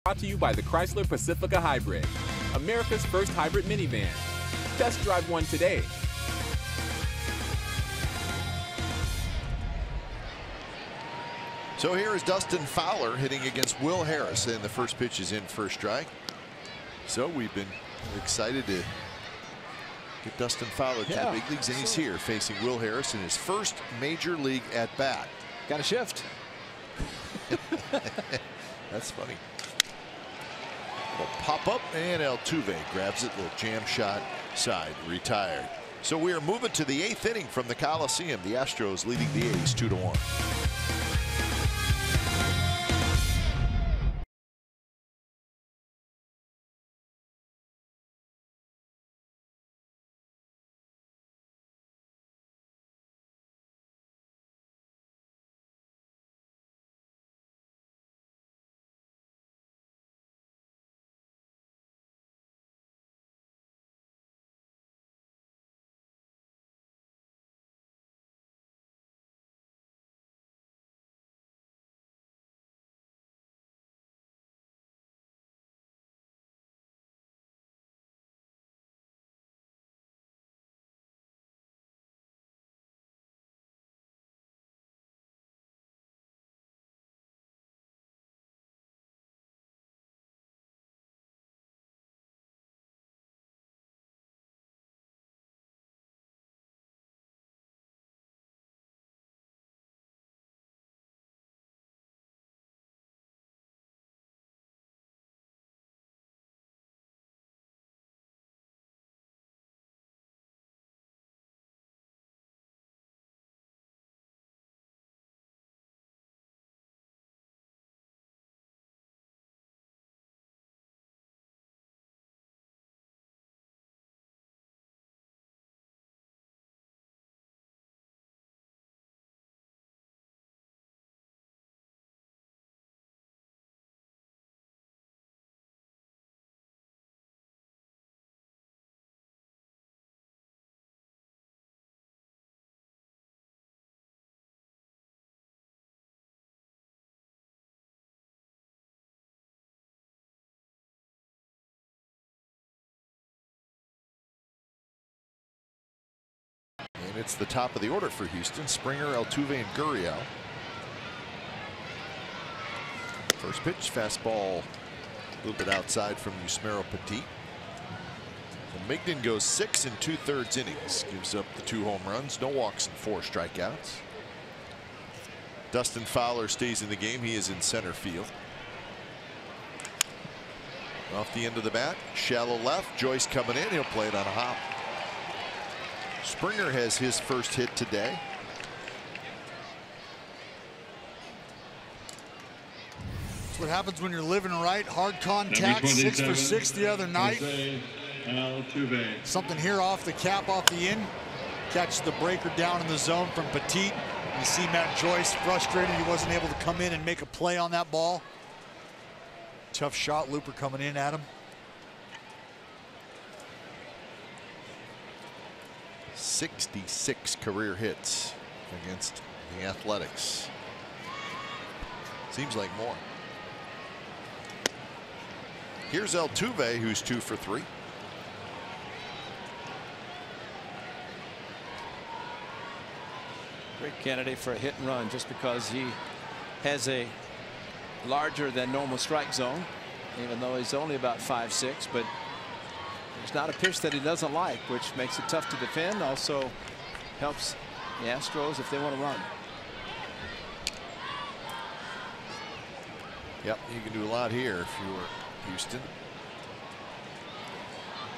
Brought to you by the Chrysler Pacifica Hybrid, America's first hybrid minivan. Test drive one today. So here is Dustin Fowler hitting against Will Harris, and the first pitch is in, first strike. So we've been excited to get Dustin Fowler to the big leagues, and he's here facing Will Harris in his first major league at bat. Got a shift. That's funny. Little pop up, and Altuve grabs it. Little jam shot side, retired. So we are moving to the 8th inning from the Coliseum. The Astros leading the A's 2-1. And it's the top of the order for Houston. Springer, Altuve, and Gurriel. First pitch, fastball a little bit outside from Yusmeiro Petit. So Migden goes 6 2/3 innings, gives up the 2 home runs, no walks and 4 strikeouts. Dustin Fowler stays in the game. He is in center field. Off the end of the bat, shallow left. Joyce coming in. He'll play it on a hop. Springer has his first hit today. That's what happens when you're living right. Hard contact, 6 for 6 the other night. Something here off the cap, off the in. Catches the breaker down in the zone from Petit. You see Matt Joyce frustrated he wasn't able to come in and make a play on that ball. Tough shot, Looper coming in at him. 66 career hits against the Athletics. Seems like more. Here's Altuve, who's 2 for 3. Great candidate for a hit and run just because he has a larger than normal strike zone, even though he's only about 5'6", but there's not a pitch that he doesn't like, which makes it tough to defend. Also helps the Astros if they want to run. Yep, you can do a lot here if you were Houston.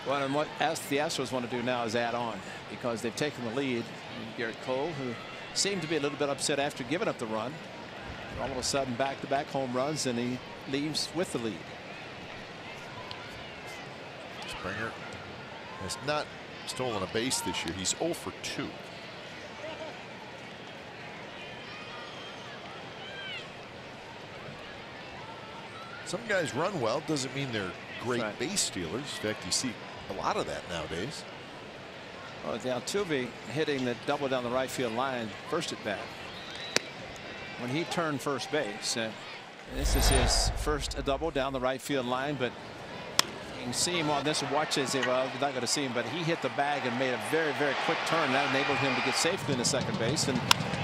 Well, and what the Astros want to do now is add on, because they've taken the lead. And Garrett Cole, who seemed to be a little bit upset after giving up the run, all of a sudden back-to-back home runs, and he leaves with the lead. Springer has not stolen a base this year. He's 0 for 2. Some guys run well, doesn't mean they're great base stealers. In fact, you see a lot of that nowadays. Well, the Altuve hitting the double down the right field line first at bat. When he turned first base, this is his first double down the right field line, but you can see him on this watch and say, well, we're not going to see him, but he hit the bag and made a very, very quick turn. That enabled him to get safely in the second base, and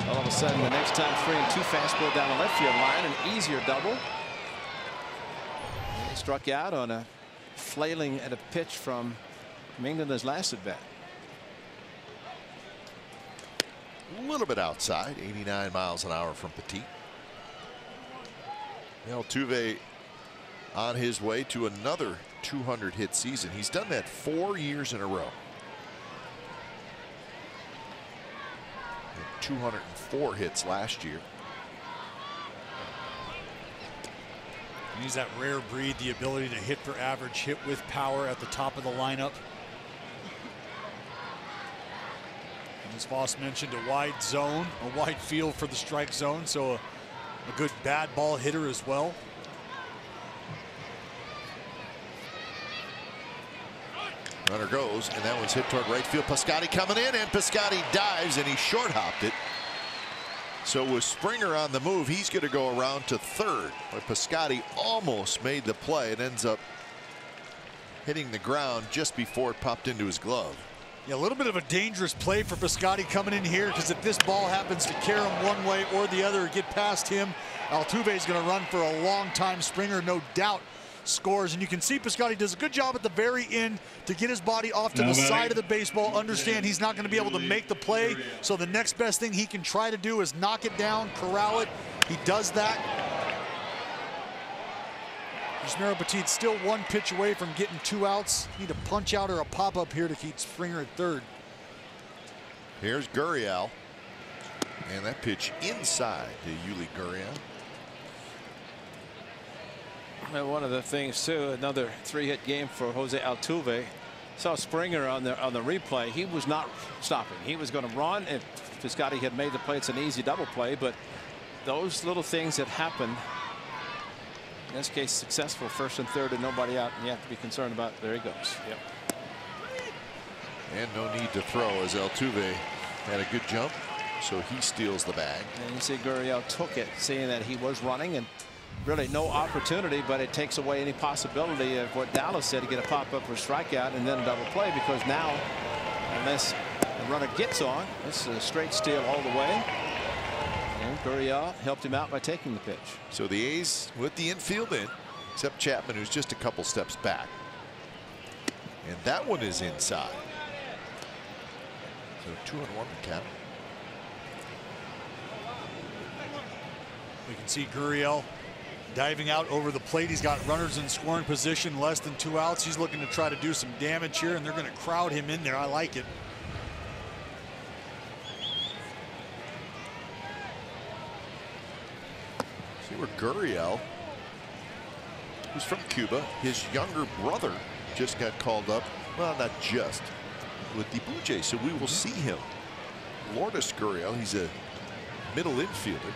all of a sudden the next time 3-2 fastball down the left field line, an easier double. And he struck out on a flailing at a pitch from Migden his last at bat. A little bit outside, 89 miles an hour from Petit. Altuve on his way to another 200 hit season. He's done that 4 years in a row. 204 hits last year. He's that rare breed, the ability to hit for average, hit with power at the top of the lineup. As Voss mentioned, a wide zone, a wide field for the strike zone, so a good bad ball hitter as well. Runner goes, and that one's hit toward right field. Piscotty coming in, and Piscotty dives, and he short hopped it. So with Springer on the move, he's going to go around to third. But Piscotty almost made the play. It ends up hitting the ground just before it popped into his glove. Yeah, a little bit of a dangerous play for Piscotty coming in here, because if this ball happens to carry him one way or the other or get past him, Altuve is going to run for a long time. Springer, no doubt, scores. And you can see Piscotty does a good job at the very end to get his body off to the side of the baseball. Understand he's not going to be able to make the play, so the next best thing he can try to do is knock it down, corral it. He does that. Yusmeiro Petit still 1 pitch away from getting 2 outs. Need a punch out or a pop up here to keep Springer at third. Here's Gurriel, and that pitch inside to Yuli Gurriel. And one of the things too, another 3-hit game for Jose Altuve. Saw Springer on the replay. He was not stopping. He was going to run. If Piscotty had made the play, it's an easy double play. But those little things that happen, in this case, successful first and third and nobody out, and you have to be concerned about. There he goes. Yep. And no need to throw, as Altuve had a good jump, so he steals the bag. And you see Gurriel took it, seeing that he was running, and really no opportunity, but it takes away any possibility of what Dallas said, to get a pop-up or strikeout and then a double play, because now, unless the runner gets on, this is a straight steal all the way. And Gurriel helped him out by taking the pitch. So the A's with the infield in, except Chapman, who's just a couple steps back. And that one is inside. So 2-1 to count. We can see Gurriel diving out over the plate. He's got runners in scoring position, less than 2 outs. He's looking to try to do some damage here, and they're going to crowd him in there. I like it. See where Gurriel, who's from Cuba, his younger brother just got called up. Well, not just, with the Blue Jays, so we will see him. Lourdes Gurriel, he's a middle infielder.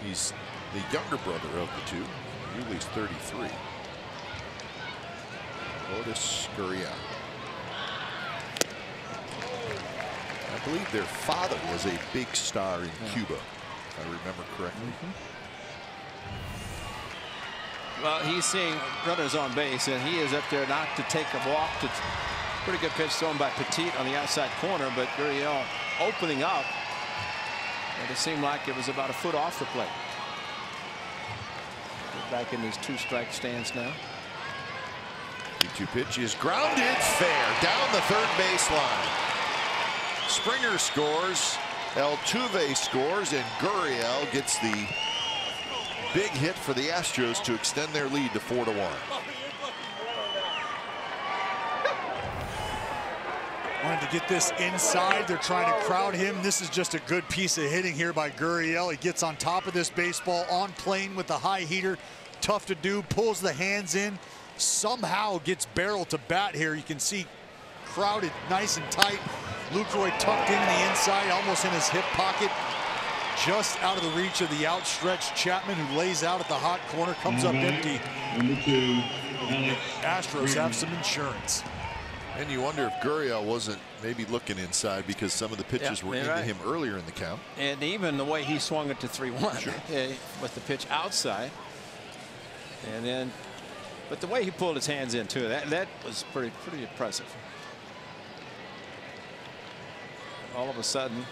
He's the younger brother of the two. Yuli's 33. Lourdes Gurriel. I believe their father was a big star in Cuba, if I remember correctly. Well, he's seeing runners on base, and he is up there not to take a walk. Pretty good pitch thrown by Petit on the outside corner, but Gurriel opening up, and it seemed like it was about a foot off the plate. Get back in his 2-strike stance now. 2 pitch is grounded fair down the third baseline. Springer scores, Altuve scores, and Gurriel gets the big hit for the Astros to extend their lead to 4-1. Wanted to get this inside. They're trying to crowd him. This is just a good piece of hitting here by Gurriel. He gets on top of this baseball on plane with the high heater. Tough to do. Pulls the hands in. Somehow gets barrel to bat here. You can see crowded nice and tight. Lucroy tucked in the inside, almost in his hip pocket. Just out of the reach of the outstretched Chapman, who lays out at the hot corner, comes up empty. Number 2, Astros have some insurance. And you wonder if Gurriel wasn't maybe looking inside because some of the pitches were into him earlier in the count. And even the way he swung it to 3-1 with the pitch outside. And then, but the way he pulled his hands in too, that was pretty impressive. All of a sudden,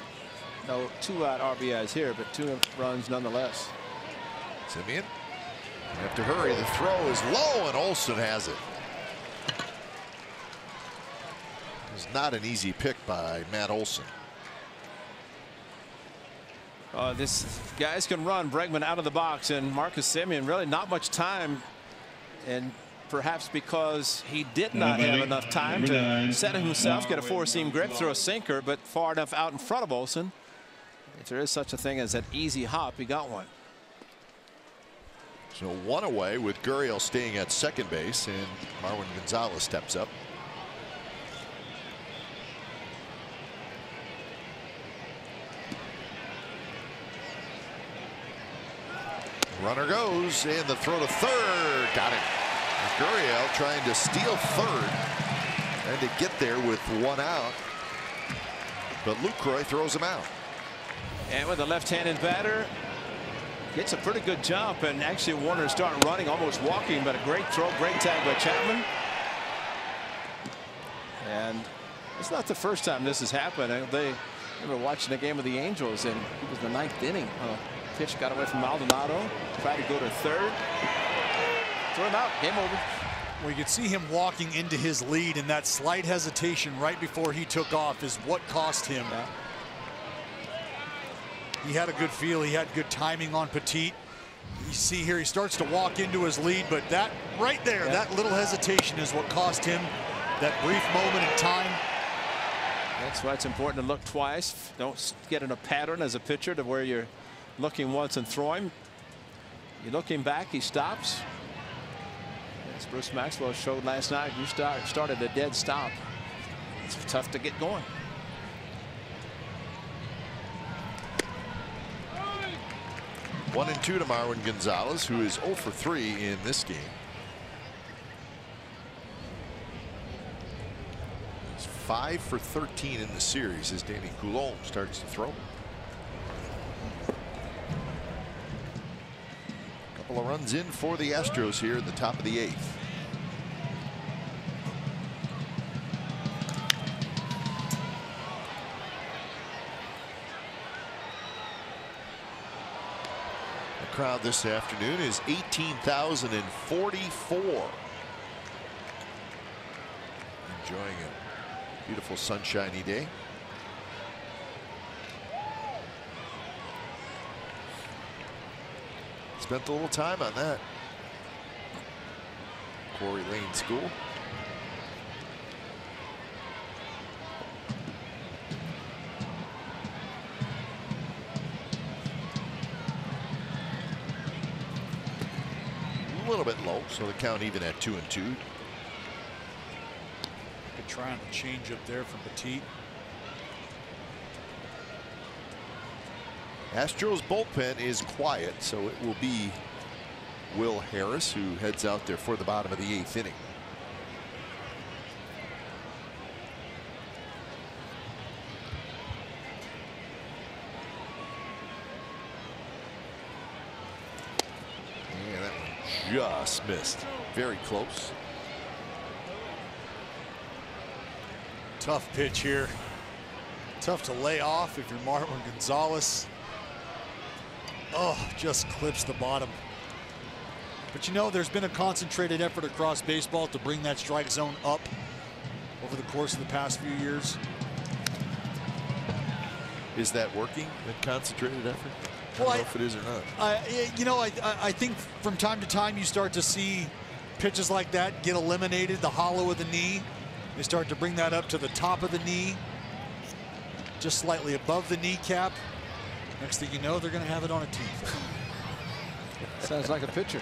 no 2-out RBIs here, but 2 runs nonetheless. Simeon, you have to hurry. The throw is low, and Olson has it. It's not an easy pick by Matt Olson. This guys can run. Bregman out of the box, and Marcus Simeon really not much time, and perhaps because he did not have enough time to set himself, get a 4-seam grip, throw a sinker, but far enough out in front of Olson. If there is such a thing as an easy hop, he got one. So 1 away with Gurriel staying at second base, and Marwin Gonzalez steps up. Runner goes, and the throw to third. Got it. Gurriel trying to steal third and to get there with 1 out. But Lucroy throws him out. And with a left-handed batter, gets a pretty good jump, and actually Warner to start running, almost walking, but a great throw, great tag by Chapman. And it's not the first time this has happened. They were watching a game of the Angels, and it was the 9th inning. Pitch got away from Maldonado, tried to go to third, throw him out, game over. Well, you could see him walking into his lead, and that slight hesitation right before he took off is what cost him. He had a good feel. He had good timing on Petit. You see here he starts to walk into his lead, but that right there, that little hesitation is what cost him that brief moment in time. That's why it's important to look twice. Don't get in a pattern as a pitcher to where you're looking once and throwing. You're looking back, he stops. As Bruce Maxwell showed last night, you started a dead stop. It's tough to get going. One and 2 to Marwin Gonzalez, who is 0 for 3 in this game. He's 5 for 13 in the series as Danny Coulombe starts to throw. Couple of runs in for the Astros here in the top of the 8th. The crowd this afternoon is 18,044. Enjoying a beautiful sunshiny day. Spent a little time on that. Quarry Lane School. A little bit low, so the count even at 2-2. Good try on the change up there from Petit. Astros bullpen is quiet, so it will be Will Harris who heads out there for the bottom of the 8th inning. Yeah, that one just missed. Very close. Tough pitch here. Tough to lay off if you're Marwin Gonzalez. Oh, just clips the bottom. But you know, there's been a concentrated effort across baseball to bring that strike zone up over the course of the past few years. Is that working, that concentrated effort? I Well, don't know if it is or not. You know, I think from time to time you start to see pitches like that get eliminated, the hollow of the knee. They start to bring that up to the top of the knee, just slightly above the kneecap. Next thing you know, they're going to have it on a tee. Sounds like a pitcher.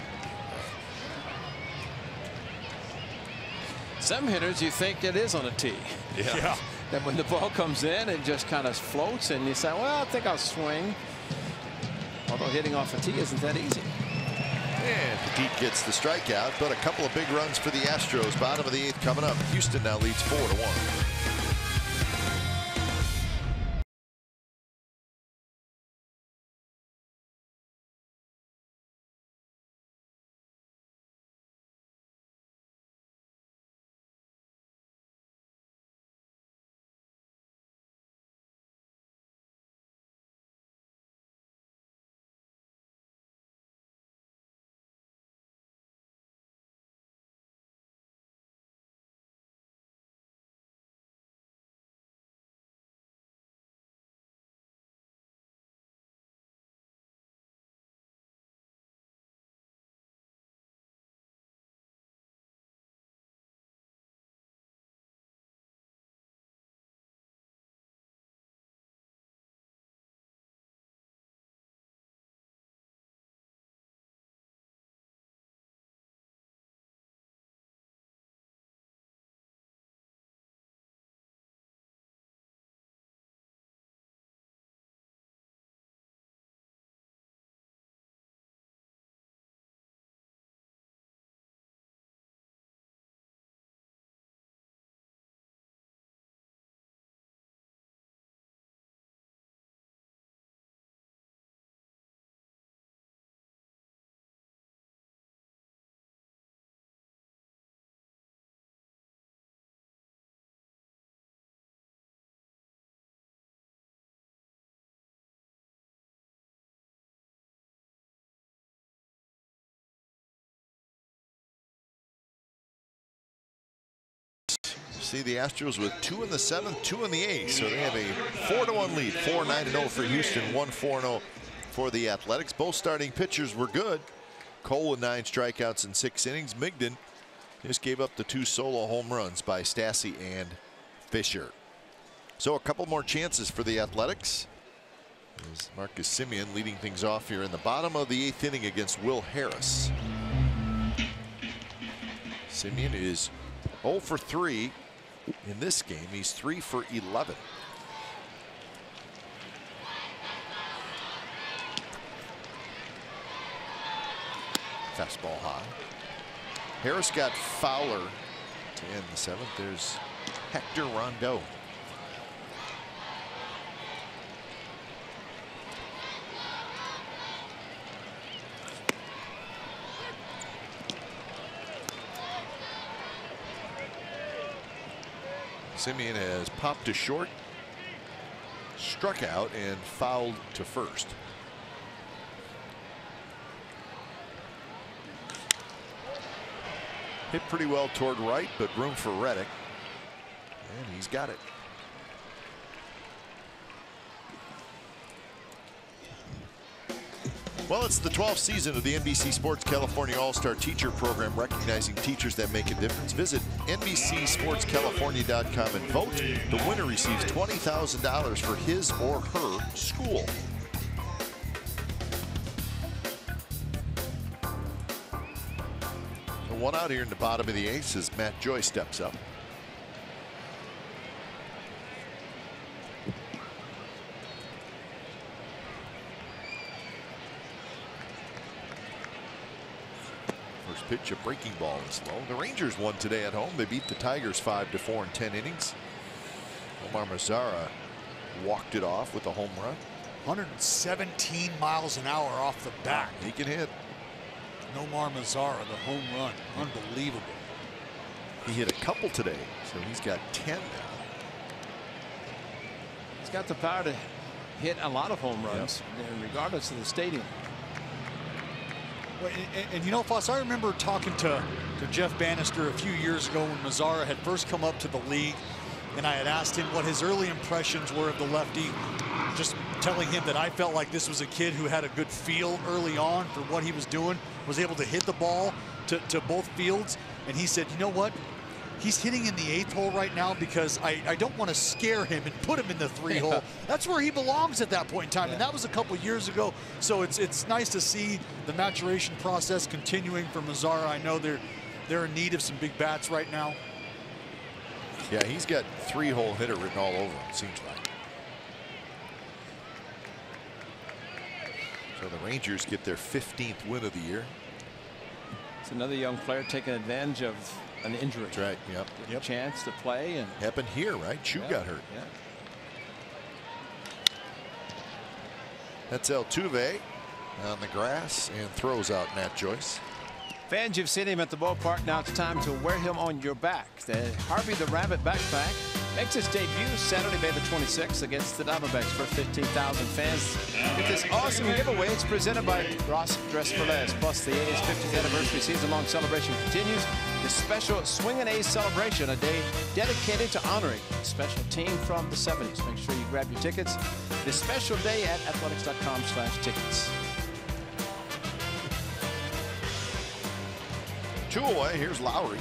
Some hitters, you think it is on a tee. Yeah. That when the ball comes in, it just kind of floats, and you say, well, I think I'll swing. Although hitting off a tee isn't that easy. And Petit gets the strikeout, but a couple of big runs for the Astros. Bottom of the 8th coming up. Houston now leads 4-1. See the Astros with 2 in the 7th, 2 in the 8th, so they have a 4-1 lead. 4-9-0 for Houston, 1-4-0 for the Athletics. Both starting pitchers were good. Cole with 9 strikeouts in 6 innings. Migden just gave up the 2 solo home runs by Stassi and Fisher. So a couple more chances for the Athletics. There's Marcus Semien leading things off here in the bottom of the 8th inning against Will Harris. Semien is 0 for 3 in this game. He's 3 for 11. Fastball high. Harris got Fowler to end the 7th. There's Hector Rondeau. Semien has popped to short, struck out, and fouled to first. Hit pretty well toward right, but room for Reddick. And he's got it. Well, it's the 12th season of the NBC Sports California All-Star Teacher Program, recognizing teachers that make a difference. Visit NBCSportsCalifornia.com and vote. The winner receives $20,000 for his or her school. The one out here in the bottom of the eighth as Matt Joy steps up. First pitch, a breaking ball is low. The Rangers won today at home. They beat the Tigers 5-4 in 10 innings. Omar Mazzara walked it off with a home run. 117 miles an hour off the bat. He can hit. Omar Mazzara, the home run. Unbelievable. He hit a couple today, so he's got 10 now. He's got the power to hit a lot of home runs, regardless of the stadium. Well, and you know, Foss, I remember talking to Jeff Bannister a few years ago when Mazzara had first come up to the league, and I had asked him what his early impressions were of the lefty, just telling him that I felt like this was a kid who had a good feel early on for what he was doing, was able to hit the ball to both fields. And he said, you know what? He's hitting in the 8th hole right now because I don't want to scare him and put him in the 3 hole. That's where he belongs at that point in time. And that was a couple years ago. So it's nice to see the maturation process continuing for Mazzara. I know they're in need of some big bats right now. Yeah, he's got 3-hole hitter written all over him, it seems like. So the Rangers get their 15th win of the year. It's another young player taking advantage of an injury. That's right. Yep. A chance to play, and happened here, right? HOU got hurt. Yeah. That's Altuve on the grass and throws out Matt Joyce. Fans, you've seen him at the ballpark. Now it's time to wear him on your back. The Harvey the Rabbit backpack makes its debut Saturday, May the 26th against the Diamondbacks for 15,000 fans. With this awesome giveaway, it's presented by Ross Dress for Less. Plus, the A's 50th anniversary season-long celebration continues. The special Swingin' A's celebration, a day dedicated to honoring a special team from the 70s. Make sure you grab your tickets. This special day at athletics.com/tickets. 2 away. Here's Lowry.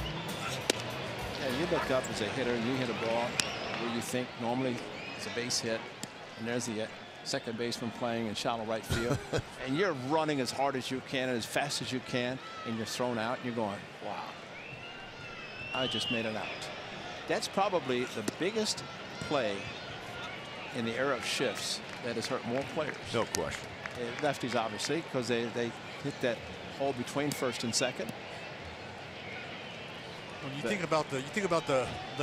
Yeah, you look up as a hitter and you hit a ball where you think normally it's a base hit, and there's the second baseman playing in shallow right field, and you're running as hard as you can and as fast as you can, and you're thrown out, and you're going, wow, I just made it out. That's probably the biggest play in the era of shifts that has hurt more players. No question. Lefties, obviously, because they hit that hole between first and second. When you think about the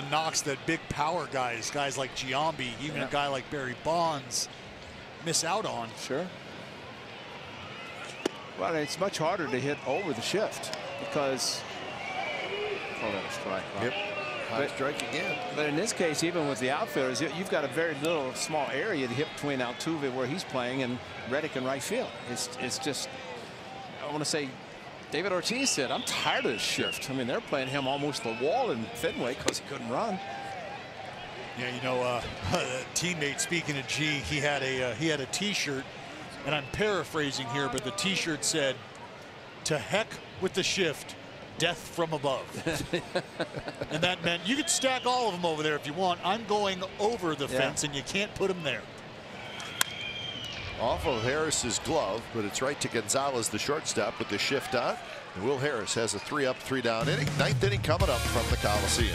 knocks that big power guys like Giambi, even a guy like Barry Bonds, miss out on. Sure. Well, it's much harder to hit over the shift because that a strike. Right? Yep. High strike again. But in this case, even with the outfielders, you've got a very little small area to hit between Altuve where he's playing and Reddick in right field. It's just, I want to say, David Ortiz said, I'm tired of this shift. I mean, they're playing him almost the wall in Fenway because he couldn't run. Yeah, you know, a teammate, speaking of G, he had a T-shirt, and I'm paraphrasing here, but the T-shirt said, "To heck with the shift, death from above." And that meant you could stack all of them over there if you want. I'm going over the fence, and you can't put them there. Off of Harris's glove, but it's right to Gonzalez, the shortstop, with the shift on. And Will Harris has a 3-up, 3-down inning. 9th inning coming up from the Coliseum.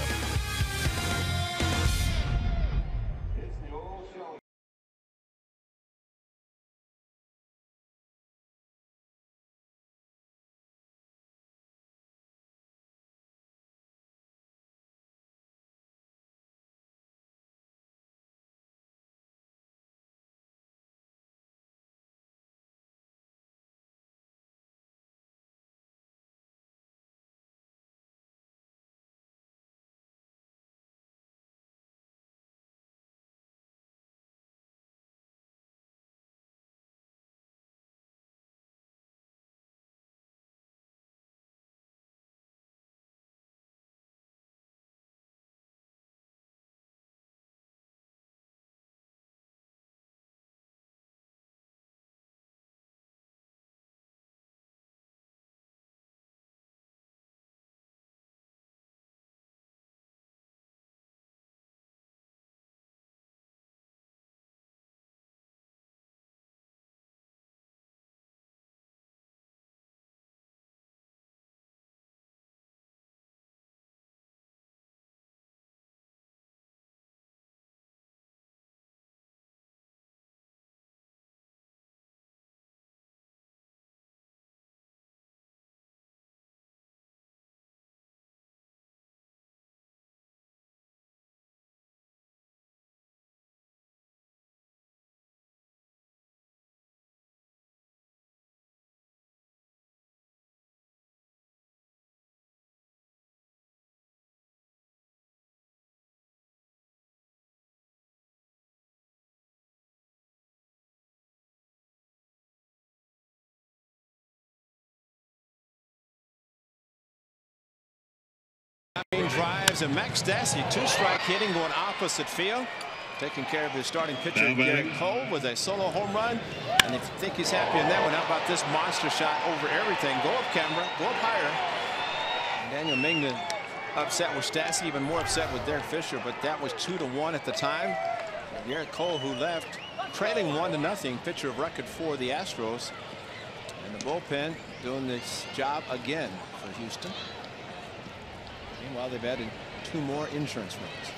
Drives and Max Stassi, 2-strike hitting, going opposite field, taking care of his starting pitcher Garrett Cole with a solo home run. And if you think he's happy in that one, how about this monster shot over everything? Go up, camera, go up higher. And Daniel Mingden upset with Stassi, even more upset with Derek Fisher, but that was 2-1 at the time. And Garrett Cole, who left trailing 1-0, pitcher of record for the Astros. And the bullpen doing this job again for Houston. Meanwhile, they've added 2 more insurance runs.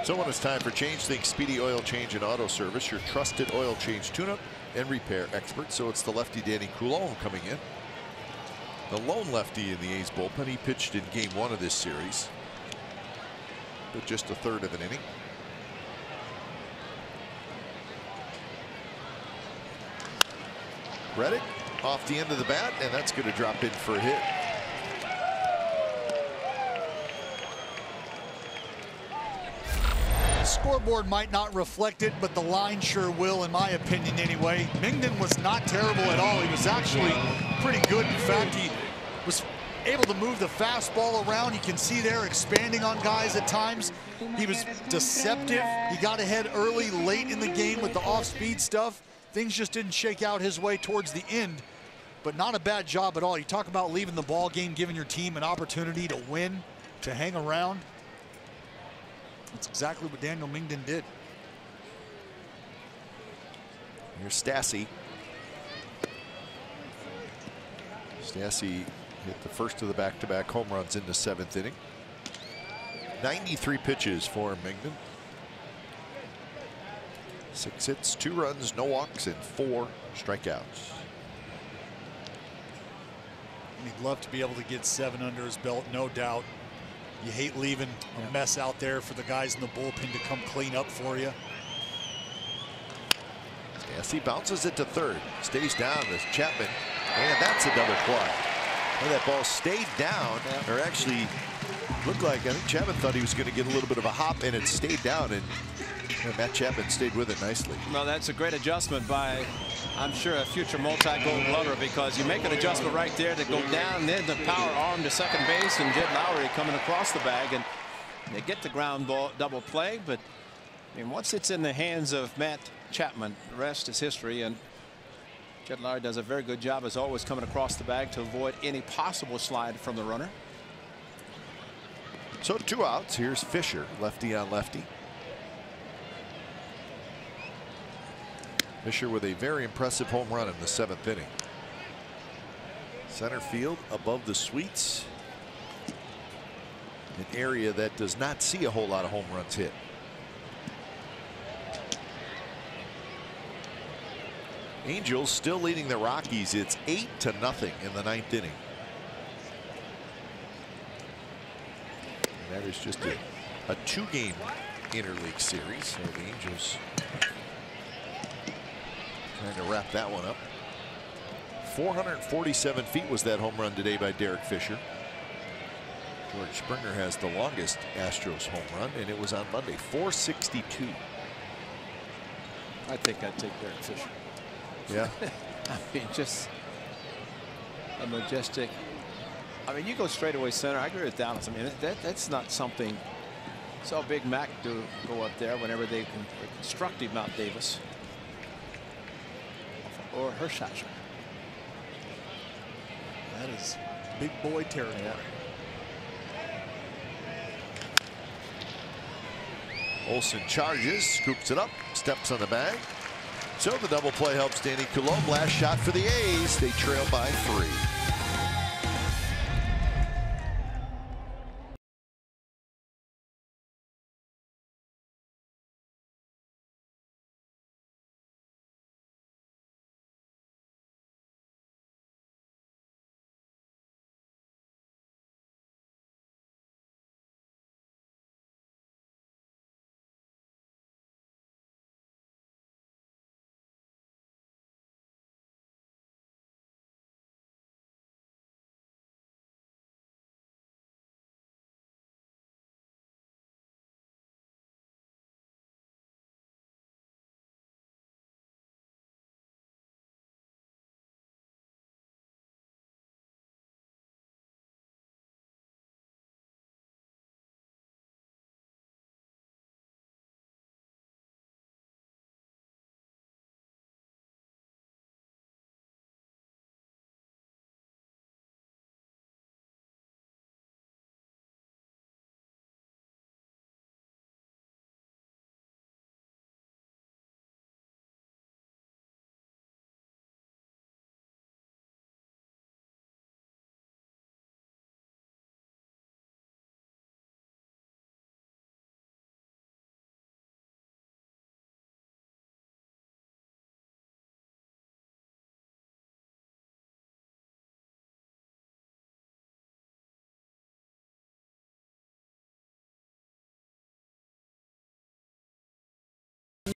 So when it's time for change, think Speedy Oil Change and Auto Service, your trusted oil change tune-up and repair expert. So it's the lefty Danny Coulon coming in. The lone lefty in the A's bullpen. He pitched in game 1 of this series, but just a third of an inning. Reddick off the end of the bat, and that's going to drop in for a hit. Scoreboard might not reflect it, but the line sure will, in my opinion anyway. Mingden was not terrible at all. He was actually pretty good. In fact, he was able to move the fastball around. You can see there expanding on guys at times. He was deceptive. He got ahead early, late in the game with the off-speed stuff. Things just didn't shake out his way towards the end, but not a bad job at all. You talk about leaving the ball game, giving your team an opportunity to win, to hang around. That's exactly what Daniel Mingden did. Here's Stassi. Stassi hit the first of the back-to-back home runs in the 7th inning. 93 pitches for Mingden. 6 hits, 2 runs, no walks, and 4 strikeouts. He'd love to be able to get 7 under his belt, no doubt. You hate leaving a mess out there for the guys in the bullpen to come clean up for you. Stassi bounces it to third, stays down as Chapman, and that's a double play. And that ball stayed down, or actually looked like, I think Chapman thought he was going to get a little bit of a hop, and it stayed down, and Matt Chapman stayed with it nicely. Well, that's a great adjustment by, I'm sure, a future multi-gold glover, because you make an adjustment right there to go down, then the power arm to second base, and Jed Lowry coming across the bag, and they get the ground ball double play. But I mean, once it's in the hands of Matt Chapman, the rest is history, and Jed Lowry does a very good job, as always, coming across the bag to avoid any possible slide from the runner. So 2 outs. Here's Fisher, lefty on lefty. Fisher with a very impressive home run in the 7th inning. Center field above the suites. An area that does not see a whole lot of home runs hit. Angels still leading the Rockies. It's 8-0 in the 9th inning. And that is just a 2-game interleague series. So the Angels trying to wrap that one up. 447 feet was that home run today by Derek Fisher. George Springer has the longest Astros home run, and it was on Monday, 462. I think I'd take Derek Fisher. Yeah. I mean, just a majestic. I mean, you go straightaway center. I agree with Dallas. I mean, that's not something. Saw Big Mac go up there whenever they constructed Mount Davis or Hershiser. That is big boy territory. Yeah. Olsen charges, scoops it up, steps on the bag. So the double play helps Danny Coulomb. Last shot for the A's. They trail by 3.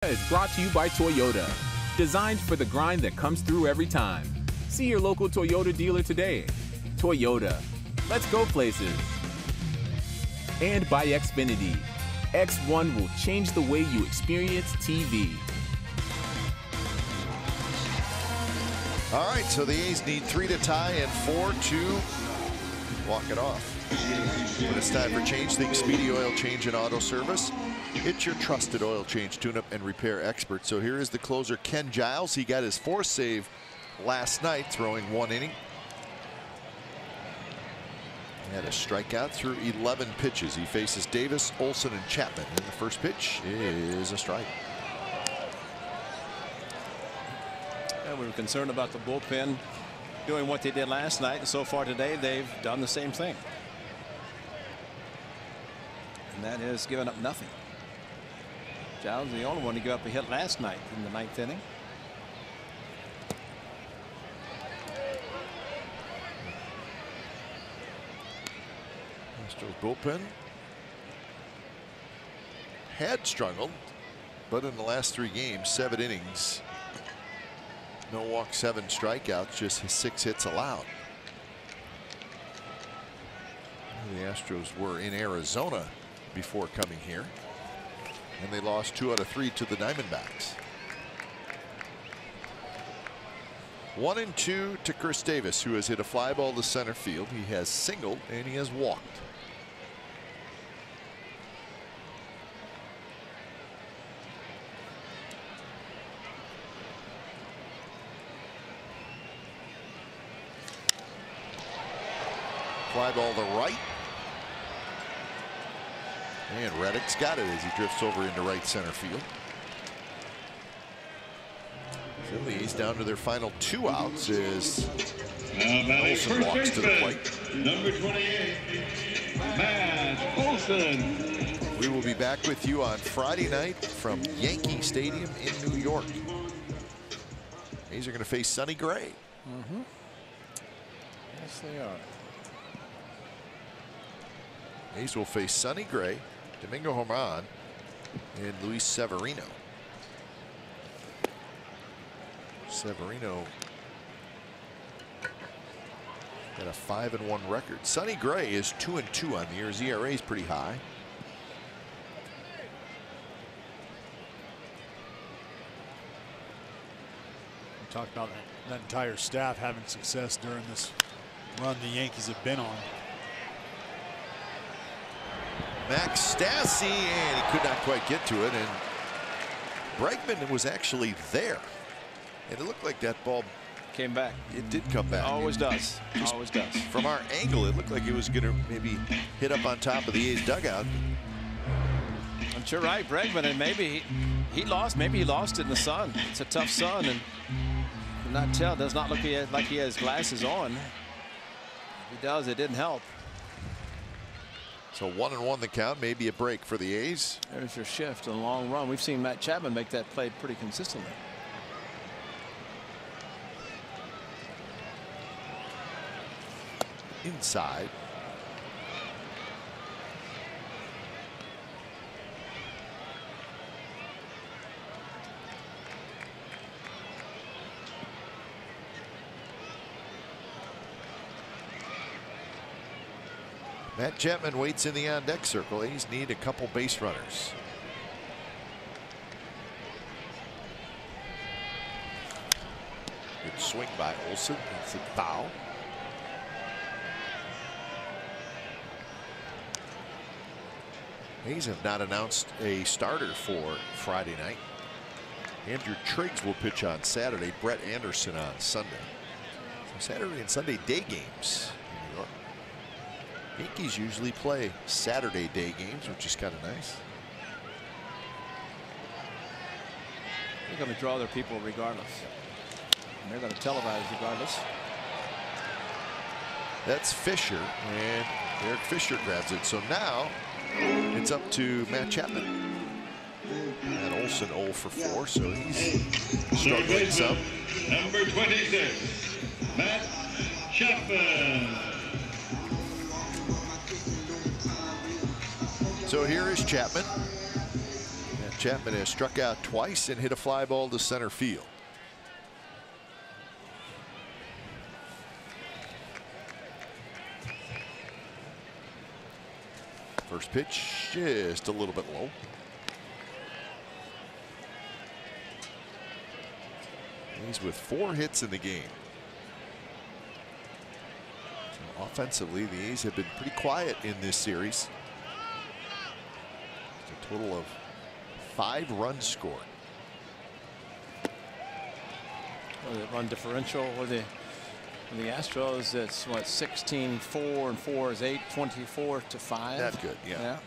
is brought to you by Toyota. Designed for the grind that comes through every time. See your local Toyota dealer today. Toyota. Let's go places. And by Xfinity. X1 will change the way you experience TV. All right, so the A's need 3 to tie and 4 to walk it off. When it's time for change, think Speedy Oil Change and Auto Service. It's your trusted oil change, tune-up, and repair expert. So here is the closer, Ken Giles. He got his 4th save last night, throwing 1 inning. He had a strikeout through 11 pitches. He faces Davis, Olson, and Chapman. And the first pitch is a strike. And we were concerned about the bullpen doing what they did last night, and so far today they've done the same thing. And that is giving up nothing. Giles is the only one to give up a hit last night in the 9th inning. Astros bullpen had struggled, but in the last 3 games, 7 innings, no walks, 7 strikeouts, just 6 hits allowed. The Astros were in Arizona before coming here, and they lost 2 out of 3 to the Diamondbacks. 1-2 to Chris Davis, who has hit a fly ball to center field. He has singled and he has walked. Fly ball to right. And Reddick's got it as he drifts over into right center field. Phillies down to their final 2 outs as Olson walks to the plate. Number 28, Matt Olson. We will be back with you on Friday night from Yankee Stadium in New York. A's are going to face Sonny Gray. Yes, they are. A's will face Sonny Gray, Domingo Germán, and Luis Severino. Severino got a 5-1 record. Sonny Gray is 2-2 on the year. His ERA is pretty high. We talked about that entire staff having success during this run the Yankees have been on. Max Stassi, and he could not quite get to it, and Bregman was actually there, and it looked like that ball came back. It did come back. Always does. Always does. From our angle, it looked like it was going to maybe hit up on top of the A's dugout. But you're right, Bregman, and maybe he lost. Maybe he lost it in the sun. It's a tough sun, and not tell. Does not look like he has glasses on. If he does, it didn't help. So 1-1 the count, maybe a break for the A's. There's your shift in the long run. We've seen Matt Chapman make that play pretty consistently. Inside. Matt Chapman waits in the on-deck circle. A's need a couple base runners. Good swing by Olson. It's a foul. A's have not announced a starter for Friday night. Andrew Triggs will pitch on Saturday. Brett Anderson on Sunday. So Saturday and Sunday day games in New York. Yankees usually play Saturday day games, which is kind of nice. They're going to draw their people regardless. And they're going to televise regardless. That's Fisher, and Eric Fisher grabs it. So now it's up to Matt Chapman. Matt Olson 0 for 4, so he's struggling some. Number 26, Matt Chapman. So here is Chapman. Matt Chapman has struck out twice and hit a fly ball to center field. First pitch just a little bit low. He's with 4 hits in the game. So offensively, the A's have been pretty quiet in this series. It's a total of 5 runs scored. Well, the run differential with the Astros, it's what, 16-4 and 4 is 8, 24-5. That's good, yeah.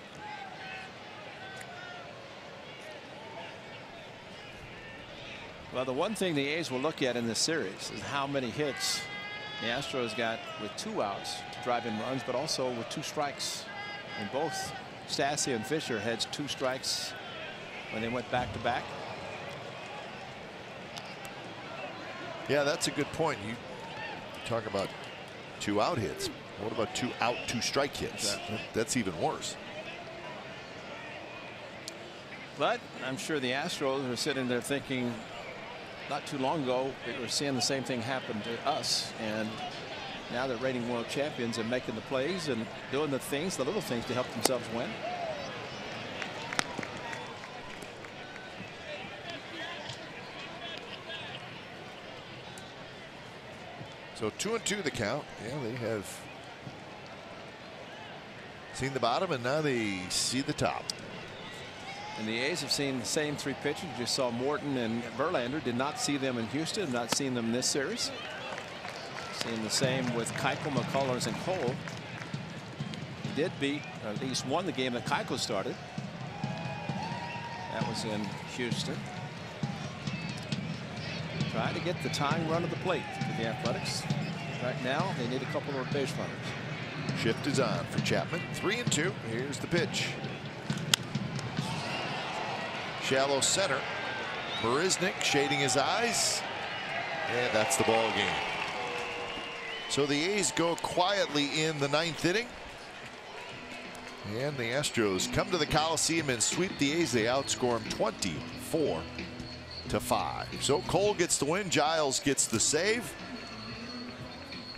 Well, the one thing the A's will look at in this series is how many hits the Astros got with 2 outs to drive in runs, but also with 2 strikes. And both Stassi and Fisher had 2 strikes when they went back to back. Yeah, that's a good point. You talk about 2 out hits. What about 2 out, 2 strike hits? Exactly. That's even worse. But I'm sure the Astros are sitting there thinking, not too long ago, we were seeing the same thing happen to us, and now they're reigning world champions and making the plays and doing the things, the little things to help themselves win. So 2-2 the count. Yeah, they have seen the bottom and now they see the top. And the A's have seen the same 3 pitchers. You just saw Morton and Verlander. Did not see them in Houston. Not seen them in this series. Seeing the same with Keuchel, McCullers, and Cole. He did beat, or at least won the game that Keuchel started. That was in Houston. Trying to get the tying run of the plate for the Athletics. Right now, they need a couple of base runners. Shift is on for Chapman. 3-2. Here's the pitch. Shallow center. Marisnik shading his eyes. And that's the ball game. So the A's go quietly in the 9th inning. And the Astros come to the Coliseum and sweep the A's. They outscore them 24-5. So Cole gets the win. Giles gets the save.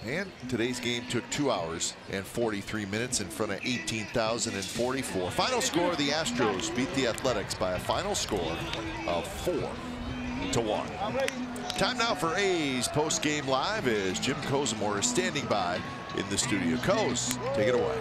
And today's game took 2 hours and 43 minutes in front of 18,044. Final score, the Astros beat the Athletics by a final score of 4-1. Time now for A's post-game live as Jim Kozimor is standing by in the studio. Coz, take it away.